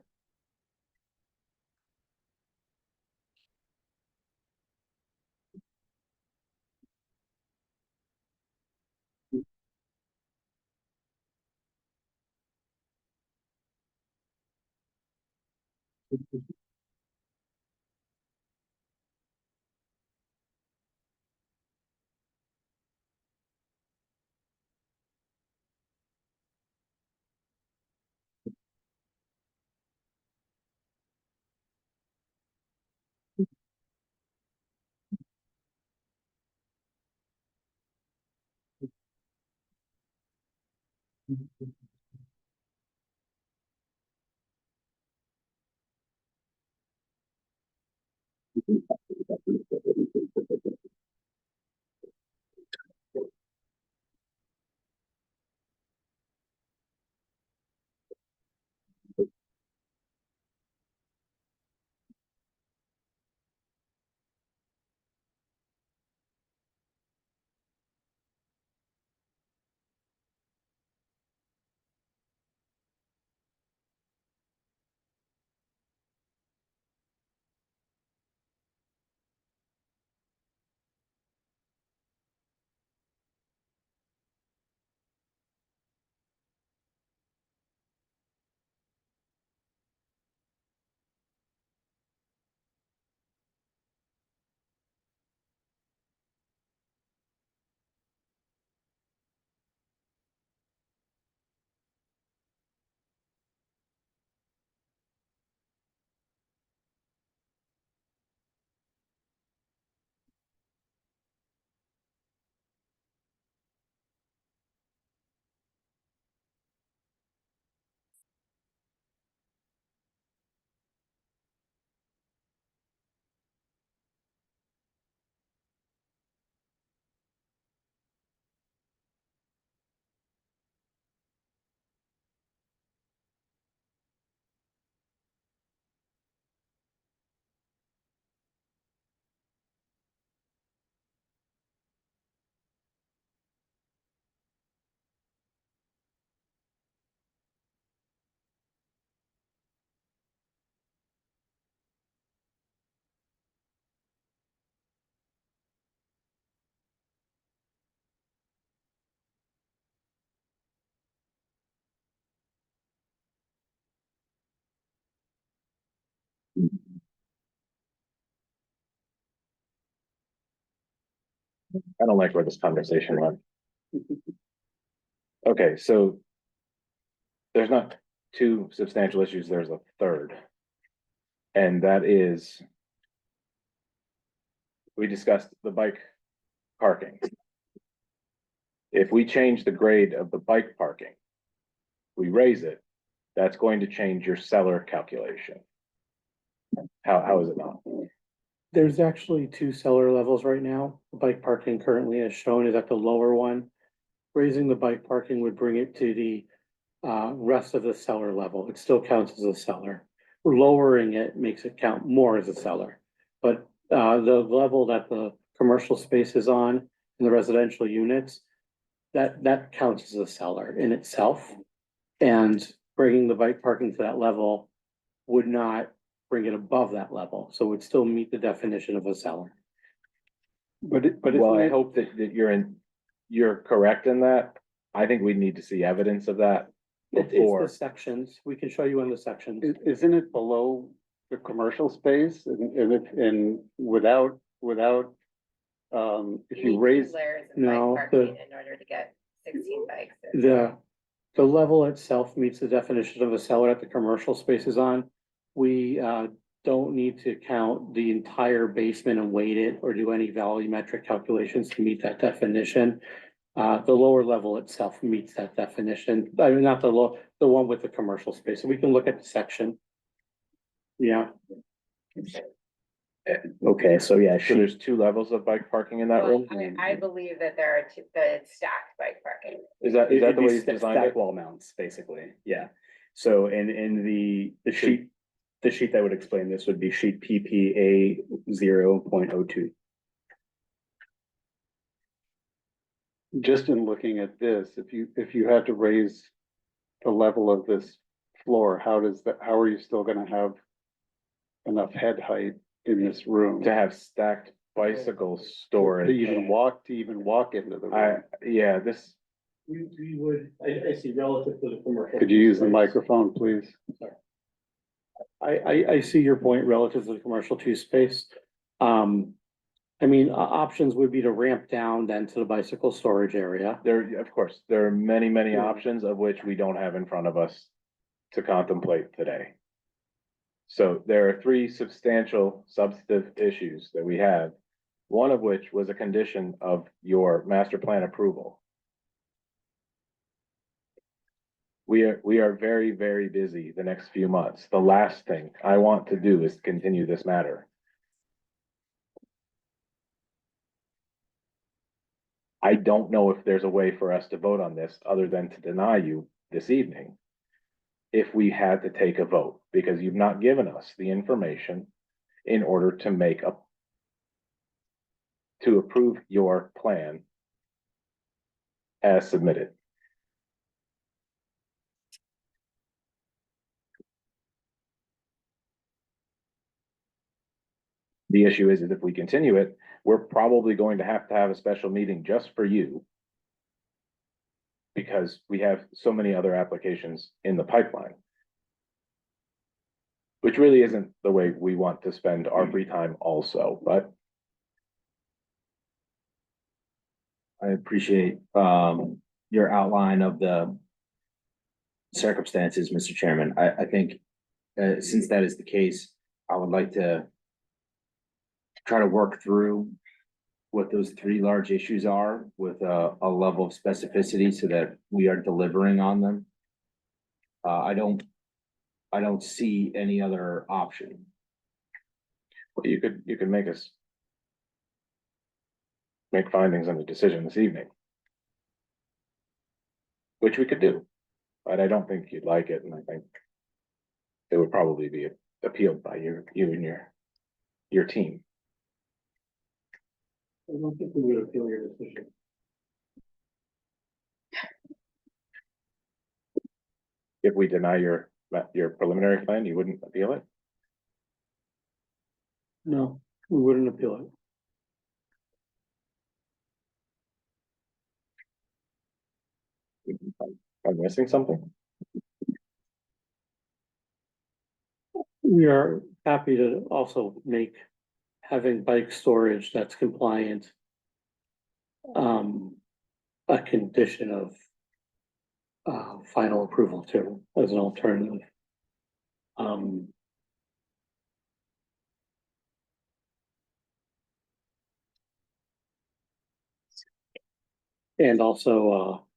I don't like where this conversation went. Okay, so there's not two substantial issues, there's a third. And that is, we discussed the bike parking. If we change the grade of the bike parking, we raise it, that's going to change your seller calculation. How is it not? There's actually two cellar levels right now. The bike parking currently as shown is at the lower one. Raising the bike parking would bring it to the rest of the cellar level. It still counts as a cellar. Lowering it makes it count more as a cellar. But the level that the commercial space is on in the residential units, that counts as a cellar in itself. And bringing the bike parking to that level would not bring it above that level. So it would still meet the definition of a cellar. But well, I hope that you're correct in that. I think we need to see evidence of that It's before. the sections. We can show you in the sections. Isn't it below the commercial space and without, if you raise, Layers of No, bike parking in order to get 16 bikes. the level itself meets the definition of a cellar that the commercial space is on. We don't need to count the entire basement and weight it or do any volumetric calculations to meet that definition. The lower level itself meets that definition. I mean, not the one with the commercial space. So we can look at the section. Yeah. Okay, so yeah, So there's two levels of bike parking in that room? I believe that there are two, that it's stacked bike parking. Is that the way you designed Stack it? wall mounts, basically, yeah. So in the sheet, the sheet that would explain this would be sheet PPA 0.02. just in looking at this, if you had to raise the level of this floor, how are you still gonna have enough head height in this room? To have stacked bicycle storage. To even walk into the room? Yeah, this, We would, I see relative to the commercial. Could you use the microphone, please? I see your point relative to the commercial two space. I mean, options would be to ramp down then to the bicycle storage area. of course, there are many, many Yeah. options of which we don't have in front of us to contemplate today. So there are three substantial substantive issues that we have, one of which was a condition of your master plan approval. We are very, very busy the next few months. The last thing I want to do is continue this matter. I don't know if there's a way for us to vote on this other than to deny you this evening. If we had to take a vote, because you've not given us the information in order to approve your plan as submitted. The issue is that if we continue it, we're probably going to have a special meeting just for you. Because we have so many other applications in the pipeline. Which really isn't the way we want to spend our free time also, but. I appreciate your outline of the circumstances, Mr. Chairman. I think since that is the case, I would like to try to work through what those three large issues are with a level of specificity so that we are delivering on them. I don't see any other option. Well, you could make findings on the decision this evening. Which we could do, but I don't think you'd like it, and I think it would probably be appealed by you and your team. I don't think we would appeal your decision. If we deny your preliminary plan, you wouldn't appeal it? No, we wouldn't appeal it. I'm missing something? We are happy to also make having bike storage that's compliant a condition of final approval too, as an alternative. And also,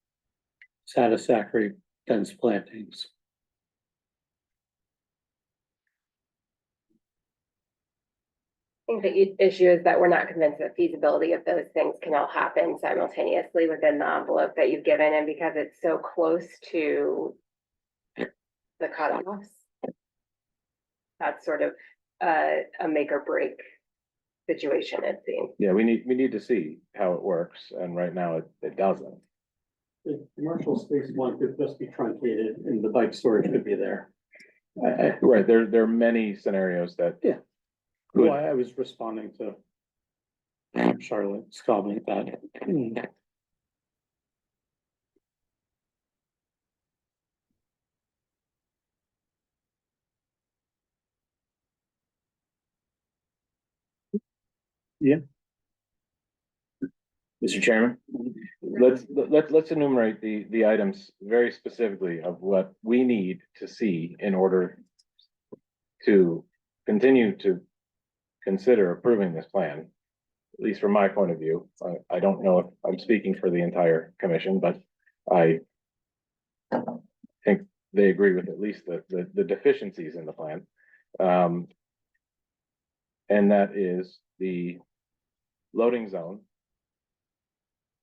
satisfactory dense plantings. I think the issue is that we're not convinced that feasibility of those things can all happen simultaneously within the envelope that you've given, and because it's so close to the cutoffs. That's sort of a make or break situation, it seems. Yeah, we need to see how it works, and right now it doesn't. The commercial space one could just be truncated and the bike storage could be there. Right, there are many scenarios that. Yeah. Good. Well, I was responding to Charlotte's comment that. Yeah. Mr. Chairman, let's enumerate the items very specifically of what we need to see in order to continue to consider approving this plan. At least from my point of view, I don't know if I'm speaking for the entire commission, but I think they agree with at least the deficiencies in the plan. And that is the loading zone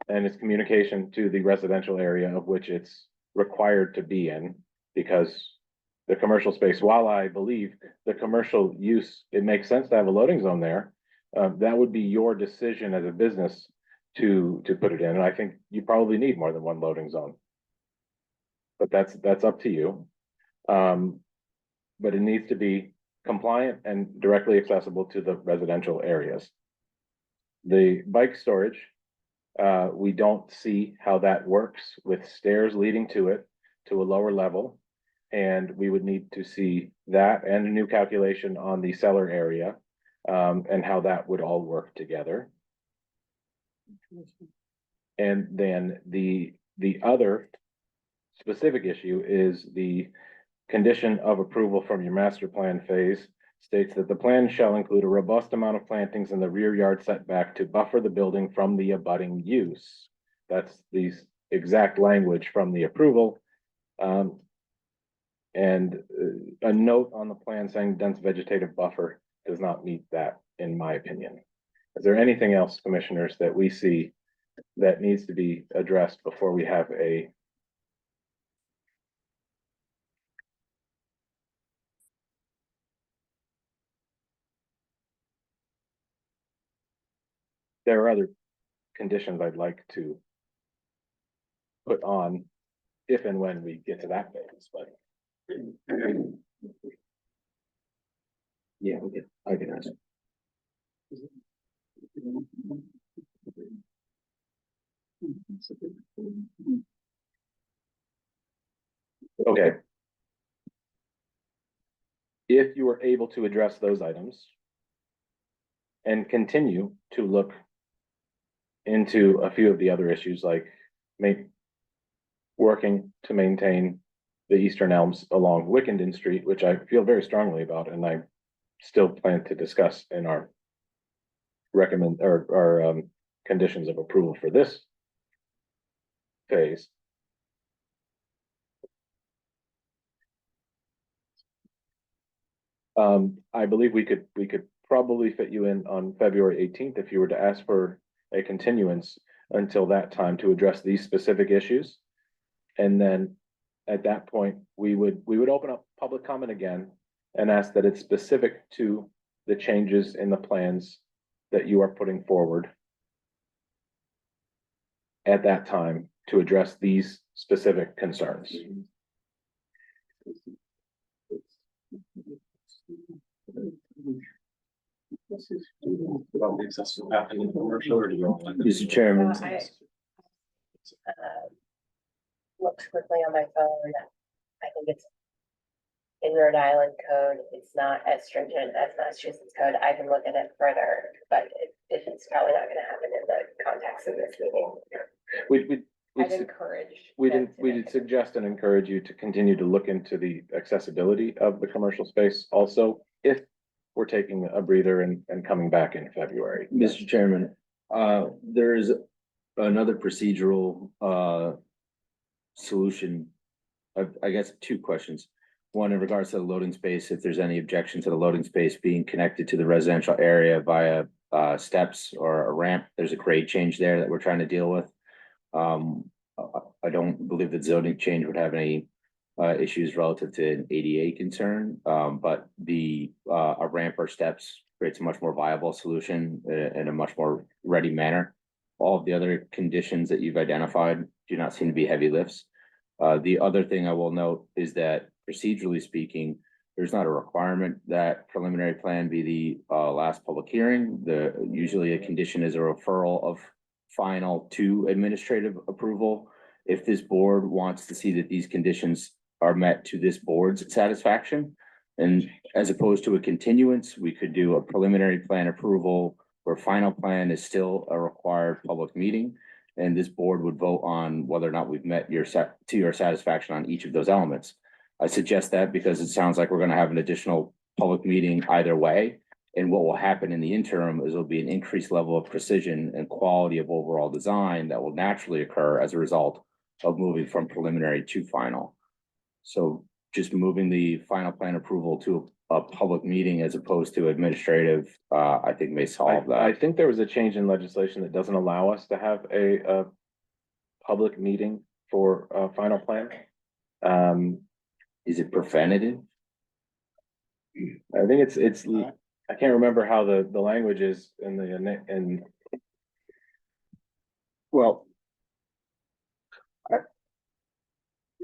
and its communication to the residential area of which it's required to be in, because the commercial space, while I believe the commercial use, it makes sense to have a loading zone there, that would be your decision as a business to put it in, and I think you probably need more than one loading zone. But that's up to you. But it needs to be compliant and directly accessible to the residential areas. The bike storage, we don't see how that works with stairs leading to it to a lower level. And we would need to see that and a new calculation on the cellar area, and how that would all work together. And then the other specific issue is the condition of approval from your master plan phase states that the plan shall include a robust amount of plantings in the rear yard setback to buffer the building from the abutting use. That's the exact language from the approval. And a note on the plan saying dense vegetative buffer does not meet that, in my opinion. Is there anything else, commissioners, that we see that needs to be addressed before we have a there are other conditions I'd like to put on if and when we get to that phase, but yeah, I can ask. Okay. If you were able to address those items and continue to look into a few of the other issues, like working to maintain the eastern elms along Wickenden Street, which I feel very strongly about, and I still plan to discuss in our conditions of approval for this phase. I believe we could probably fit you in on February 18th if you were to ask for a continuance until that time to address these specific issues. And then at that point, we would open up public comment again and ask that it's specific to the changes in the plans that you are putting forward at that time to address these specific concerns. Mr. Chairman. Looked quickly on my phone. I think it's in Rhode Island code. It's not as stringent as Massachusetts code. I can look at it further, but it's probably not gonna happen in the context of this meeting. I'd encourage. We them did, to we make did suggest and encourage you to continue to look into the accessibility of the commercial space also, if we're taking a breather and coming back in February. Mr. Chairman, there is another procedural, solution. I guess two questions. One, in regards to the loading space, if there's any objection to the loading space being connected to the residential area via, steps or a ramp, there's a grade change there that we're trying to deal with. I don't believe that zoning change would have any, issues relative to an ADA concern, but a ramp or steps creates a much more viable solution in a much more ready manner. All of the other conditions that you've identified do not seem to be heavy lifts. The other thing I will note is that procedurally speaking, there's not a requirement that preliminary plan be the last public hearing. Usually a condition is a referral of final to administrative approval. If this board wants to see that these conditions are met to this board's satisfaction, and as opposed to a continuance, we could do a preliminary plan approval where final plan is still a required public meeting. And this board would vote on whether or not we've met your satisfaction on each of those elements. I suggest that because it sounds like we're gonna have an additional public meeting either way. And what will happen in the interim is there'll be an increased level of precision and quality of overall design that will naturally occur as a result of moving from preliminary to final. So just moving the final plan approval to a public meeting as opposed to administrative, I think may solve I that. think there was a change in legislation that doesn't allow us to have a public meeting for a final plan. Is it preventative? I think it's, I can't remember how the language is in Well,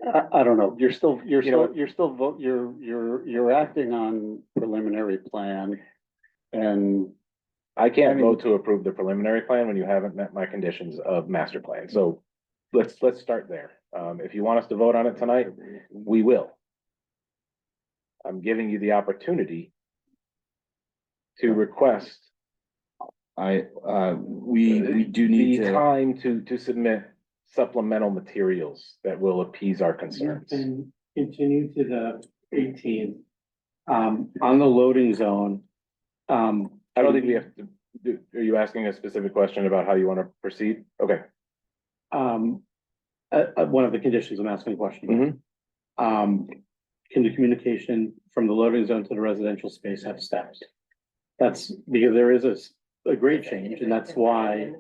I don't know. You're acting on preliminary plan and I can't vote to approve the preliminary plan when you haven't met my conditions of master plan. So let's start there. If you want us to vote on it tonight, we will. I'm giving you the opportunity to request we do need the to. time to submit supplemental materials that will appease our concerns. And continue to the 18th. On the loading zone. I don't think we have to, are you asking a specific question about how you want to proceed? Okay. One of the conditions I'm asking a question. Can the communication from the loading zone to the residential space have steps? That's because there is a grade change and that's why.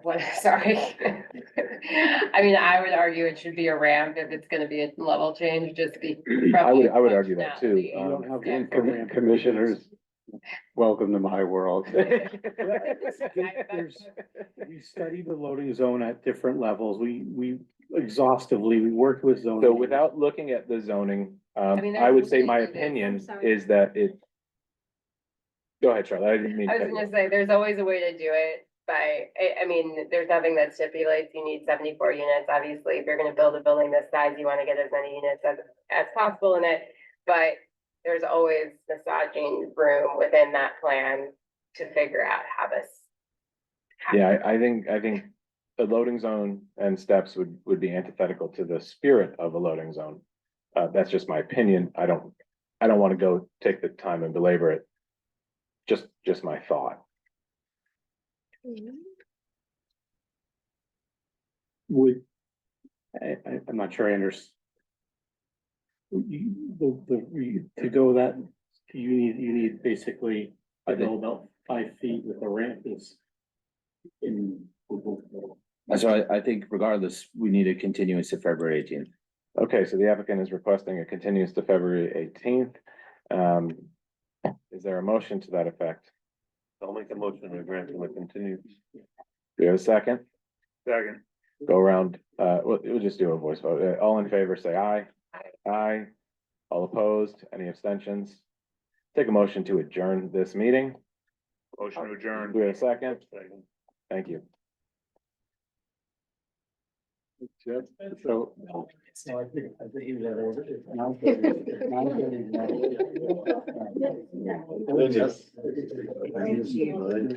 What, sorry. I mean, I would argue it should be a ramp if it's gonna be a level change, just be. I would argue that too. You don't have room for ramp. commissioners, welcome to my world. We studied the loading zone at different levels. We exhaustively, we worked with zoning. So without looking at the zoning, I would say my opinion is that it. Go ahead, Charlotte. I didn't mean. I was gonna say, there's always a way to do it. I mean, there's nothing that stipulates you need 74 units. Obviously, if you're gonna build a building this size, you wanna get as many units as possible in it. But there's always massaging room within that plan to figure out how this. Yeah, I think the loading zone and steps would be antithetical to the spirit of a loading zone. That's just my opinion. I don't want to go take the time and belabor it. Just my thought. I'm not sure I understand. To go that, you need basically, I go about 5 feet with a ramp is in. So I think regardless, we need a continuance to February 18th. Okay, so the applicant is requesting a continuance to February 18th. Is there a motion to that effect? I'll make a motion to grant them a continuance. Do you have a second? Second. Go around, we'll just do a voice vote. All in favor, say aye. Aye. All opposed, any abstentions? Take a motion to adjourn this meeting. Motion to adjourn. Do we have a second? Thank you. So.